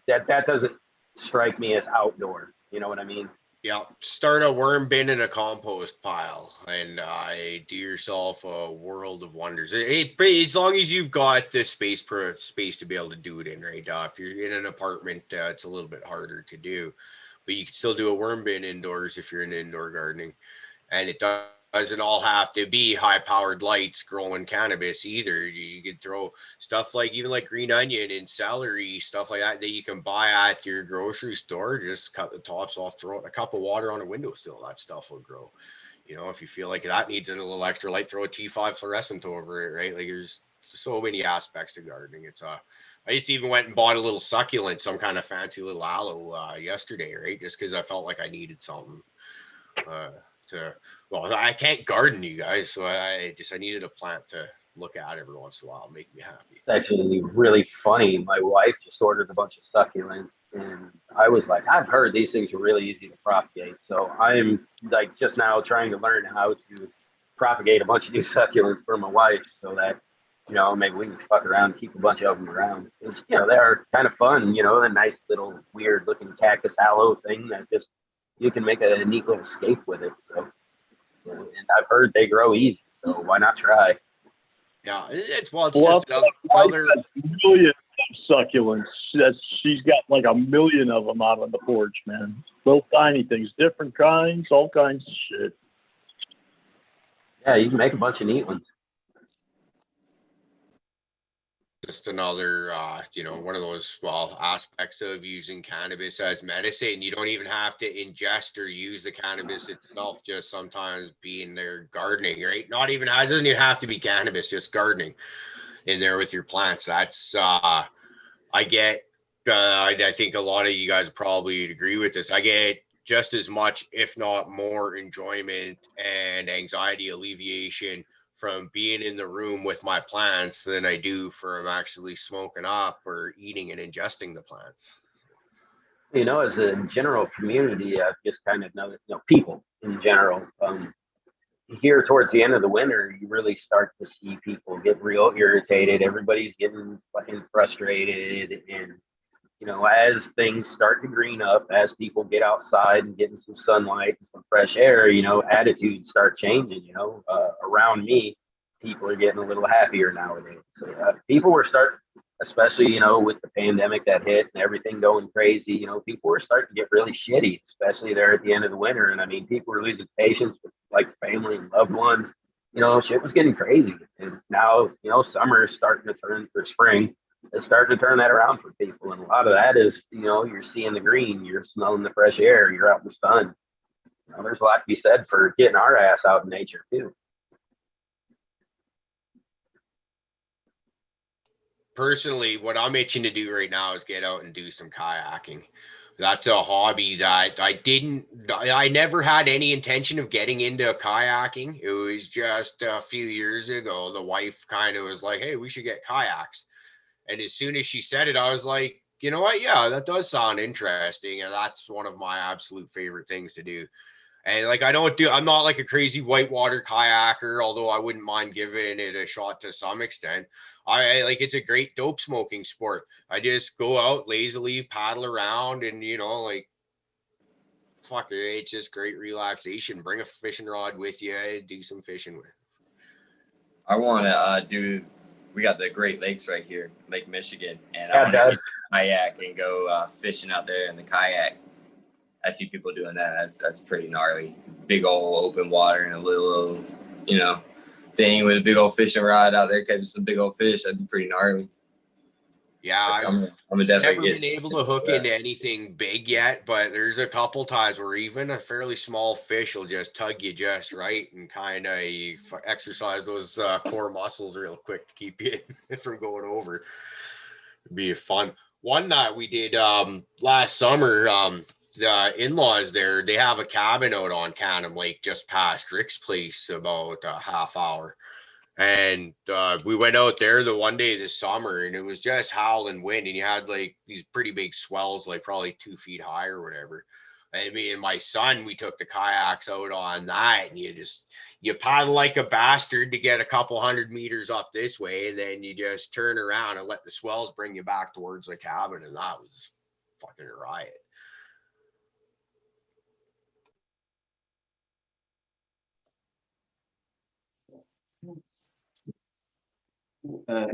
that doesn't strike me as outdoor. You know what I mean? Yeah, start a worm bin in a compost pile and do yourself a world of wonders. As long as you've got the space to be able to do it in, right? If you're in an apartment, it's a little bit harder to do, but you can still do a worm bin indoors if you're in indoor gardening. And it doesn't all have to be high powered lights growing cannabis either. You could throw stuff like even like green onion and celery, stuff like that you can buy at your grocery store. Just cut the tops off, throw a cup of water on a windowsill. That stuff will grow. You know, if you feel like that needs a little extra light, throw a T5 fluorescent over it, right? Like there's so many aspects to gardening. It's I just even went and bought a little succulent, some kind of fancy little aloe yesterday, right? Just because I felt like I needed something well, I can't garden, you guys, so I needed a plant to look at every once in a while, make me happy. It's actually really funny. My wife just ordered a bunch of succulents, and I was like, I've heard these things are really easy to propagate. So I'm like just now trying to learn how to propagate a bunch of new succulents for my wife, so that maybe we can fuck around and keep a bunch of them around. Because they are kind of fun. A nice little weird looking cactus aloe thing that just you can make a neat little scape with it. So, and I've heard they grow easy, so why not try? Yeah, it's just another million succulents. She's got like a million of them out on the porch, man. Little tiny things, different kinds, all kinds of shit. Yeah, you can make a bunch of neat ones. Just another one of those aspects of using cannabis as medicine. You don't even have to ingest or use the cannabis itself, just sometimes being there gardening, right? It doesn't even have to be cannabis, just gardening in there with your plants. That's I think a lot of you guys probably agree with this. I get just as much, if not more, enjoyment and anxiety alleviation from being in the room with my plants than I do from actually smoking up or eating and ingesting the plants. As a general community, I've just kind of noticed, people in general, here towards the end of the winter, you really start to see people get real irritated. Everybody's getting fucking frustrated. And, as things start to green up, as people get outside and getting some sunlight and some fresh air, attitudes start changing. Around me, people are getting a little happier nowadays. So people were starting, especially, with the pandemic that hit and everything going crazy, people were starting to get really shitty, especially there at the end of the winter. And I mean, people were losing patience with like family and loved ones. Shit was getting crazy. And now, summer is starting to turn for spring. It's starting to turn that around for people. And a lot of that is, you're seeing the green, you're smelling the fresh air, you're out in the sun. There's a lot to be said for getting our ass out in nature too. Personally, what I'm itching to do right now is get out and do some kayaking. That's a hobby that I never had any intention of getting into kayaking. It was just a few years ago, the wife kind of was like, hey, we should get kayaks. And as soon as she said it, I was like, you know what? Yeah, that does sound interesting. And that's one of my absolute favorite things to do. And like, I'm not like a crazy whitewater kayaker, although I wouldn't mind giving it a shot to some extent. I like, it's a great dope smoking sport. I just go out lazily, paddle around, and fuck it, it's just great relaxation. Bring a fishing rod with you, do some fishing with. I want to we got the Great Lakes right here, Lake Michigan, and I want to get a kayak and go fishing out there in the kayak. I see people doing that. That's pretty gnarly. Big old open water and a little, thing with a big old fishing rod out there catching some big old fish. That'd be pretty gnarly. Yeah, I'm never been able to hook into anything big yet, but there's a couple times where even a fairly small fish will just tug you just right and kind of exercise those core muscles real quick to keep you from going over. It'd be fun. One night we did last summer, the in-laws there, they have a cabin out on Cannon Lake just past Rick's place, about a half hour. And we went out there the one day this summer, and it was just howling wind, and you had like these pretty big swells, like probably 2 feet high or whatever. And me and my son, we took the kayaks out on that, and you paddle like a bastard to get a couple 100 meters up this way, and then you just turn around and let the swells bring you back towards the cabin, and that was fucking a riot.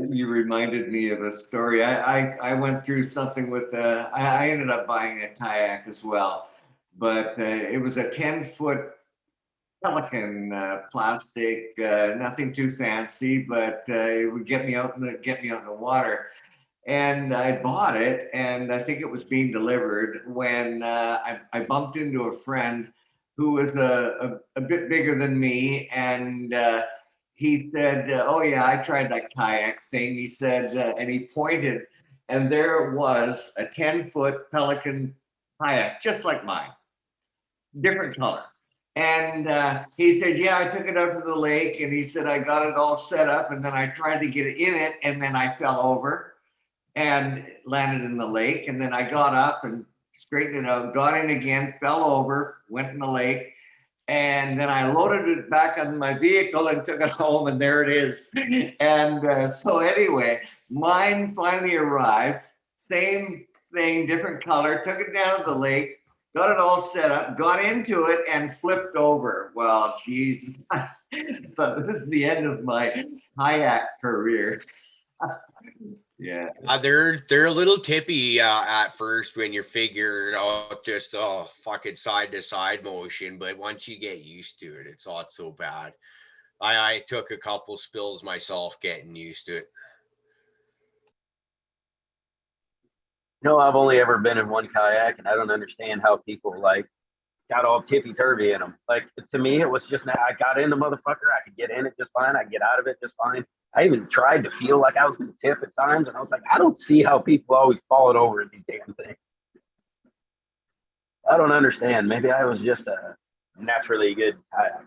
You reminded me of a story. I went through something with, I ended up buying a kayak as well, but it was a 10-foot Pelican plastic, nothing too fancy, but it would get me out in the water. And I bought it, and I think it was being delivered when I bumped into a friend who was a bit bigger than me, and he said, "Oh yeah, I tried that kayak thing." He said, and he pointed, and there it was, a 10-foot Pelican kayak, just like mine, different color. And he said, "Yeah, I took it out to the lake," and he said, "I got it all set up, and then I tried to get in it, and then I fell over and landed in the lake. And then I got up and straightened it out, got in again, fell over, went in the lake. And then I loaded it back on my vehicle and took it home, and there it is." And so anyway, mine finally arrived, same thing, different color, took it down to the lake, got it all set up, got into it, and flipped over. Well, geez, but this is the end of my kayak career. Yeah. They're a little tippy at first when you're figuring out just fucking side to side motion, but once you get used to it, it's not so bad. I took a couple spills myself getting used to it. No, I've only ever been in one kayak, and I don't understand how people like got all tippy turvy in them. Like, to me, it was just, I got in the motherfucker. I could get in it just fine. I get out of it just fine. I even tried to feel like I was going to tip at times, and I was like, I don't see how people always fall it over in these damn things. I don't understand. Maybe I was just a naturally good kayak.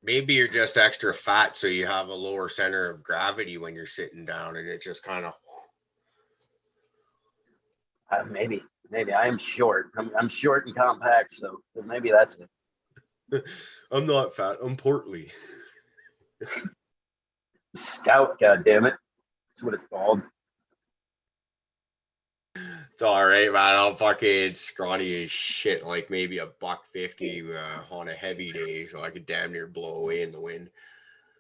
Maybe you're just extra fat, so you have a lower center of gravity when you're sitting down, and it just kind of. Maybe I am short. I'm short and compact, so maybe that's it. I'm not fat. I'm portly. Stout, goddammit. That's what it's called. It's all right, man. I'm fucking scrawny as shit, like maybe $150 on a heavy day, so I could damn near blow away in the wind.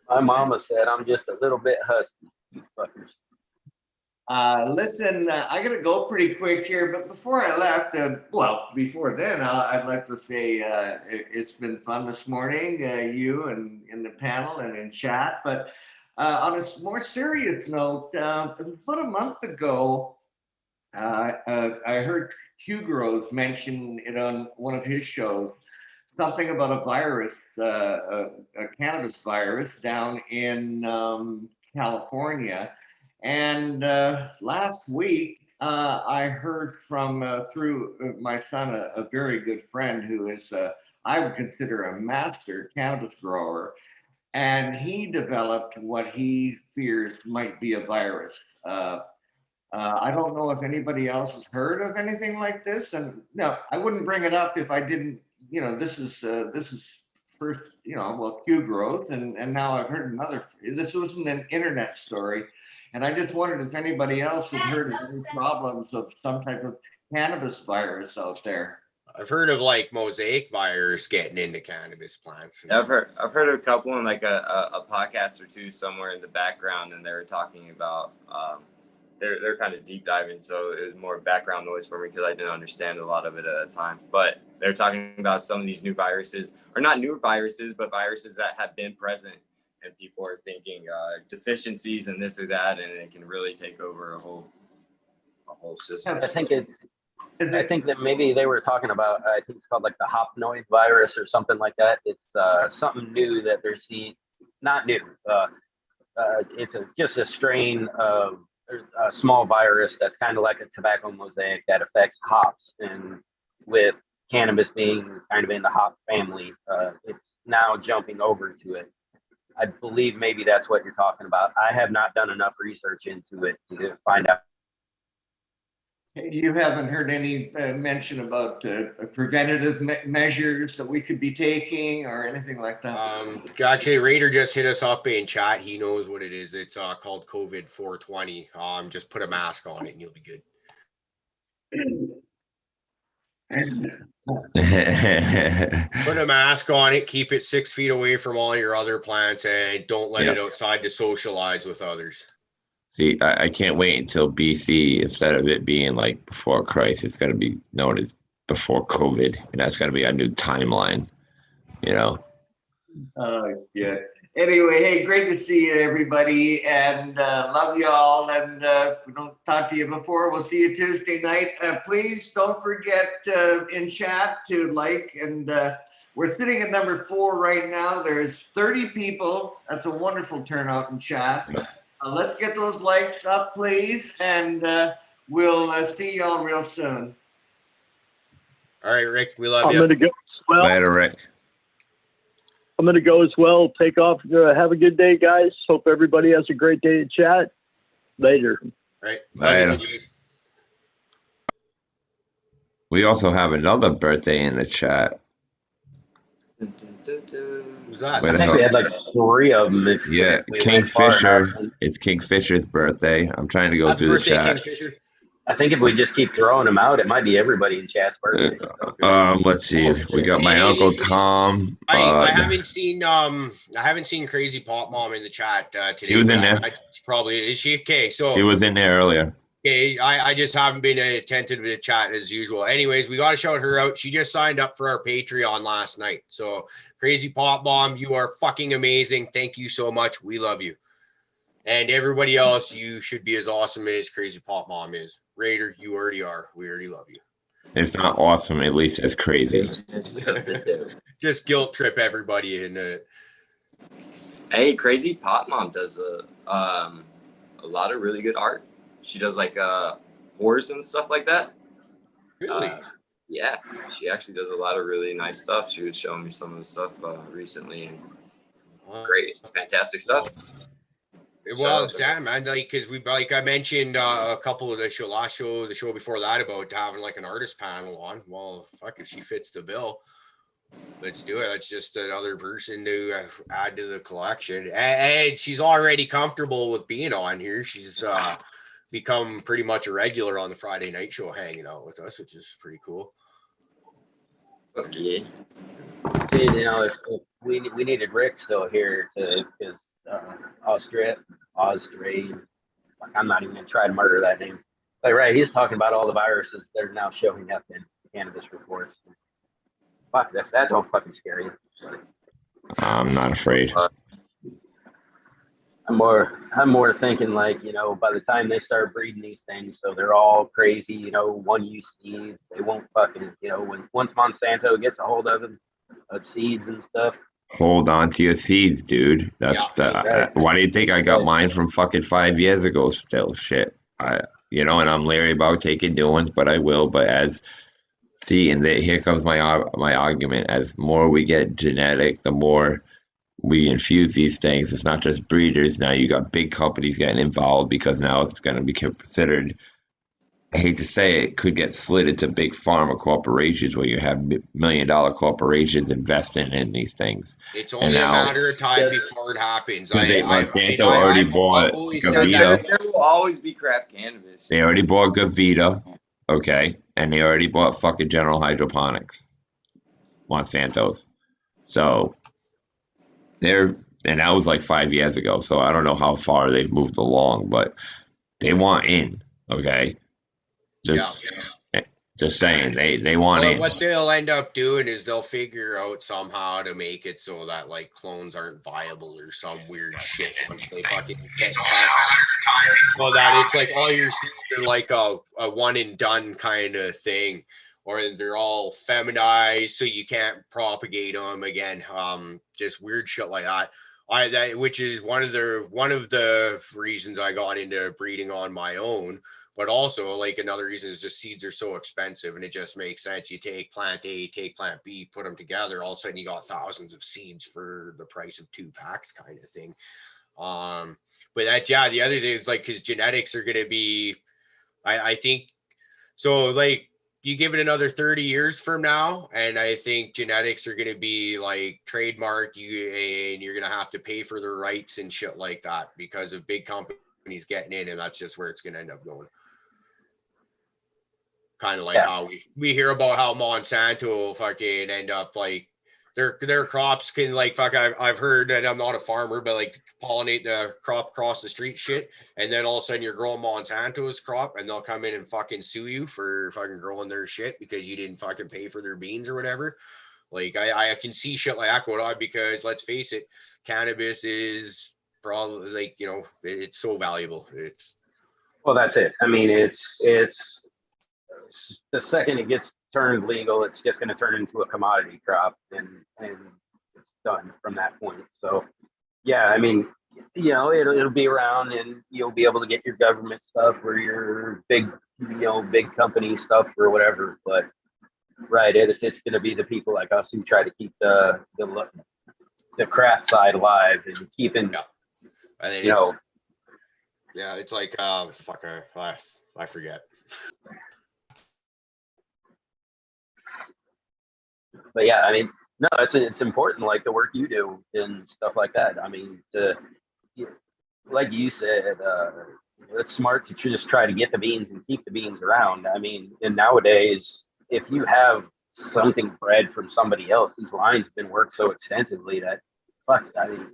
My mama said I'm just a little bit husky, you fuckers. Listen, I gotta go pretty quick here, but before I left, before then, I'd like to say it's been fun this morning, you and in the panel and in chat. But on a more serious note, about a month ago, I heard Hugh Groves mention it on one of his shows, something about a virus, a cannabis virus down in California. And last week, I heard from through my son, a very good friend who is, I would consider a master cannabis grower, and he developed what he fears might be a virus. I don't know if anybody else has heard of anything like this, and no, I wouldn't bring it up if I didn't. This is first, Hugh Growth, and now I've heard another. This wasn't an internet story. And I just wondered if anybody else had heard of any problems of some type of cannabis virus out there. I've heard of like mosaic virus getting into cannabis plants. Yeah, I've heard of a couple in like a podcast or two somewhere in the background, and they were talking about they're kind of deep diving, so it was more background noise for me because I didn't understand a lot of it at the time. But they're talking about some of these new viruses, or not new viruses, but viruses that have been present. And people are thinking deficiencies and this or that, and it can really take over a whole system. I think that maybe they were talking about, I think it's called like the hopnoid virus or something like that. It's something new that they're seeing, not new. It's just a strain of a small virus that's kind of like a tobacco mosaic that affects hops. And with cannabis being kind of in the hop family, it's now jumping over to it. I believe maybe that's what you're talking about. I have not done enough research into it to find out. You haven't heard any mention about preventative measures that we could be taking or anything like that? Gotcha. Raider just hit us up in chat. He knows what it is. It's called COVID 420. Just put a mask on it and you'll be good. Put a mask on it, keep it 6 feet away from all your other plants, and don't let it outside to socialize with others. See, I can't wait until BC, instead of it being like before Christ, it's going to be known as before COVID, and that's going to be a new timeline. you know. Oh, yeah. Anyway, hey, great to see you, everybody, and love you all. And if we don't talk to you before, we'll see you Tuesday night. Please don't forget in chat to like, and we're sitting at number 4 right now. There's 30 people. That's a wonderful turnout in chat. Let's get those likes up, please, and we'll see y'all real soon. All right, Rick, we love I'm you. going to go as well. Later, Rick. I'm going to go as well. Take off. Have a good day, guys. Hope everybody has a great day to chat. Later. All right. Later. Love you. We also have another birthday in the chat. Who's that? Where I the think we had hell? like 3 of them. If Yeah, we went far Kingfisher. enough. It's Kingfisher's birthday. I'm trying to go Happy through the birthday, chat. Kingfisher. I think if we just keep throwing them out, it might be everybody in chat's birthday. Let's see. We got my Uncle Tom. I haven't seen Crazy Pop Mom in the chat today. She was in there. Probably is she? Okay, so She was in there earlier. okay, I just haven't been attentive to the chat as usual. Anyways, we got to shout her out. She just signed up for our Patreon last night. So Crazy Pop Mom, you are fucking amazing. Thank you so much. We love you. And everybody else, you should be as awesome as Crazy Pop Mom is. Raider, you already are. We already love you. It's not awesome, at least it's crazy. Just guilt trip everybody in it. Hey, Crazy Pop Mom does a lot of really good art. She does like horrors and stuff like that. Really? Yeah, she actually does a lot of really nice stuff. She was showing me some of the stuff recently, and great, fantastic stuff. Well, damn, man, like, because like I mentioned a couple of the show before that about having like an artist panel on. Well, fuck, if she fits the bill, let's do it. That's just another person to add to the collection. And she's already comfortable with being on here. She's become pretty much a regular on the Friday night show, hanging out with us, which is pretty cool. Okay. You know, if we needed Rick still here to because Austrade. Like, I'm not even gonna try to murder that name. Like, right, he's talking about all the viruses that are now showing up in cannabis reports. Fuck, that don't fucking scare you. I'm not afraid. I'm more thinking like, you know, by the time they start breeding these things, so they're all crazy, you know, one-use seeds. They won't fucking, you know, once Monsanto gets a hold of them, of seeds and stuff. Hold on to your seeds, dude. That's right. why do you think I got mine from fucking 5 years ago still? Shit. And I'm leery about taking new ones, but I will. But here comes my argument. As more we get genetic, the more we infuse these things. It's not just breeders. Now you got big companies getting involved because now it's going to be considered, I hate to say it, could get slid into big pharma corporations where you have $1 million corporations investing in these things. It's only a matter of time before it happens. Monsanto already bought Gavita. There will always be craft cannabis. They already bought Gavita, okay, and they already bought fucking General Hydroponics, Monsanto's. So and that was like 5 years ago. So I don't know how far they've moved along, but they want in, okay. Just saying, they want in. What they'll end up doing is they'll figure out somehow to make it so that like clones aren't viable or some weird shit once they fucking get so that it's like all your seeds are like a one and done kind of thing, or they're all feminized so you can't propagate them again. Just weird shit like that. Which is one of the reasons I got into breeding on my own. But also, like, another reason is just seeds are so expensive, and it just makes sense. You take plant A, take plant B, put them together. All of a sudden, you got thousands of seeds for the price of 2 packs, kind of thing. But the other thing is like, because genetics are going to be, I think, so like, you give it another 30 years from now, and I think genetics are going to be like trademark and you're going to have to pay for the rights and shit like that because of big companies getting in, and that's just where it's going to end up going. Kind of like how we hear about how Monsanto will fucking end up like their crops can like I've heard, and I'm not a farmer, but like pollinate the crop across the street shit, and then all of a sudden you're growing Monsanto's crop, and they'll come in and fucking sue you for fucking growing their shit because you didn't fucking pay for their beans or whatever. Like I can see shit like that going on because let's face it, cannabis is probably like, you know, it's so valuable. It's Well, that's it. I mean, it's the second it gets turned legal, it's just going to turn into a commodity crop, and it's done from that point. So, yeah, I mean, you know, it'll be around, and you'll be able to get your government stuff or your big, you know, big company stuff or whatever. But right, it's going to be the people like us who try to keep the craft side alive and keeping, yeah. I think you know. Yeah, it's like fuck, I forget. But yeah, I mean, no, it's important, like the work you do and stuff like that. I mean, like you said, it's smart to just try to get the beans and keep the beans around. I mean, and nowadays, if you have something bred from somebody else, these lines have been worked so extensively that, fuck, I mean,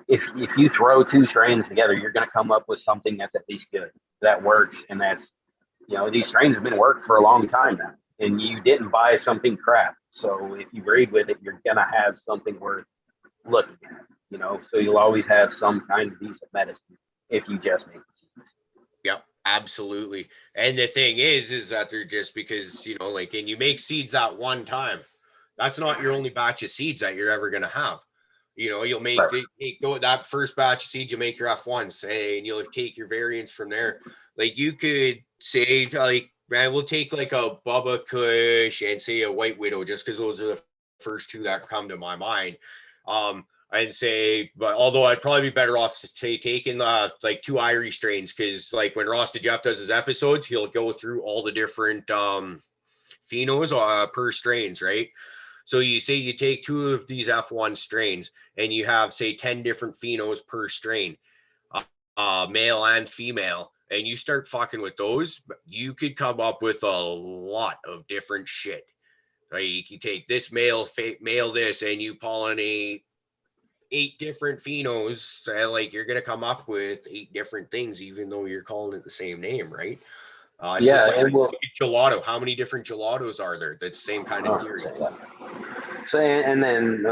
if you throw two strains together, you're going to come up with something that's at least good, that works, and that's, you know, these strains have been worked for a long time now, and you didn't buy something crap. So if you breed with it, you're going to have something worth looking at, you know, so you'll always have some kind of decent medicine if you just make the seeds. Yep, absolutely. And the thing is that they're just because, you know, like, and you make seeds that one time, that's not your only batch of seeds that you're ever going to have. You know, you'll make that first batch of seeds, you make your F1s, and you'll take your variants from there. Like you could say, like, man, we'll take like a Bubba Kush and say a White Widow, just because those are the first two that come to my mind. I'd say, but although I'd probably be better off say taking like two Irie strains, because like when Ross Jeff does his episodes, he'll go through all the different phenos per strains, right? So you say you take two of these F1 strains and you have say 10 different phenos per strain, male and female, and you start fucking with those, you could come up with a lot of different shit. Right? You take this male this, and you pollinate 8 different phenos, like you're gonna come up with 8 different things, even though you're calling it the same name, right? It's Yeah, just like and well, gelato. How many different gelatos are there? That's the same kind of theory. So, and then,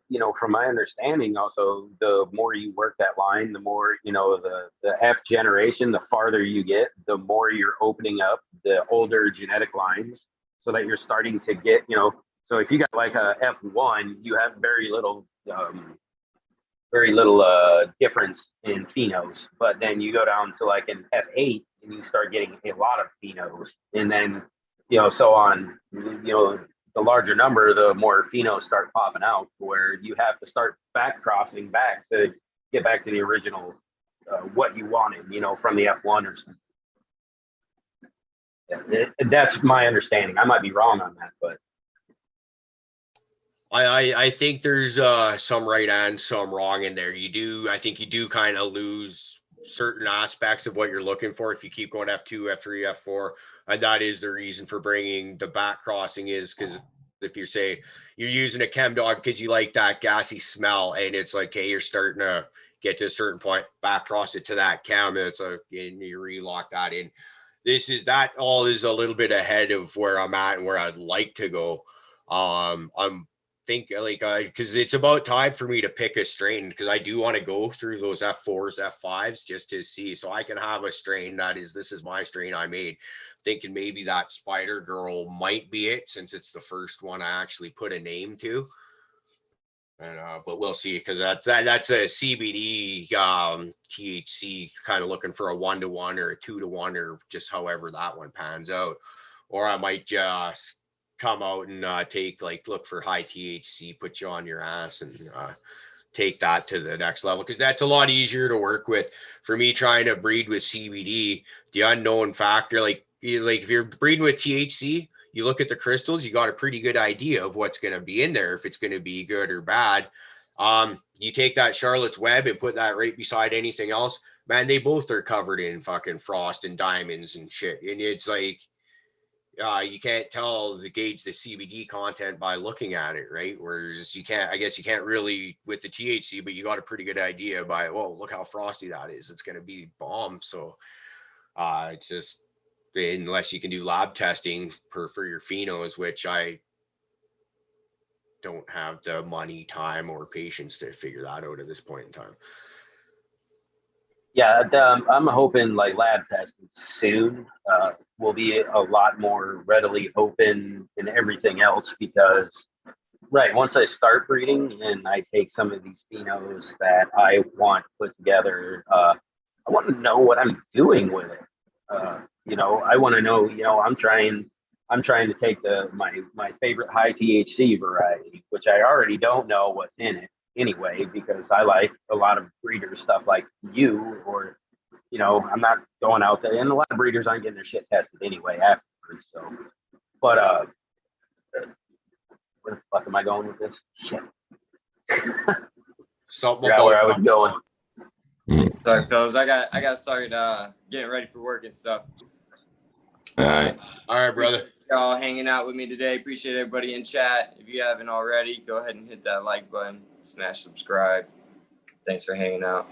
you know, from my understanding, also, the more you work that line, the more, you know, the F generation, the farther you get, the more you're opening up the older genetic lines, so that you're starting to get, you know, so if you got like a F1, you have very little difference in phenos. But then you go down to like an F8 and you start getting a lot of phenos. And then, you know, so on, you know, the larger number, the more phenos start popping out, where you have to start back crossing back to get back to the original, what you wanted, you know, from the F1 or something. That's my understanding. I might be wrong on that, but I think there's some right and some wrong in there. I think you do kind of lose certain aspects of what you're looking for if you keep going F2, F3, F4, and that is the reason for bringing the back crossing, is because if you say you're using a chem dog because you like that gassy smell, and it's like, hey, you're starting to get to a certain point, back cross it to that chem, and it's like, and you relock that in. That all is a little bit ahead of where I'm at and where I'd like to go. I'm think like because it's about time for me to pick a strain, because I do want to go through those F4s, F5s just to see, so I can have a strain this is my strain I made. Thinking maybe that Spider Girl might be it, since it's the first one I actually put a name to. And but we'll see, because that's a CBD THC, kind of looking for a 1-to-1 or a 2-to-1, or just however that one pans out. Or I might just come out and look for high THC, put you on your ass, and take that to the next level, because that's a lot easier to work with. For me, trying to breed with CBD, the unknown factor, like if you're breeding with THC, you look at the crystals, you got a pretty good idea of what's going to be in there, if it's going to be good or bad. You take that Charlotte's Web and put that right beside anything else, man, they both are covered in fucking frost and diamonds and shit. And it's like, you can't tell the CBD content by looking at it, right? Whereas you can't really with the THC, but you got a pretty good idea by, oh, look how frosty that is. It's going to be bomb. So it's just, unless you can do lab testing for your phenos, which I don't have the money, time, or patience to figure that out at this point in time. Yeah, I'm hoping like lab testing soon will be a lot more readily open and everything else because, right, once I start breeding and I take some of these phenos that I want put together, I want to know what I'm doing with it. I want to know, I'm trying to take my favorite high THC variety, which I already don't know what's in it anyway, because I like a lot of breeder stuff like you, or, I'm not going out there, and a lot of breeders aren't getting their shit tested anyway afterwards. So, but, where the fuck am I going with this? Shit. Something Forgot where I was going. Sorry, fellas. I got started getting ready for work and stuff. All right. All right, brother. Appreciate y'all hanging out with me today. Appreciate everybody in chat. If you haven't already, go ahead and hit that like button, smash subscribe. Thanks for hanging out.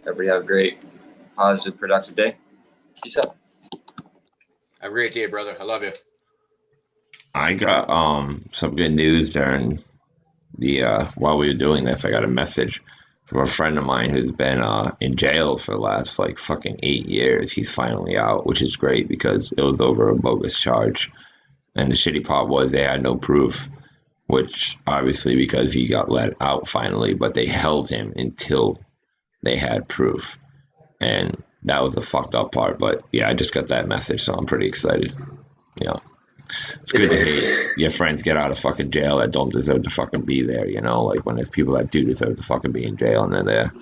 Everybody have a great, positive, productive day. Peace out. Have a great day, brother. I love you. I got some good news during the while we were doing this. I got a message from a friend of mine who's been in jail for the last like fucking 8 years. He's finally out, which is great because it was over a bogus charge. And the shitty part was they had no proof, which obviously because he got let out finally, but they held him until they had proof. And that was the fucked up part. But yeah, I just got that message, so I'm pretty excited. Yeah. It's good to hear your friends get out of fucking jail that don't deserve to fucking be there, like when there's people that do deserve to fucking be in jail and they're there.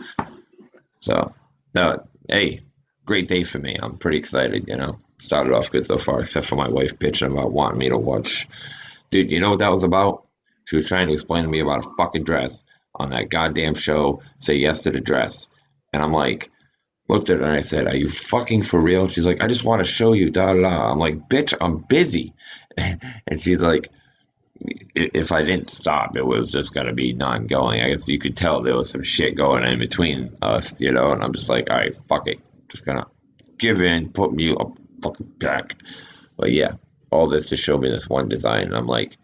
So, no, hey, great day for me. I'm pretty excited, Started off good so far, except for my wife bitching about wanting me to watch. Dude, you know what that was about? She was trying to explain to me about a fucking dress on that goddamn show, Say Yes to the Dress. And I'm like, looked at her and I said, are you fucking for real? She's like, I just want to show you, da da da. I'm like, bitch, I'm busy. And she's like, if I didn't stop, it was just going to be non-going. I guess you could tell there was some shit going in between us, and I'm just like, all right, fuck it. Just going to give in, put me up fucking back. But yeah, all this to show me this one design. And I'm like,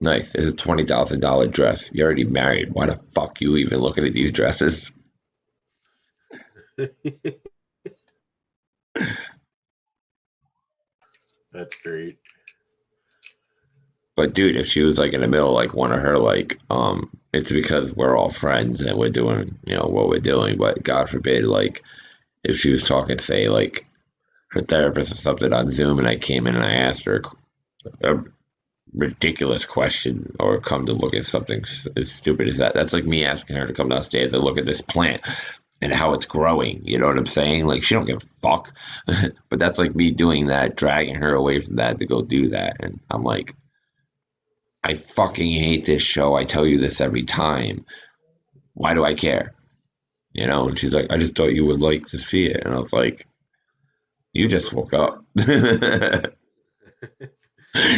nice. It's a $20,000 dress. You're already married. Why the fuck you even looking at these dresses? That's great. But dude, if she was like in the middle, like one of her like, it's because we're all friends and we're doing, what we're doing. But God forbid, like, if she was talking, say, like her therapist or something on Zoom, and I came in and I asked her a ridiculous question, or come to look at something as stupid as that. That's like me asking her to come downstairs and look at this plant and how it's growing. You know what I'm saying? Like, she don't give a fuck. But that's like me doing that, dragging her away from that to go do that. And I'm like, I fucking hate this show. I tell you this every time. Why do I care? And she's like, I just thought you would like to see it. And I was like, you just woke up.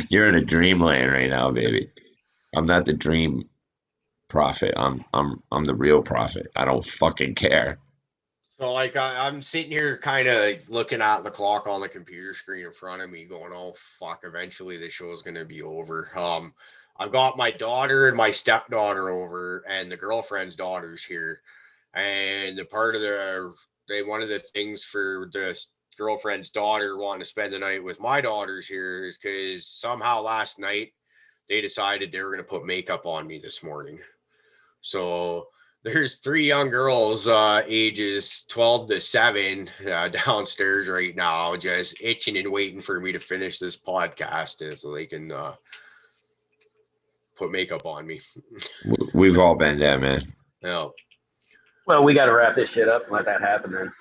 You're in a dreamland right now, baby. I'm not the dream prophet. I'm the real prophet. I don't fucking care. So like I'm sitting here kind of looking at the clock on the computer screen in front of me going, oh fuck, eventually the show is going to be over. I've got my daughter and my stepdaughter over and the girlfriend's daughter's here. And the part of one of the things for the girlfriend's daughter wanting to spend the night with my daughters here is because somehow last night they decided they were going to put makeup on me this morning. So there's 3 young girls, ages 12 to 7, downstairs right now, just itching and waiting for me to finish this podcast so they can put makeup on me. We've all been there, man. Yeah. Well, we got to wrap this shit up and let that happen then.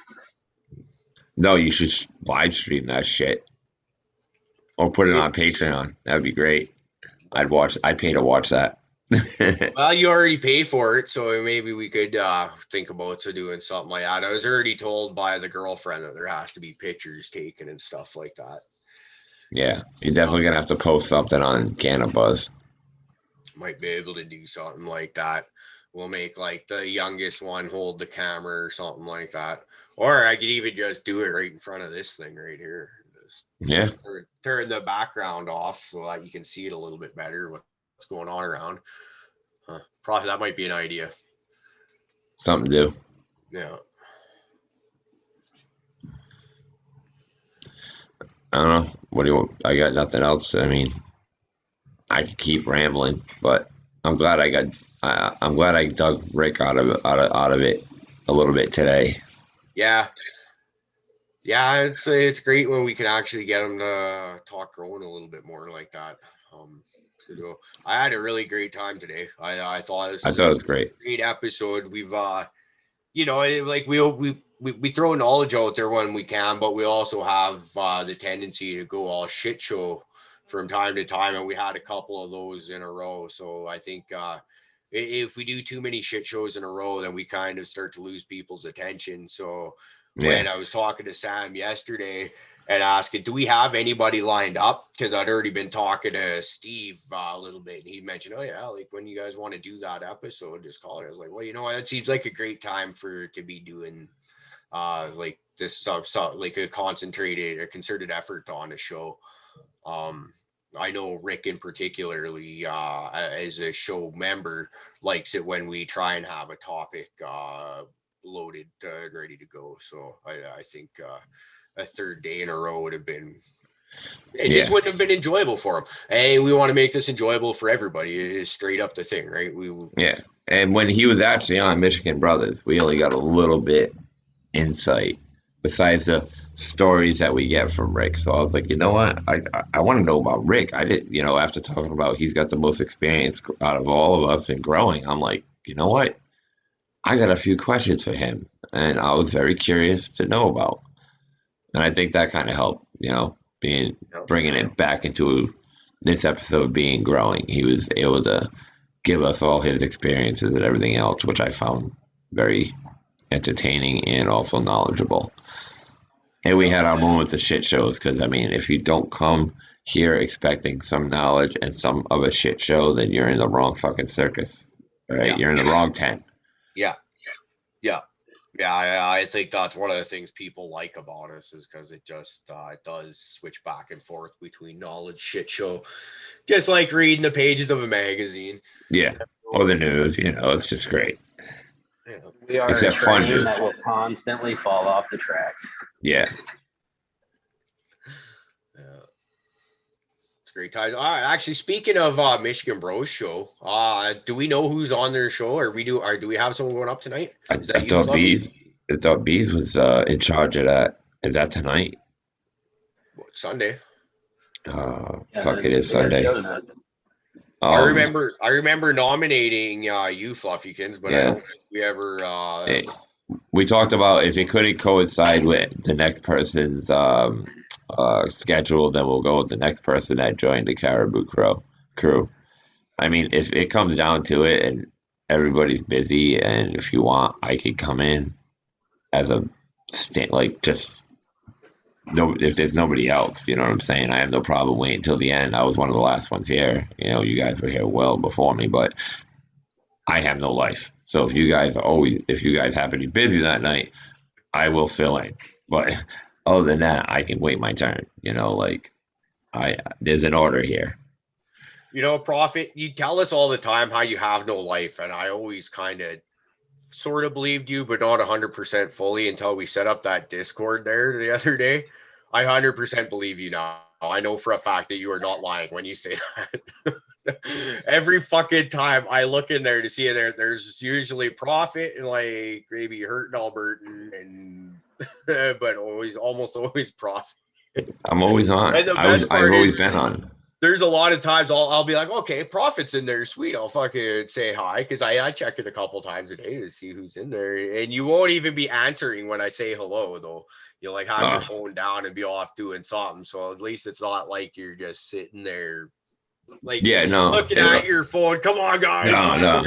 No, you should live stream that shit. Or put it on Patreon. That'd be great. I'd pay to watch that. Well, you already pay for it, so maybe we could think about doing something like that. I was already told by the girlfriend that there has to be pictures taken and stuff like that. Yeah, you're definitely gonna have to post something on Cannabis. Might be able to do something like that. We'll make like the youngest one hold the camera or something like that. Or I could even just do it right in front of this thing right here. Just yeah. turn the background off so that you can see it a little bit better with going on around. Probably that might be an idea. Something to do. Yeah. I don't know. What do you want? I got nothing else. I mean, I could keep rambling, but I'm glad I'm glad I dug Rick out of it a little bit today. Yeah. Yeah, it's great when we can actually get him to talk growing a little bit more like that. I had a really great time today. I thought it was great. Great episode. We've like we throw knowledge out there when we can, but we also have the tendency to go all shit show from time to time, and we had a couple of those in a row. So I think if we do too many shit shows in a row, then we kind of start to lose people's attention. So when I was talking to Sam yesterday and asking, do we have anybody lined up? Because I'd already been talking to Steve a little bit, and he mentioned, oh yeah, like when you guys want to do that episode, just call it. I was like, well, you know what, that seems like a great time to be doing like this stuff, like a concerted effort on a show. I know Rick in particularly, as a show member, likes it when we try and have a topic loaded, ready to go. So I think a third day in a row would have been, this wouldn't have been enjoyable for him. Hey, we want to make this enjoyable for everybody. It is straight up the thing, right? And when he was actually on Michigan Brothers, we only got a little bit insight besides the stories that we get from Rick. So I was like, you know what? I want to know about Rick. I didn't, after talking about he's got the most experience out of all of us in growing, I'm like, you know what? I got a few questions for him, and I was very curious to know about. And I think that kind of helped, bringing it back into this episode being growing. He was able to give us all his experiences and everything else, which I found very entertaining and also knowledgeable. And we had our moments of shit shows, because, I mean, if you don't come here expecting some knowledge and some of a shit show, then you're in the wrong fucking circus, right? Yeah. You're in the wrong tent. Yeah, I think that's one of the things people like about us, is because it just it does switch back and forth between knowledge shit show, just like reading the pages of a magazine. Yeah, or the news. It's just great. Yeah. We are a train that will constantly fall off the tracks. Yeah. It's great time. Actually, speaking of Michigan Bros show, do we know who's on their show, or do we have someone going up tonight? I thought Bees was in charge of that. Is that tonight? Sunday. It is Sunday. I remember nominating you, Fluffykins, but I don't think we ever. We talked about if it couldn't coincide with the next person's schedule, then we'll go with the next person that joined the Caribou crew. I mean, if it comes down to it and everybody's busy, and if you want, I could come in as a if there's nobody else, you know what I'm saying? I have no problem waiting until the end. I was one of the last ones here. You guys were here well before me, but I have no life. So if you guys happen to be busy that night, I will fill in. But other than that, I can wait my turn. There's an order here. Prophet, you tell us all the time how you have no life, and I always kind of sort of believed you, but not 100% fully until we set up that Discord there the other day. I 100% believe you now. I know for a fact that you are not lying when you say that. Every fucking time I look in there to see it, there's usually Prophet and like maybe Hurt and Albertan, and but almost always Prophet. I'm always on. I've always been on. There's a lot of times I'll be like, okay, Prophet's in there, sweet. I'll fucking say hi, because I check it a couple times a day to see who's in there, and you won't even be answering when I say hello, though. You'll like have your phone down and be off doing something. So at least it's not like you're just sitting there, like looking at your phone. Come on, guys. No.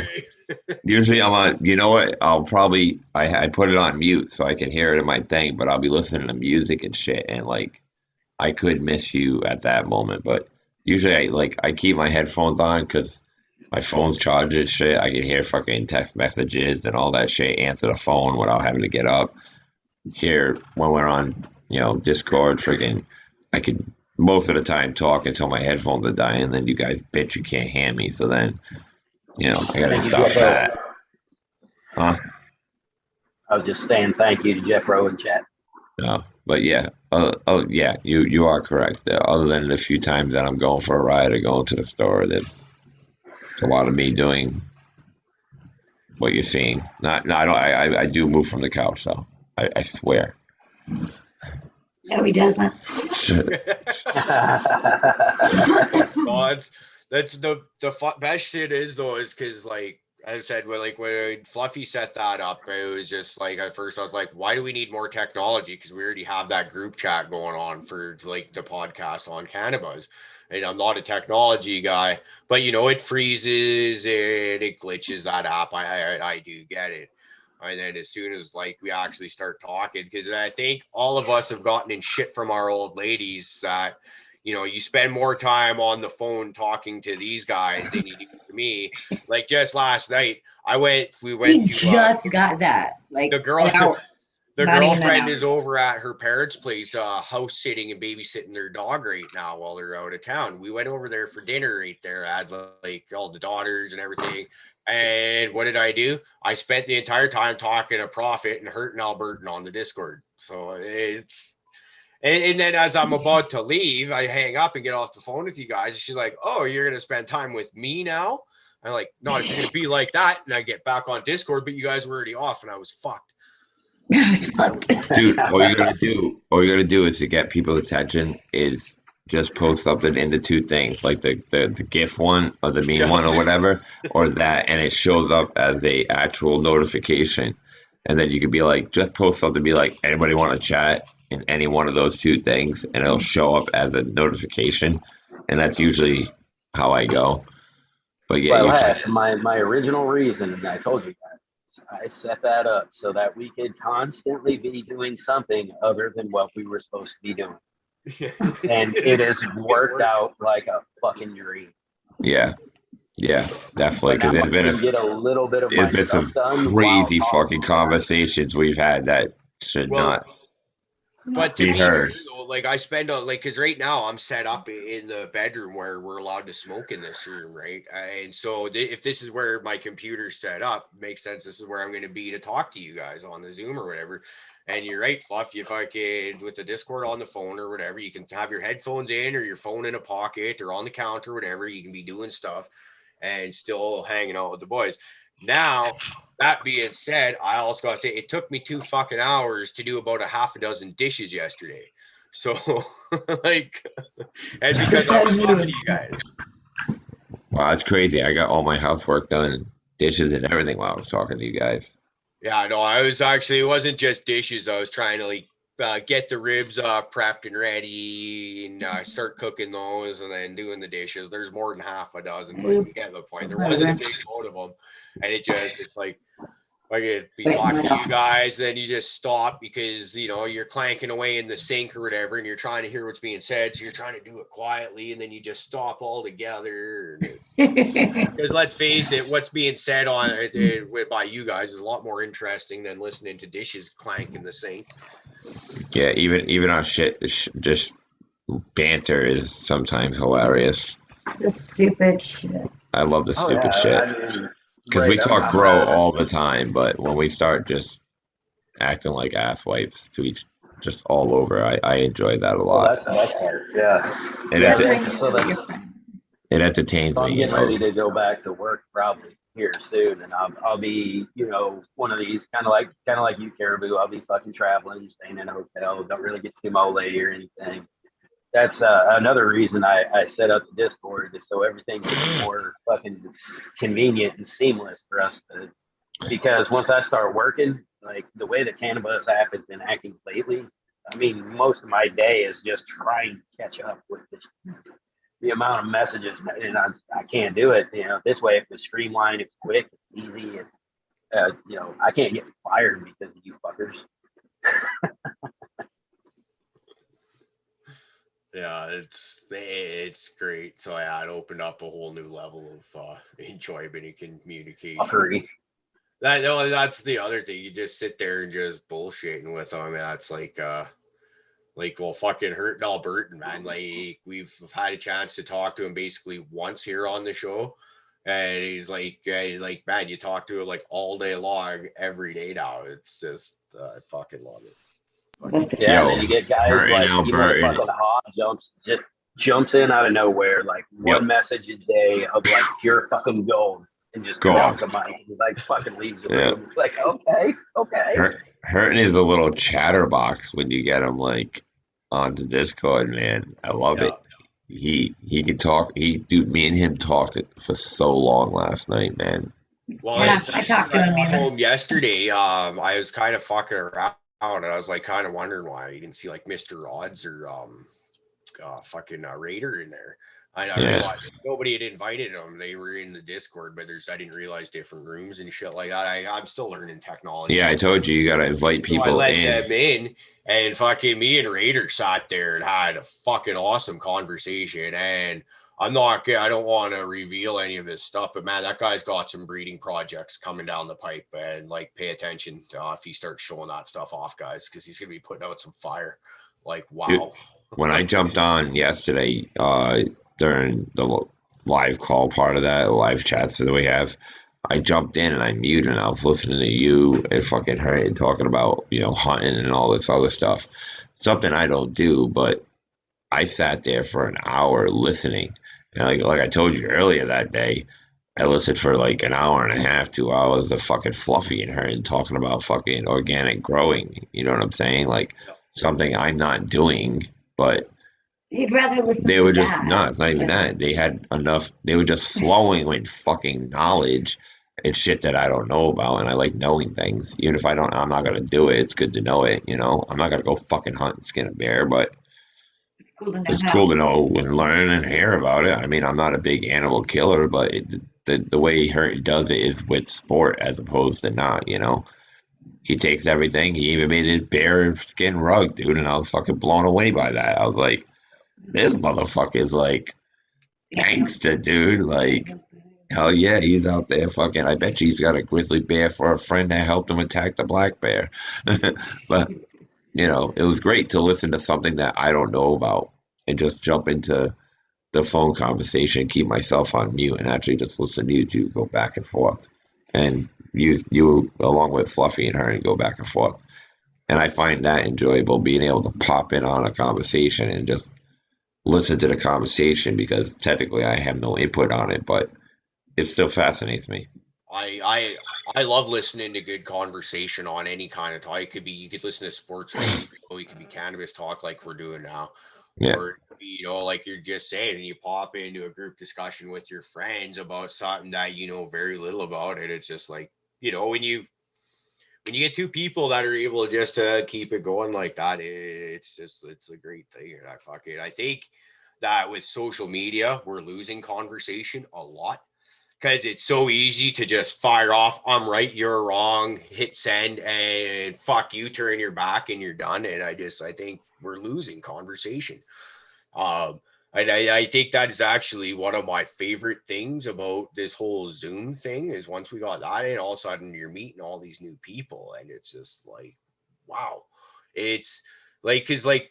Usually I'm on. You know what? I put it on mute so I can hear it in my thing, but I'll be listening to music and shit, and like I could miss you at that moment, but. Usually I keep my headphones on because my phone's charged and shit. I can hear fucking text messages and all that shit, answer the phone without having to get up. Here, when we're on, Discord, freaking, I could most of the time talk until my headphones are dying, and then you guys bitch you can't hear me. So then, I gotta Thank you, stop Jeff that. Rowe. I was just saying thank you to Jeff Rowe in chat. No, but yeah, yeah, you are correct. Other than the few times that I'm going for a ride or going to the store, it's a lot of me doing what you're seeing. Not, no, I don't. I do move from the couch, though. I swear. No, he doesn't. That's the best shit is though, is because like I said, when Fluffy set that up, it was just like at first I was like, why do we need more technology? Because we already have that group chat going on for like the podcast on Cannabis. And I'm not a technology guy, but it freezes and it glitches that app. I do get it. And then as soon as like we actually start talking, because I think all of us have gotten in shit from our old ladies that, you spend more time on the phone talking to these guys than you do to me. Like just last night, we went to just got that. Like the girl. an hour. The Not even an girlfriend hour. is over at her parents' place, house sitting and babysitting their dog right now while they're out of town. We went over there for dinner right there. I had like all the daughters and everything. And what did I do? I spent the entire time talking to Prophet and hurting Albertan on the Discord. So it's, and then as I'm about to leave, I hang up and get off the phone with you guys. She's like, "Oh, you're going to spend time with me now?" I'm like, "No, it's going to be like that." And I get back on Discord, but you guys were already off and I was fucked. Dude, all you gotta do is to get people's attention is just post something into two things, like the GIF one or the meme one or whatever, or that, and it shows up as a actual notification. And then you could be like, just post something, be like, anybody want to chat in any one of those two things, and it'll show up as a notification. And that's usually how I go. But yeah, Well, hey, my original reason, and I told you guys, I set that up so that we could constantly be doing something other than what we were supposed to be doing. And it has worked out like a fucking dream. Yeah, definitely. Because there's been some crazy fucking conversations we've had that should not but be heard. Like I spend because right now I'm set up in the bedroom where we're allowed to smoke in this room, right? And so if this is where my computer's set up, makes sense. This is where I'm going to be to talk to you guys on the Zoom or whatever. And you're right, Fluff. If I could, with the Discord on the phone or whatever, you can have your headphones in or your phone in a pocket or on the counter, or whatever. You can be doing stuff and still hanging out with the boys. Now, that being said, I also got to say it took me 2 fucking hours to do about a half a dozen dishes yesterday. So, like, and because I was talking to you guys. Wow, that's crazy. I got all my housework done, dishes and everything while I was talking to you guys. Yeah, no, it wasn't just dishes. I was trying to like get the ribs prepped and ready and start cooking those and then doing the dishes. There's more than half a dozen, but you get the point. There wasn't a big load of them. And it's like, I could be talking to you guys, then you just stop because you're clanking away in the sink or whatever, and you're trying to hear what's being said, so you're trying to do it quietly, and then you just stop altogether. Because let's face it, what's being said by you guys is a lot more interesting than listening to dishes clank in the sink. Yeah, even our shit, just banter is sometimes hilarious. The stupid shit. I love the stupid shit. Because we talk grow all the time, but when we start just acting like ass wipes to each, just all over, I enjoy that a lot. That's hard. Yeah. It entertains me. I'm getting ready to go back to work probably here soon, and I'll be one of these kind of like you, Caribou. I'll be fucking traveling, staying in a hotel. Don't really get to see my old lady or anything. That's another reason I set up the Discord, is so everything gets more fucking convenient and seamless for us because once I start working, like the way the Cannabis app has been acting lately, I mean, most of my day is just trying to catch up with the amount of messages, and I can't do it. This way, if it's streamlined, it's quick, it's easy, it's I can't get fired because of you fuckers. Yeah, it's great. So yeah, it opened up a whole new level of enjoyment and communication. That's the other thing. You just sit there and just bullshitting with them. I mean, that's like Like, well, fucking Hurt Albertan, man. Like, we've had a chance to talk to him basically once here on the show. And he's like, man, you talk to him like all day long, every day now. It's just, I fucking love it. Yeah, and Yo, then you get guys Hurt and like Albertan. fucking Hot jumps in out of nowhere, like one Yep. message a day of like pure fucking gold, and just Go drops on. the mic and like fucking leaves the Yeah. room. It's like, okay. Hurting is a little chatterbox when you get him like onto Discord, man. I love Yeah. it. He can talk. Me and him talked for so long last night, man. Well, Yeah, it's, I talked to I him got even. home yesterday. I was kind of fucking around, and I was like kind of wondering why you didn't see like Mr. Rods or fucking Raider in there. I Yeah. realized nobody had invited them. They were in the Discord, but I didn't realize different rooms and shit like that. I'm still learning technology. Yeah, I told you gotta invite So I people let in. them in, and fucking me and Raider sat there and had a fucking awesome conversation. And I don't want to reveal any of this stuff, but man, that guy's got some breeding projects coming down the pipe, and like pay attention if he starts showing that stuff off, guys, because he's gonna be putting out some fire. Like, wow. Dude, when I jumped on yesterday, during the live call part of that, live chats that we have, I jumped in and I muted and I was listening to you and fucking her and talking about, hunting and all this other stuff. Something I don't do, but I sat there for an hour listening. And like I told you earlier that day, I listened for like an hour and a half, 2 hours of fucking Fluffy and her and talking about fucking organic growing. You know what I'm saying? Like something I'm not doing, but You'd rather listen they to were just, that. no, it's not even that. They had enough, they were just flowing with fucking knowledge. It's shit that I don't know about, and I like knowing things. Even if I'm not gonna do it. It's good to know it, I'm not gonna go fucking hunt and skin a bear, but It's cool to know it's how. cool to know and learn and hear about it. I mean, I'm not a big animal killer, but the way he does it is with sport as opposed to not, He takes everything. He even made his bear skin rug, dude, and I was fucking blown away by that. I was like, this motherfucker's like gangster, dude. Like, hell yeah, he's out there fucking. I bet you he's got a grizzly bear for a friend that helped him attack the black bear. But, it was great to listen to something that I don't know about and just jump into the phone conversation, keep myself on mute, and actually just listen to you two go back and forth. And you along with Fluffy and her and go back and forth. And I find that enjoyable, being able to pop in on a conversation and just listen to the conversation, because technically I have no input on it, but it still fascinates me. I love listening to good conversation on any kind of topic. You could listen to sports radio, you could be cannabis talk like we're doing now. Yeah. Or like you're just saying, and you pop into a group discussion with your friends about something that you know very little about, and it's just like, when you get two people that are able just to keep it going like that, it's a great thing. And I think that with social media, we're losing conversation a lot, because it's so easy to just fire off, I'm right, you're wrong, hit send, and fuck you, turn your back and you're done. And I think we're losing conversation. And I think that is actually one of my favorite things about this whole Zoom thing, is once we got that in, all of a sudden you're meeting all these new people, and it's just like, wow. It's like, because like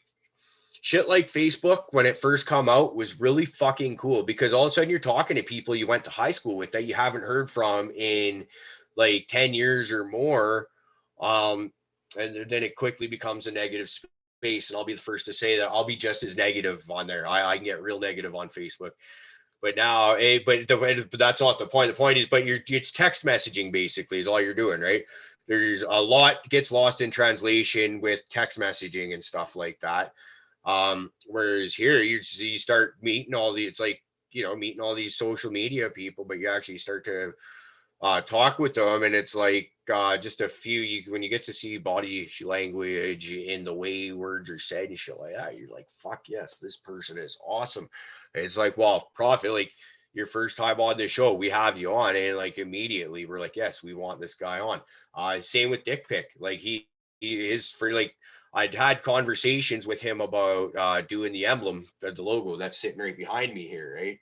shit like Facebook, when it first come out, was really fucking cool, because all of a sudden you're talking to people you went to high school with that you haven't heard from in like 10 years or more. And then it quickly becomes a negative space. And I'll be the first to say that I'll be just as negative on there. I can get real negative on Facebook. But now, but that's not the point. The point is, it's text messaging basically is all you're doing, right? There's a lot gets lost in translation with text messaging and stuff like that. Whereas here you start meeting it's like, meeting all these social media people, but you actually start to talk with them, and it's like just a few, when you get to see body language in the way words are said and shit like that, you're like, fuck yes, this person is awesome. It's like, well, Prophet, like your first time on the show, we have you on, and like immediately we're like, yes, we want this guy on. Same with Dick Pick. Like he is for like, I'd had conversations with him about doing the emblem, the logo that's sitting right behind me here, right?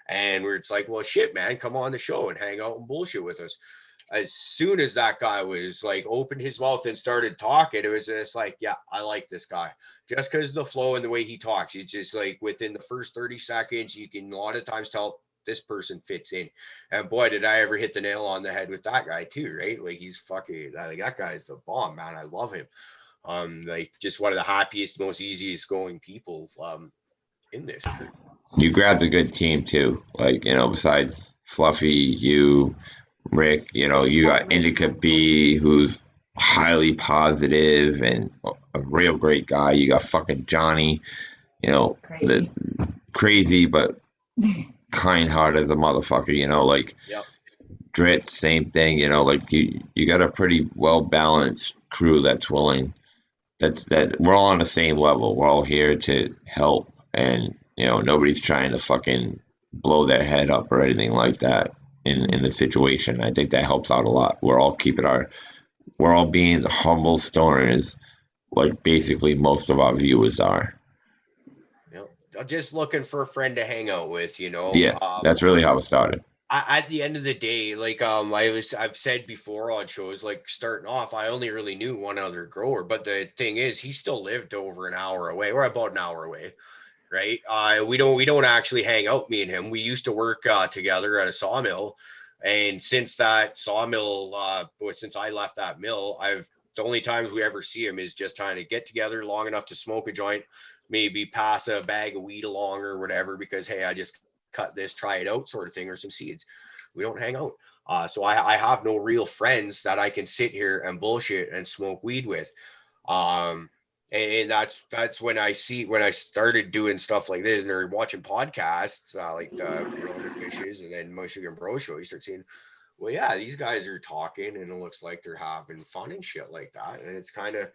And where it's like, well, shit, man, come on the show and hang out and bullshit with us. as soon as that guy was like opened his mouth and started talking, it was just like, yeah, I like this guy just because of the flow and the way he talks. It's just like within the first 30 seconds, you can a lot of times tell this person fits in. And boy, did I ever hit the nail on the head with that guy too, right? Like he's fucking, like that guy's the bomb, man. I love him. Like just one of the happiest, most easiest going people in this trip. You grabbed a good team too. Like, you know, besides Fluffy, you, Rick, you know, you got Indica B, who's highly positive and a real great guy. You got fucking Johnny, you know, the crazy but kind-hearted as a motherfucker, you know, like Yep. Dritz, same thing, you know, like you got a pretty well-balanced crew that's willing, that we're all on the same level. We're all here to help, and you know, nobody's trying to fucking blow their head up or anything like that in the situation. I think that helps out a lot. We're all being humble stoners, like basically most of our viewers are. I'm just looking for a friend to hang out with, you know. Yeah, that's really how it started. At the end of the day, like I've said before on shows, like starting off, I only really knew one other grower, but the thing is, he still lived over an hour away, or about an hour away, right? We don't actually hang out, me and him. We used to work together at a sawmill, and since that sawmill, since I left that mill, the only times we ever see him is just trying to get together long enough to smoke a joint, maybe pass a bag of weed along or whatever, because hey, I just cut this, try it out, sort of thing, or some seeds. We don't hang out. So I have no real friends that I can sit here and bullshit and smoke weed with. And that's when I started doing stuff like this or watching podcasts like Corona Fishes and then Michigan Bro Show. You start seeing, well, yeah, these guys are talking and it looks like they're having fun and shit like that. And it's kind of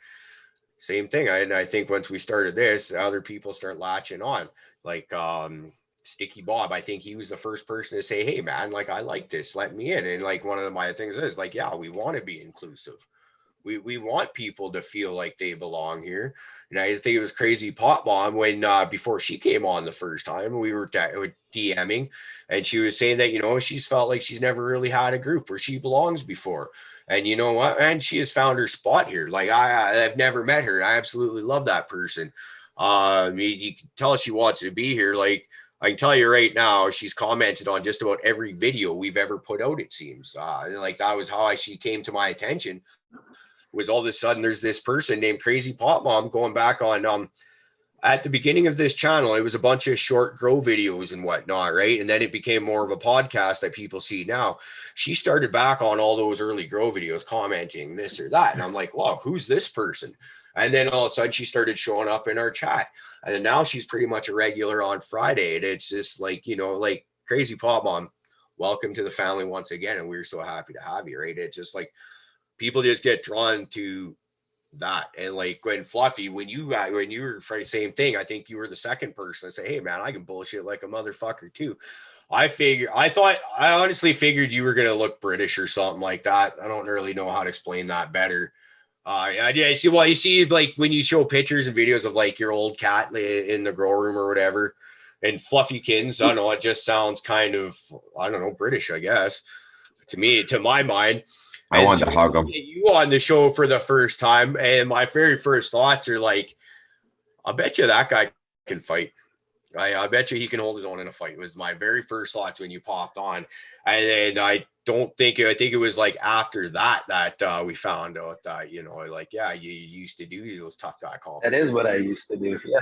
same thing. I think once we started this, other people start latching on, like Sticky Bob. I think he was the first person to say, hey man, like I like this, let me in. And like one of my things is like, yeah, we want to be inclusive. We want people to feel like they belong here. And I think it was Crazy Pot Mom when before she came on the first time, we were DMing, and she was saying that, you know, she's felt like she's never really had a group where she belongs before. And you know what, man, she has found her spot here. Like I've never met her. I absolutely love that person. You can tell she wants to be here. Like I can tell you right now, she's commented on just about every video we've ever put out, it seems. And like that was how she came to my attention. Was all of a sudden there's this person named Crazy Pot Mom going back on at the beginning of this channel. It was a bunch of short grow videos and whatnot, right? And then it became more of a podcast that people see now. She started back on all those early grow videos commenting this or that, and I'm like, wow, who's this person? And then all of a sudden she started showing up in our chat, and then now she's pretty much a regular on Friday. And it's just like, you know, like Crazy Pot Mom, welcome to the family once again, and we're so happy to have you, right? It's just like people just get drawn to that. And like when Fluffy, when you were for the same thing, I think you were the second person to say, hey man, I can bullshit like a motherfucker too. I honestly figured you were gonna look British or something like that. I don't really know how to explain that better. I see. Well, you see, like when you show pictures and videos of like your old cat in the grow room or whatever, and Fluffykins, I don't know, it just sounds kind of, I don't know, British, I guess, to me, to my mind. I wanted to hug him. You on the show for the first time, and my very first thoughts are like, I bet you that guy can fight. I bet you he can hold his own in a fight. Was my very first thoughts when you popped on. And then I think it was like after that we found out that, you know, like, yeah, you used to do those tough guy calls. That is what I used to do. Yeah.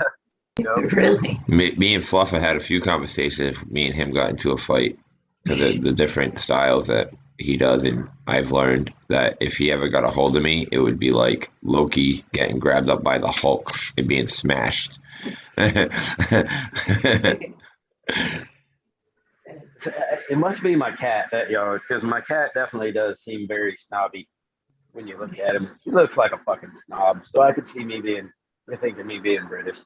Really? Me and Fluffer had a few conversations. Me and him got into a fight because of the different styles that he does, and I've learned that if he ever got a hold of me, it would be like Loki getting grabbed up by the Hulk and being smashed. It must be my cat, that yard, because my cat definitely does seem very snobby when you look at him. He looks like a fucking snob, so I could see thinking me being British.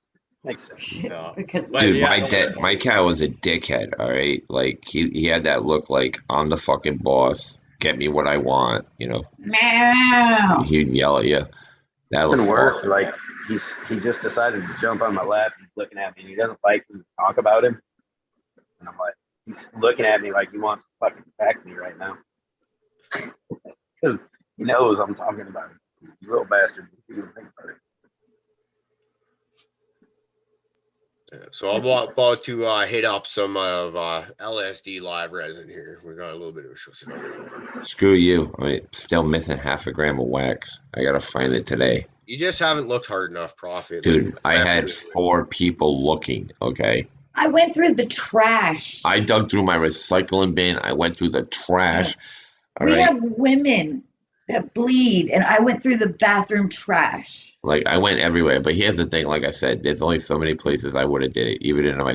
Makes sense. Yeah. Because Dude, my cat was a dickhead, all right? Like, he had that look like, I'm the fucking boss, get me what I want, you know? meow. He'd yell at you. That Even looks worse, awesome. like he just decided to jump on my lap. He's looking at me, and he doesn't like me to talk about him. And I'm like, he's looking at me like he wants to fucking attack me right now. Because he knows I'm talking about it. You little bastard. You don't think about it. So I'm about to hit up some of LSD live resin here. We got a little bit of a show. Screw you. I'm still missing half a gram of wax. I gotta find it today. You just haven't looked hard enough, Prophet. Dude, I had 4 people looking, okay? I went through the trash. I dug through my recycling bin. I went through the trash. All We right. have women that bleed, and I went through the bathroom trash. Like, I went everywhere. But here's the thing, like I said, there's only so many places I would have did it, even in my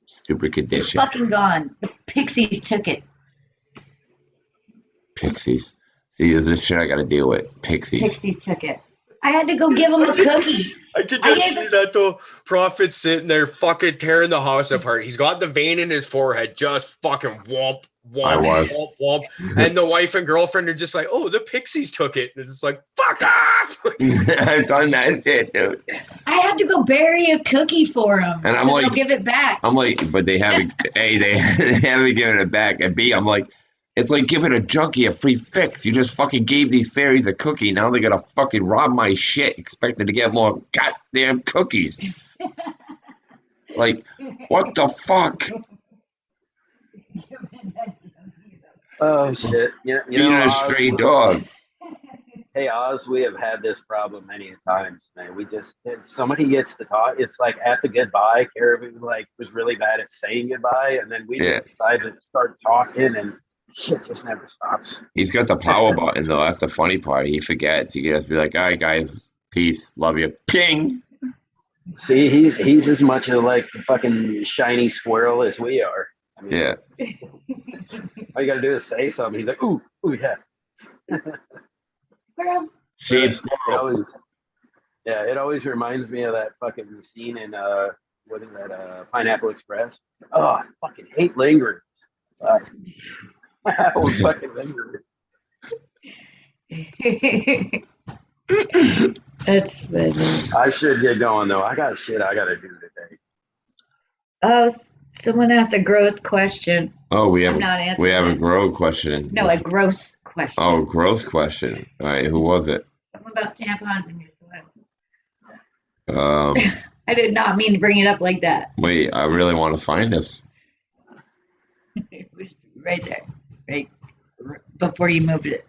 stupid It's condition. fucking gone. The pixies took it. Pixies. See, this shit I gotta deal with. Pixies. Pixies took it. I had to go give them a cookie. I could I just gave see it- that though. Prophet sitting there fucking tearing the house apart. He's got the vein in his forehead, just fucking womp, I womp, was. womp, womp. And the wife and girlfriend are just like, oh, the pixies took it. And it's just like, fuck off. I've done that shit, dude. I had to go bury a cookie for them. And I'm so like- they'll give it back. I'm like, but they haven't. A, they haven't given it back, and B, I'm like, it's like giving a junkie a free fix. You just fucking gave these fairies a cookie. Now they're gonna fucking rob my shit, expecting to get more goddamn cookies. Like, what the fuck? Oh shit! You Being know, a stray dog. Hey Oz, we have had this problem many times, man. We just if somebody gets to talk. It's like at the goodbye, Caribou like was really bad at saying goodbye, and then we Yeah. just decided to start talking, and shit just never stops. He's got the power button though. That's the funny part. He forgets. He can just be like, "All right, guys, peace, love you." Ping. See, he's as much of like a fucking shiny squirrel as we are. I mean, Yeah. all you gotta do is say something. He's like, ooh, yeah. Squirrel. Shade It squirrel. always, yeah, it always reminds me of that fucking scene in what is that? Pineapple Express. Oh, I fucking hate lingering. I was fucking lingering. That's funny. I should get going though. I got shit I gotta do today. Oh, someone asked a gross question. Oh, we have I'm not answering. we have a it. grow question. No, a gross question. Oh, gross question. All right, who was it? Something about tampons in your sweat. Um, I did not mean to bring it up like that. wait, I really want to find this. It was right there, right before you moved it.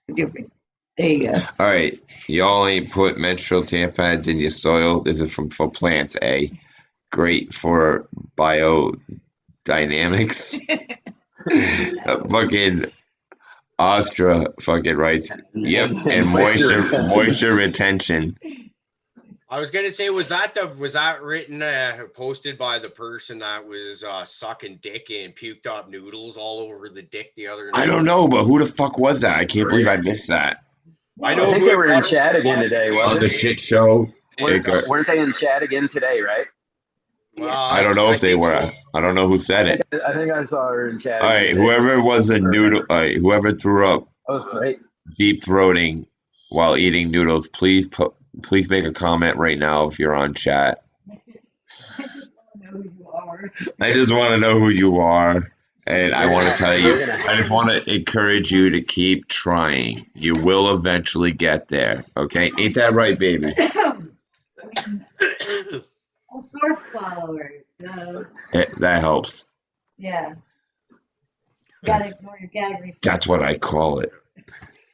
There you go. All right, y'all ain't put menstrual tampons in your soil. This is for plants. Great for biodynamics. Fucking Astra fucking writes, yep, and moisture retention. I was gonna say, was that written, posted by the person that was sucking dick and puked up noodles all over the dick the other night? I don't know, but who the fuck was that? I can't believe I missed that. I I know think who they it were in was. chat again today, On wasn't the it? shit show. Weren't they in chat again today, right? I don't know if they think were. so. I don't know who said it. I think I saw her in chat. All right, again today. whoever was a noodle, whoever threw up Oh, great. deep throating while eating noodles, please make a comment right now if you're on chat. I just want to know who you are, and I want to tell you, I just want to encourage you to keep trying. You will eventually get there. Okay, ain't that right, baby? Source follower. That helps. Yeah. Gotta ignore your gag reflex. That's what I call it.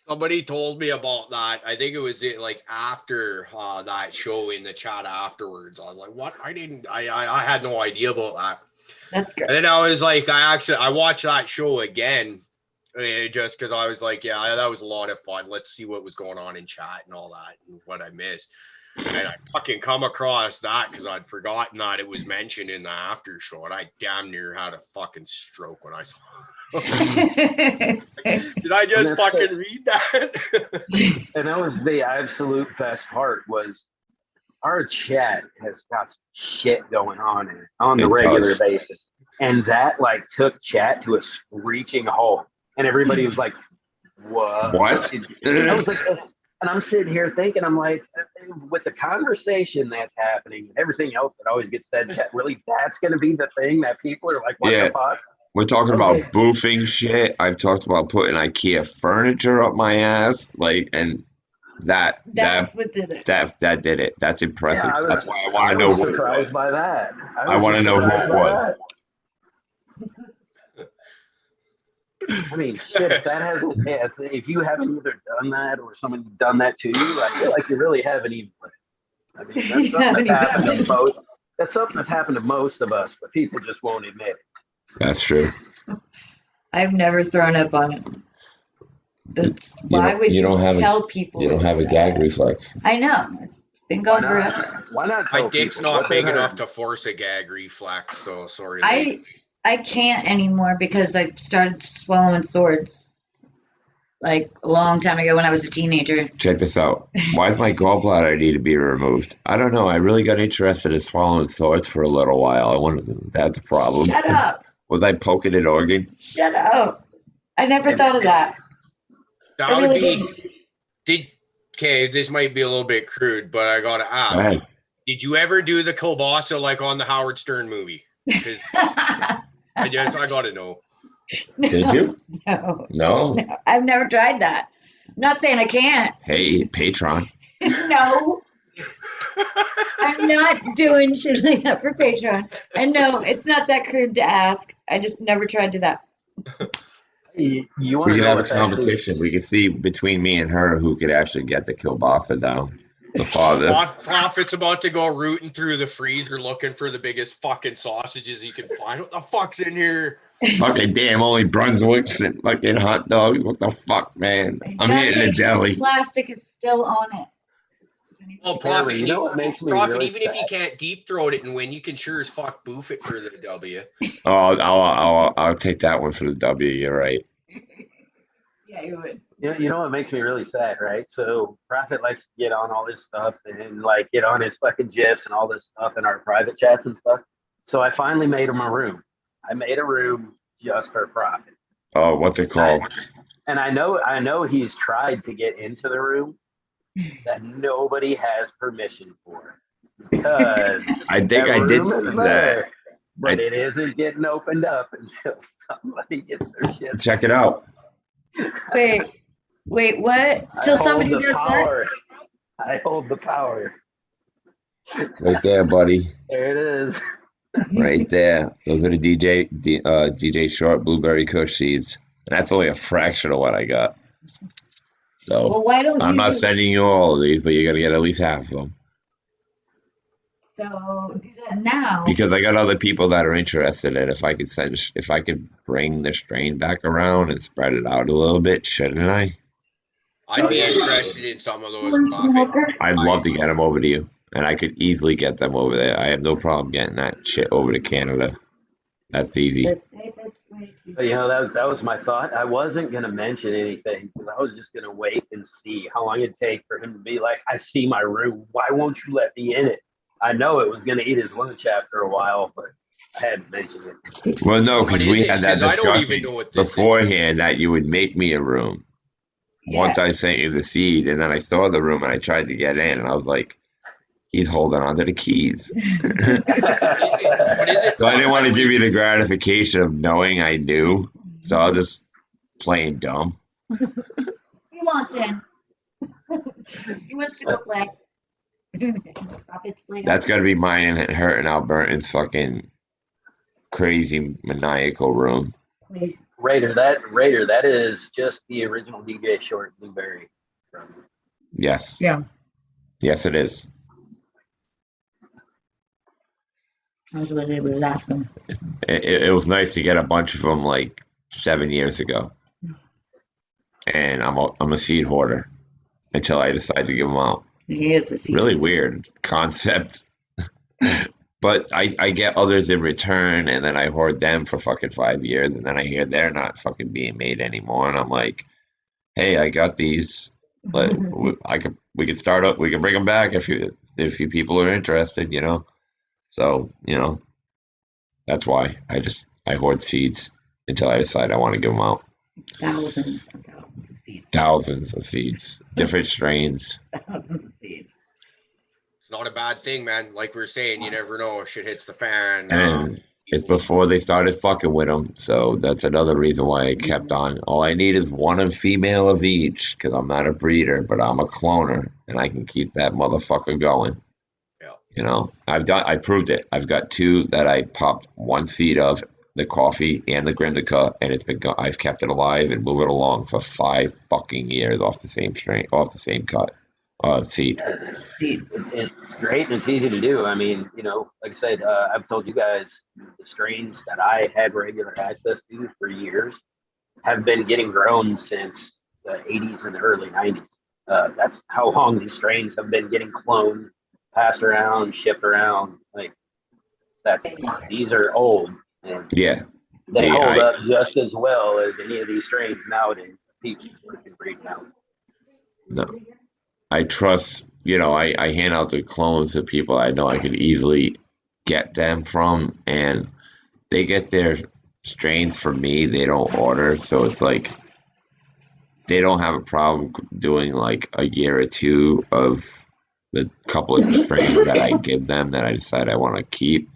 Somebody told me about that. I think it was like after that show in the chat afterwards. I was like, what? I had no idea about that. That's good. And then I was like, I watched that show again just because I was like, yeah, that was a lot of fun. Let's see what was going on in chat and all that and what I missed. And I fucking come across that because I'd forgotten that it was mentioned in the after show, and I damn near had a fucking stroke when I saw it. Did I just fucking read that? And that was the absolute best part was our chat has got some shit going on in it on the It regular does. basis. And that like took chat to a screeching halt. And everybody was like, what? What? I was like, and I'm sitting here thinking, I'm like, with the conversation that's happening and everything else that always gets said, chat, really, that's going to be the thing that people are like, what Yeah. the fuck? We're talking about boofing shit. I've talked about putting IKEA furniture up my ass, like, and that That's what did it. that did it. That's impressive. Yeah, That's why I want to know who it surprised was. by that. I want to know who it was. I mean, shit, if that hasn't, if you haven't either done that or someone done that to you, I feel like you really haven't even. I mean, that's something that's happened to most. That's something that's happened to most of us, but people just won't admit it. That's true. I've never thrown up on it. That's why would you tell people? You don't have a gag reflex. I know. It's been gone forever. Why not? My dick's not big enough to force a gag reflex, so sorry. I can't anymore because I started swallowing swords like a long time ago when I was a teenager. Check this out. Why does my gallbladder need to be removed? I don't know. I really got interested in swallowing swords for a little while. I wanted that's a problem. Shut up. Was I poking an organ? Shut up. I never thought of that. That would be. Okay, this might be a little bit crude, but I gotta ask. Did you ever do the kielbasa like on the Howard Stern movie? I guess I gotta know. No, Did you? No. I've never tried that. I'm not saying I can't. Hey, Patreon. No. I'm not doing shit like that for Patreon. And no, it's not that crude to ask. I just never tried to that. You We could have a competition. We could see between me and her who could actually get the kielbasa down. The farthest. Prophet's about to go rooting through the freezer looking for the biggest fucking sausages he can find. What the fuck's in here? Fucking damn, only Brunswicks and fucking hot dogs. What the fuck, man? I'm hitting the deli. Plastic is still on it. Well, Prophet, you know what makes me Prophet, really even if you can't deep throat it and win, you can sure as fuck boof it for the W. Oh, I'll take that one for the W. You're right. Yeah, you would. You know what makes me really sad, right? So Prophet likes to get on all this stuff and like get on his fucking GIFs and all this stuff in our private chats and stuff. So I finally made him a room. I made a room just for Prophet. Oh, what's it called? And I know he's tried to get into the room that nobody has permission for. Because I think I did see that. But it isn't getting opened up until somebody gets their shit. Check it out. Wait, what? Till somebody does power. I hold the power. Right there, buddy. There it is. Right there. Those are the DJ Short Blueberry Kush seeds. And that's only a fraction of what I got. So well, why don't I'm not sending you all of these, but you're gonna get at least half of them. So do that now. Because I got other people that are interested in if I could bring the strain back around and spread it out a little bit, shouldn't I? I'd be interested in some of those. I'd love to get them over to you, and I could easily get them over there. I have no problem getting that shit over to Canada. That's easy. But, you know, that was my thought. I wasn't gonna mention anything because I was just gonna wait and see how long it'd take for him to be like, "I see my room. Why won't you let me in it?" I know it was going to eat his lunch after a while, but I had to mention it. Well, no, because we had that discussion beforehand that you would make me a room. Yeah. Once I sent you the seed, and then I saw the room and I tried to get in, and I was like, he's holding on to the keys. What is it? So I didn't want to give you the gratification of knowing I knew, so I was just playing dumb. He wants in. He wants to go play. That's gotta be mine and her and Albertan's fucking crazy maniacal room. Please. Raider, that is just the original DJ Short Blueberry. Yes. Yeah. Yes, it is. I was really able to laugh them. It was nice to get a bunch of them like 7 years ago, and I'm a seed hoarder until I decide to give them out. He is a seed. Really weird concept. But I get others in return, and then I hoard them for fucking 5 years, and then I hear they're not fucking being made anymore, and I'm like, hey, I got these. But we could start up. We can bring them back if you people are interested, you know. So that's why I hoard seeds until I decide I want to give them out. Thousands and thousands of seeds. Thousands of seeds, different strains. Thousands of seeds. It's not a bad thing, man. Like we're saying, you never know. Shit hits the fan. And It's before they started fucking with them, so that's another reason why I kept on. All I need is one of female of each, because I'm not a breeder, but I'm a cloner, and I can keep that motherfucker going. Yeah. You know, I proved it. I've got two that I popped one seed of, the coffee and the Grindica, and I've kept it alive and moving along for 5 fucking years off the same cut, seed. Yeah, it's great and it's easy to do. I mean, like I said, I've told you guys the strains that I had regular access to for years have been getting grown since the 80s and the early 90s. That's how long these strains have been getting cloned, passed around, shipped around. Like these are old and Yeah. they See, hold up just as well as any of these strains nowadays. People can breed now. no, I trust, I hand out the clones to people I know I could easily get them from, and they get their strains from me. They don't order, so it's like they don't have a problem doing like a year or two of the couple of strains that I give them that I decide I want to keep.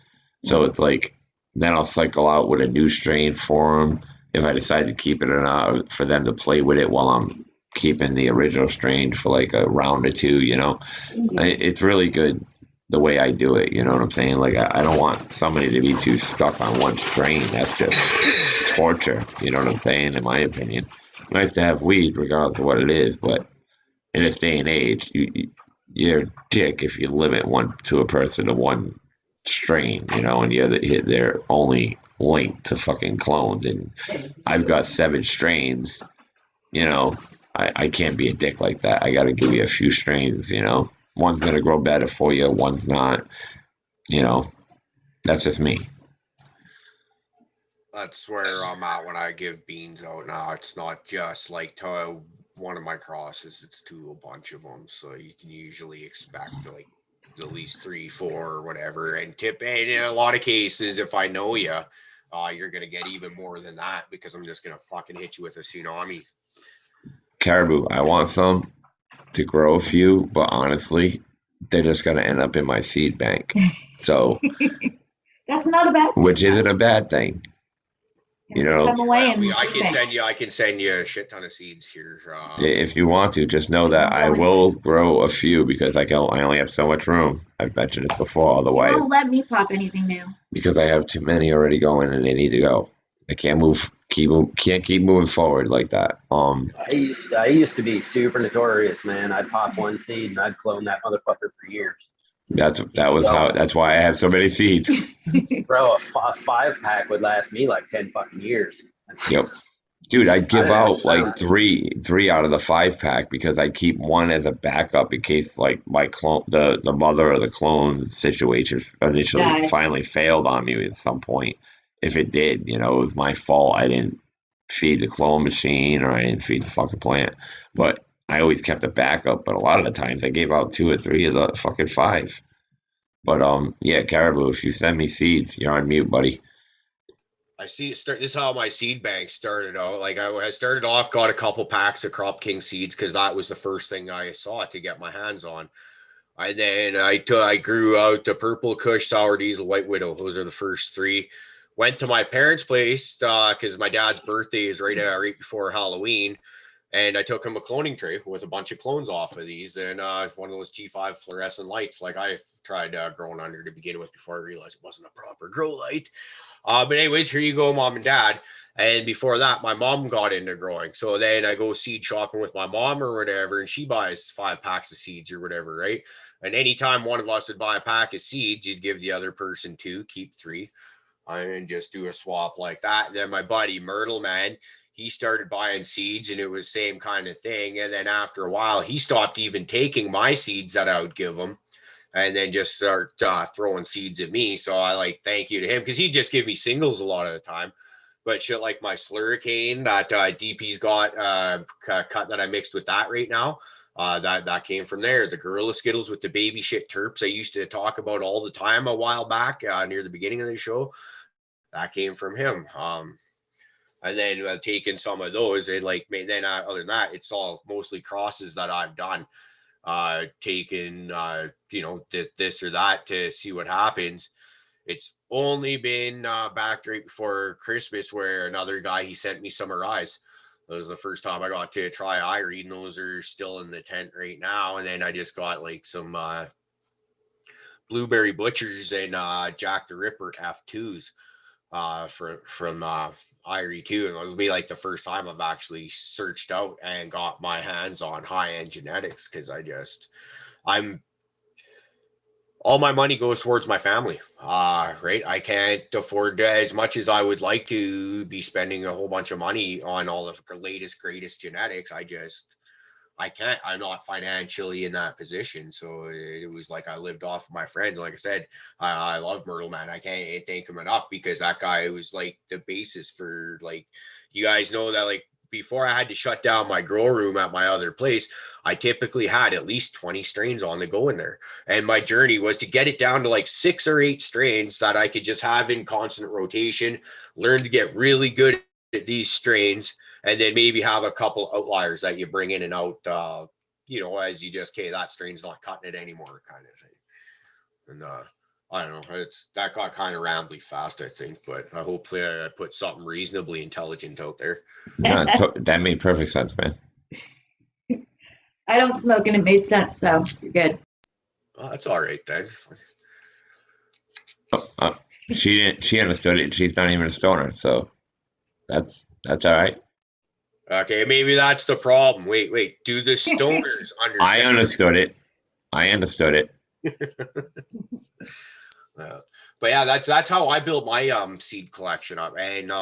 So it's like then I'll cycle out with a new strain for them if I decide to keep it or not, for them to play with it while I'm keeping the original strain for like a round or two. It's really good the way I do it. You know what I'm saying? Like I don't want somebody to be too stuck on one strain. That's just torture. You know what I'm saying? In my opinion, nice to have weed regardless of what it is, but in this day and age, you're a dick if you limit one to a person to one strain, and they're only linked to fucking clones. And I've got 7 strains, I can't be a dick like that. I got to give you a few strains, One's going to grow better for you, one's not, that's just me. That's where I'm at when I give beans out now. It's not just like to one of my crosses, it's to a bunch of them. So you can usually expect like at least 3, 4, or whatever. And in a lot of cases, if I know you, you're going to get even more than that because I'm just going to fucking hit you with a tsunami. Caribou, I want some to grow a few, but honestly, they're just going to end up in my seed bank. So that's not a bad thing. Which isn't a bad thing. I can send you a shit ton of seeds here. If you want to, just know that I will grow a few because I only have so much room. I've mentioned this before. Otherwise, you won't let me pop anything new because I have too many already going and they need to go. I can't keep moving forward like that. I used to be super notorious, man. I'd pop one seed and I'd clone that motherfucker for years. That's why I have so many seeds. Bro, a 5-pack would last me like 10 fucking years. Yep. Dude, I give out like three out of the 5-pack because I keep one as a backup in case like my clone, the mother of the clone situation initially finally failed on me at some point. If it did, it was my fault. I didn't feed the clone machine or I didn't feed the fucking plant. But I always kept a backup. But a lot of the times I gave out 2 or 3 of the fucking 5. But yeah, Caribou, if you send me seeds, you're on mute, buddy. I see this is how my seed bank started out. Like I started off, got a couple packs of Crop King seeds because that was the first thing I saw to get my hands on. And then I grew out the Purple Kush, Sour Diesel, White Widow. Those are the first 3. Went to my parents' place because my dad's birthday is right before Halloween. And I took him a cloning tray with a bunch of clones off of these and one of those T5 fluorescent lights like I tried growing under to begin with before I realized it wasn't a proper grow light. But anyways, here you go, Mom and Dad. And before that, my mom got into growing. So then I go seed shopping with my mom or whatever, and she buys 5 packs of seeds or whatever, right? And anytime one of us would buy a pack of seeds, you'd give the other person 2, keep 3, and just do a swap like that. And then my buddy Myrtle, man, he started buying seeds and it was same kind of thing. And then after a while, he stopped even taking my seeds that I would give him and then just start throwing seeds at me. So I thank you to him because he'd just give me singles a lot of the time. But shit like my Slurricane that DP's got cut that I mixed with that right now, that came from there. The Gorilla Skittles with the baby shit terps I used to talk about all the time a while back near the beginning of the show, that came from him. And then taking some of those, and then other than that, it's all mostly crosses that I've done, taking this or that to see what happens. It's only been back right before Christmas where another guy, he sent me some Arise. That was the first time I got to try Irie, and those are still in the tent right now. And then I just got like some Blueberry Butchers and Jack the Ripper F2s from Irie too. And it'll be like the first time I've actually searched out and got my hands on high-end genetics, because I'm all my money goes towards my family. Right. I can't afford as much as I would like to be spending a whole bunch of money on all of the latest, greatest genetics. I can't. I'm not financially in that position. So it was like I lived off of my friends. Like I said, I love Myrtle, man. I can't thank him enough, because that guy was like the basis for, like, you guys know that, like, before I had to shut down my grow room at my other place, I typically had at least 20 strains on the go in there. And my journey was to get it down to like 6 or 8 strains that I could just have in constant rotation, learn to get really good at these strains, and then maybe have a couple outliers that you bring in and out, as you just, okay, that strain's not cutting it anymore, kind of thing. And I don't know, that got kind of rambly fast, I think, but hopefully I put something reasonably intelligent out there. No, that made perfect sense, man. I don't smoke and it made sense, so you're good. That's all right then. She understood it. She's not even a stoner, so that's all right. Okay, maybe that's the problem. Wait. Do the stoners understand? I understood it. But yeah, that's how I built my seed collection up. And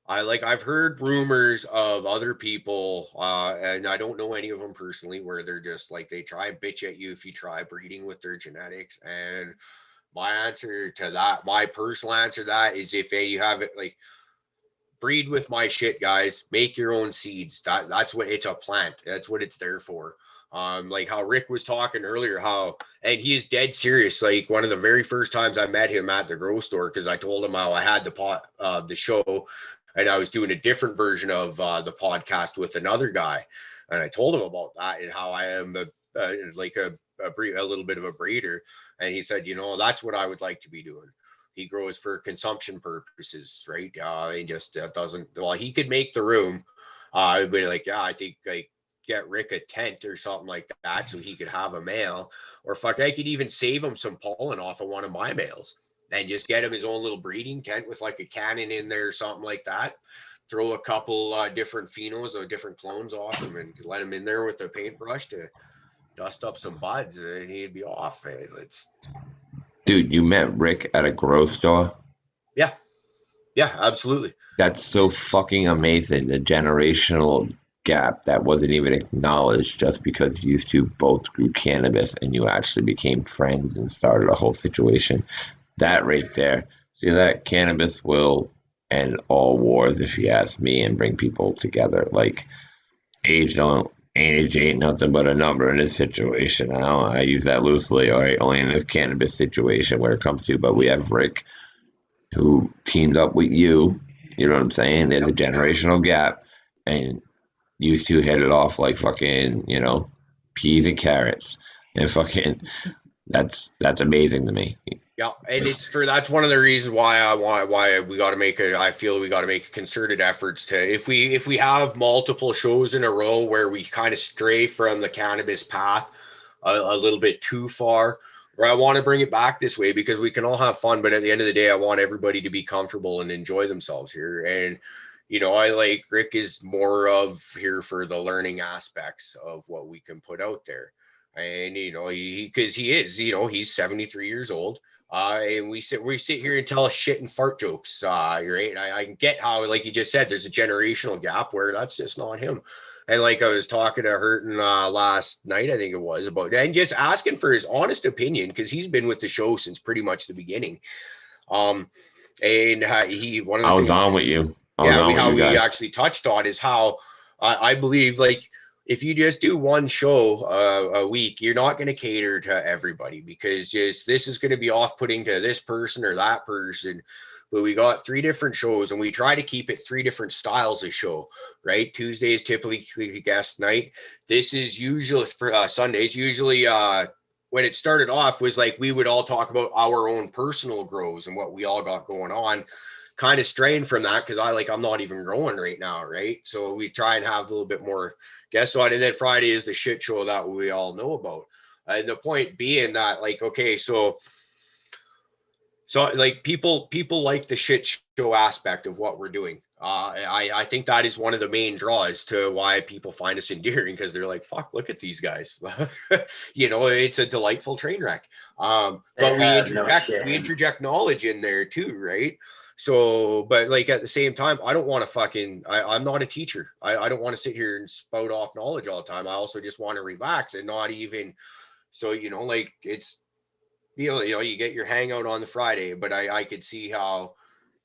I've heard rumors of other people, and I don't know any of them personally, where they're just like, they try and bitch at you if you try breeding with their genetics. And my personal answer to that is, if you have it, like, breed with my shit, guys. Make your own seeds. That's what it's a plant. That's what it's there for. Like how Rick was talking earlier, and he is dead serious. Like, one of the very first times I met him at the grow store, because I told him how I had the show, and I was doing a different version of the podcast with another guy, and I told him about that and how I am a little bit of a breeder, and he said, that's what I would like to be doing. He grows for consumption purposes, right? He just doesn't. Well, he could make the room. But like, yeah, I think like get Rick a tent or something like that, so he could have a male. Or fuck, I could even save him some pollen off of one of my males and just get him his own little breeding tent with like a cannon in there or something like that. Throw a couple different phenos or different clones off him and let him in there with a paintbrush to dust up some buds, and he'd be off. Dude, you met Rick at a grow store? Yeah, absolutely. That's so fucking amazing. The generational gap that wasn't even acknowledged just because you two both grew cannabis and you actually became friends and started a whole situation. That right there. See, that cannabis will end all wars, if you ask me, and bring people together. Like, age ain't nothing but a number in this situation. I use that loosely, all right, only in this cannabis situation where it comes to, but we have Rick who teamed up with you know what I'm saying? There's a generational gap, and you two hit it off like fucking, peas and carrots, and fucking that's amazing to me. Yeah, and that's one of the reasons why we got to I feel we got to make concerted efforts to, if we have multiple shows in a row where we kind of stray from the cannabis path a little bit too far, or I want to bring it back this way, because we can all have fun, but at the end of the day, I want everybody to be comfortable and enjoy themselves here. And I like Rick is more of here for the learning aspects of what we can put out there. And because he is, he's 73 years old. And we sit here and tell shit and fart jokes. Right? I can get how, like you just said, there's a generational gap where that's just not him. And like I was talking to Hurton last night, I think it was, about, and just asking for his honest opinion, because he's been with the show since pretty much the beginning. And he one of the I was things, on with you. How we actually touched on is how I believe, like, if you just do one show a week, you're not going to cater to everybody, because this is going to be off-putting to this person or that person. But we got 3 different shows, and we try to keep it 3 different styles of show, right? Tuesday is typically guest night. This is usually for Sundays, usually when it started off was like we would all talk about our own personal grows and what we all got going on. Kind of strained from that because I'm not even growing right now, right? So we try and have a little bit more guests on, and then Friday is the shit show that we all know about. And the point being that, like, okay, so like people like the shit show aspect of what we're doing. I think that is one of the main draws to why people find us endearing, because they're like, fuck, look at these guys. You know, it's a delightful train wreck. But we interject knowledge in there too, right? So, but like at the same time, I don't want to I'm not a teacher. I don't want to sit here and spout off knowledge all the time. I also just want to relax and not even, so, you know, like it's, you know, you get your hangout on the Friday, but I could see how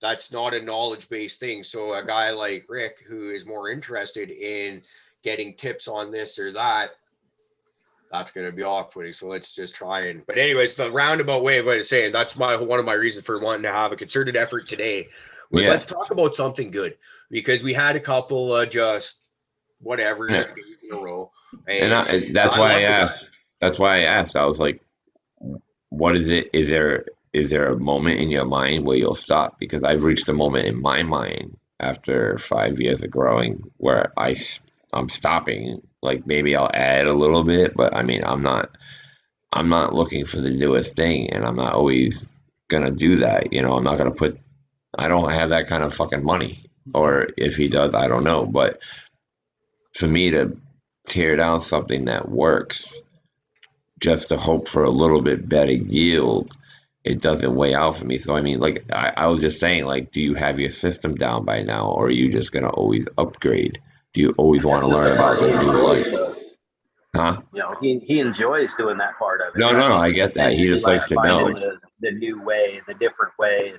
that's not a knowledge-based thing. So a guy like Rick, who is more interested in getting tips on this or that, that's going to be off-putting. So let's just try and, but anyways, the roundabout way of what I'm saying, that's one of my reasons for wanting to have a concerted effort today was let's talk about something good, because we had a couple just whatever in a row. And that's why I asked. That's why I asked. I was like, what is it? Is there a moment in your mind where you'll stop? Because I've reached a moment in my mind after 5 years of growing where I'm stopping. Like maybe I'll add a little bit, but I mean, I'm not looking for the newest thing, and I'm not always gonna do that. You know, I'm not gonna I don't have that kind of fucking money, or if he does, I don't know. But for me to tear down something that works just to hope for a little bit better yield, it doesn't weigh out for me. So I mean, like I was just saying, like, do you have your system down by now, or are you just gonna always upgrade? Do you always want to learn about the new, like, huh? You know, he enjoys doing that part of it. No, I get that. He just likes to know the new way, the different way.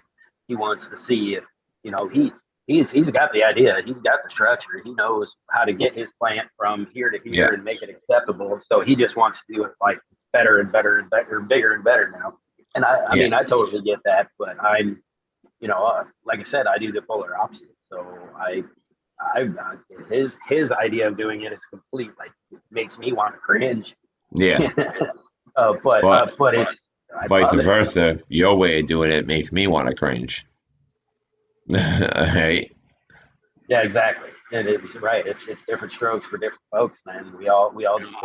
He wants to see if, you know, he's got the idea, he's got the structure, he knows how to get his plant from here to here and make it acceptable. So he just wants to do it like better and better and better, bigger and better now. And I mean, I totally get that, but I'm, you know, like I said, I do the polar opposite. So his idea of doing it is complete, like, it makes me want to cringe. Yeah. But it's vice versa. Your way of doing it makes me want to cringe. Right? Yeah, exactly. And it's right. It's different strokes for different folks, man. We all.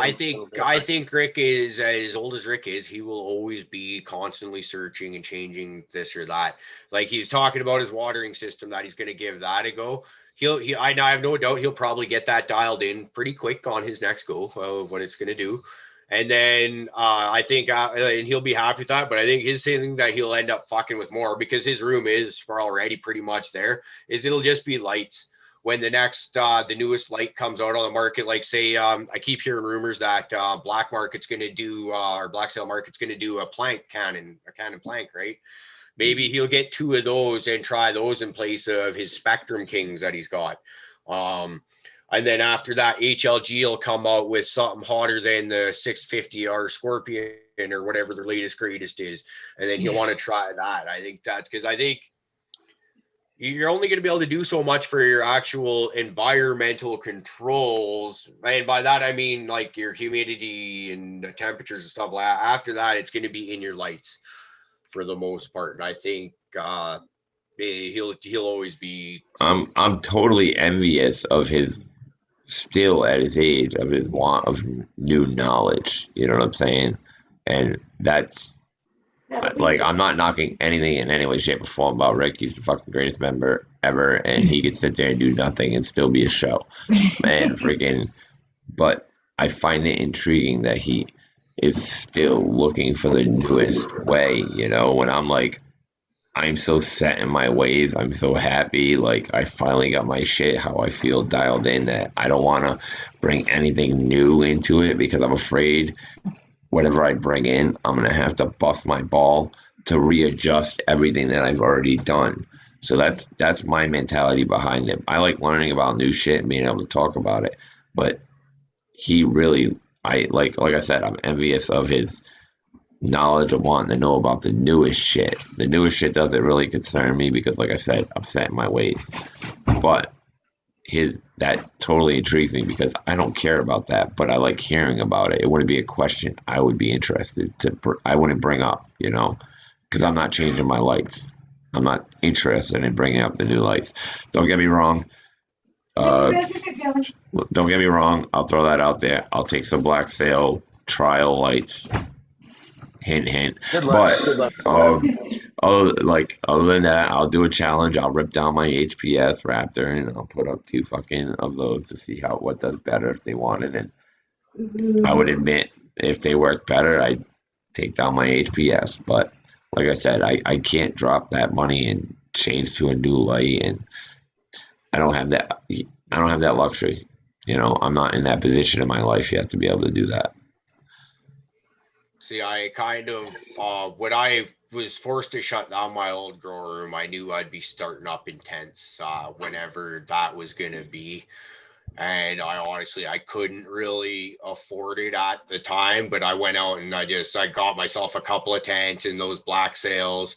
I think Rick is, as old as Rick is, he will always be constantly searching and changing this or that. Like he's talking about his watering system, that he's going to give that a go. I have no doubt he'll probably get that dialed in pretty quick on his next go of what it's going to do. And then I think and he'll be happy with that. But I think his thing that he'll end up fucking with more, because his room is already pretty much there, is it'll just be lights. When the next the newest light comes out on the market, like say I keep hearing rumors that Black Market's going to do or Black Sale Market's going to do a cannon plank, right? Maybe he'll get 2 of those and try those in place of his Spectrum Kings that he's got. And then after that, HLG will come out with something hotter than the 650R Scorpion or whatever their latest greatest is. And then he'll want to try that. I think that's because I think you're only going to be able to do so much for your actual environmental controls. And by that, I mean like your humidity and the temperatures and stuff like that. After that, it's going to be in your lights for the most part. And I think he'll always be. I'm totally envious of his, still at his age, of his want of new knowledge. You know what I'm saying? And that's like, I'm not knocking anything in any way, shape, or form about Rick. He's the fucking greatest member ever, and he could sit there and do nothing and still be a show. Man, freaking. But I find it intriguing that he is still looking for the newest way, you know, when I'm like, I'm so set in my ways. I'm so happy. Like, I finally got my shit, how I feel dialed in, that I don't want to bring anything new into it, because I'm afraid whatever I bring in, I'm going to have to bust my ball to readjust everything that I've already done. So that's my mentality behind it. I like learning about new shit and being able to talk about it. But he really, like I said, I'm envious of his knowledge of wanting to know about the newest shit. The newest shit doesn't really concern me because, like I said, I'm set in my ways. But that totally intrigues me because I don't care about that, but I like hearing about it. It wouldn't be a question I would be interested I wouldn't bring up, because I'm not changing my lights. I'm not interested in bringing up the new lights. Don't get me wrong. Don't get me wrong. I'll throw that out there. I'll take some Black Sail trial lights. Hint, hint. Good luck. Good luck. Other than that, I'll do a challenge. I'll rip down my HPS Raptor and I'll put up 2 fucking of those to see what does better if they wanted it. I would admit if they work better, I'd take down my HPS. But like I said, I can't drop that money and change to a new light, and I don't have that. I don't have that luxury. I'm not in that position in my life yet to be able to do that. See, I kind of, when I was forced to shut down my old grow room, I knew I'd be starting up intense whenever that was going to be. And I couldn't really afford it at the time, but I went out and I got myself a couple of tents and those Black Sails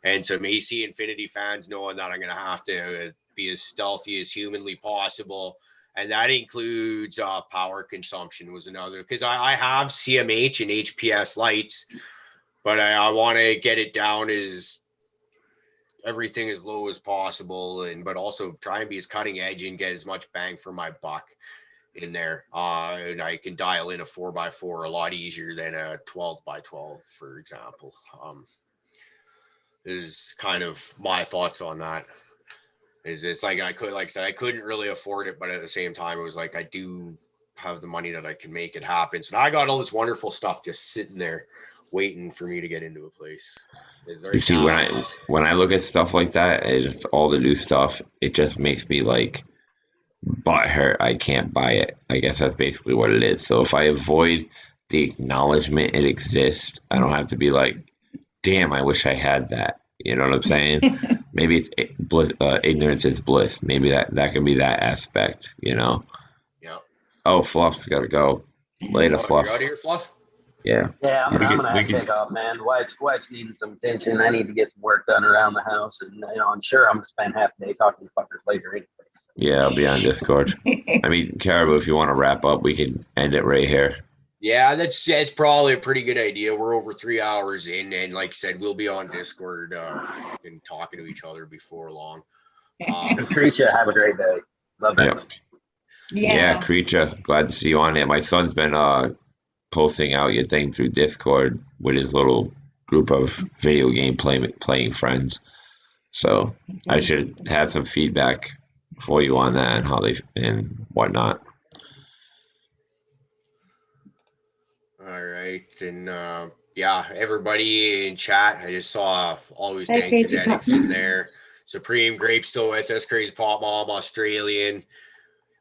and some AC Infinity fans, knowing that I'm going to have to be as stealthy as humanly possible. And that includes power consumption was another, because I have CMH and HPS lights, but I want to get it down as everything as low as possible, but also try and be as cutting edge and get as much bang for my buck in there. And I can dial in a 4x4 a lot easier than a 12x12, for example. Is kind of my thoughts on that. It's like I couldn't really afford it, but at the same time, it was like I do have the money that I can make it happen. So now I got all this wonderful stuff just sitting there, waiting for me to get into a place. You see, when I look at stuff like that, it's all the new stuff. It just makes me like butthurt. I can't buy it. I guess that's basically what it is. So if I avoid the acknowledgement it exists, I don't have to be like, damn, I wish I had that. You know what I'm saying? Maybe it's ignorance is bliss. Maybe that can be that aspect, Yeah. Oh, Fluff's got to go. Later, Fluff. You out of here, Fluff? Yeah. Yeah, I'm gonna have to take off, man. Wife's needing some attention. I need to get some work done around the house, and I'm sure I'm gonna spend half the day talking to fuckers later anyway. Yeah, I'll be on Discord. I mean, Caribou, if you want to wrap up, we can end it right here. Yeah, that's probably a pretty good idea. We're over 3 hours in, and like I said, we'll be on Discord and talking to each other before long. Creature, have a great day. Love that. Yeah, Creature, glad to see you on it. My son's been posting out your thing through Discord with his little group of video game playing friends. So I should have some feedback for you on that and how they and whatnot. All right, and everybody in chat, I just saw Always Dank Genetics in there. Supreme Grape still with us. Crazy Pop Mom, Australian.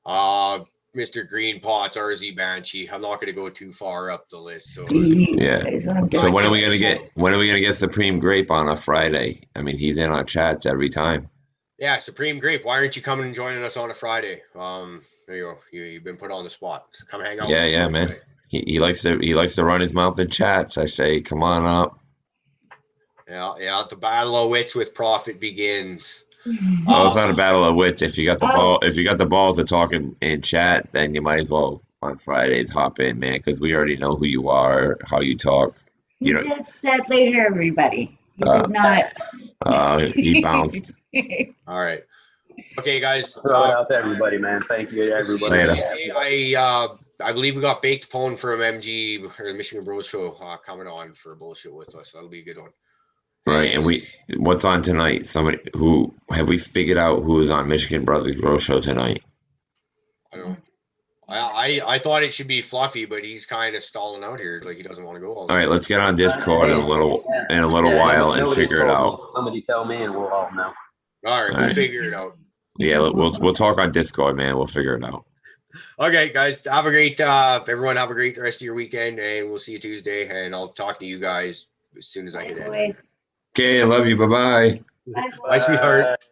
Mr. Green Pots, RZ Banshee. I'm not going to go too far up the list. So. Yeah. So when are we gonna get Supreme Grape on a Friday? I mean, he's in our chats every time. Yeah, Supreme Grape. Why aren't you coming and joining us on a Friday? There you go. You've been put on the spot. So come hang out. Yeah, man. He likes to run his mouth in chats. I say, come on up. Yeah. The battle of wits with Prophet begins. Oh, it's not a battle of wits. If you got the balls to talk in chat, then you might as well on Fridays hop in, man, because we already know who you are, how you talk. He just said later, everybody. He did not. He bounced. All right. Okay, guys. Throw it out to everybody, man. Thank you to everybody. I believe we got Baked Pone from MG or the Michigan Bros Show coming on for bullshit with us. That'll be a good one. Right, and what's on tonight? Have we figured out who is on Michigan Brothers Grow Show tonight? I don't know. I thought it should be Fluffy, but he's kind of stalling out here, like he doesn't want to go. All right, let's get on Discord in a little while and figure it out. Somebody tell me, and we'll all know. All right, we'll figure it out. Yeah, we'll talk on Discord, man. We'll figure it out. Okay, guys, have a great everyone have a great rest of your weekend, and we'll see you Tuesday. And I'll talk to you guys as soon as I hit it. Okay, I love you. Bye-bye. Bye, sweetheart.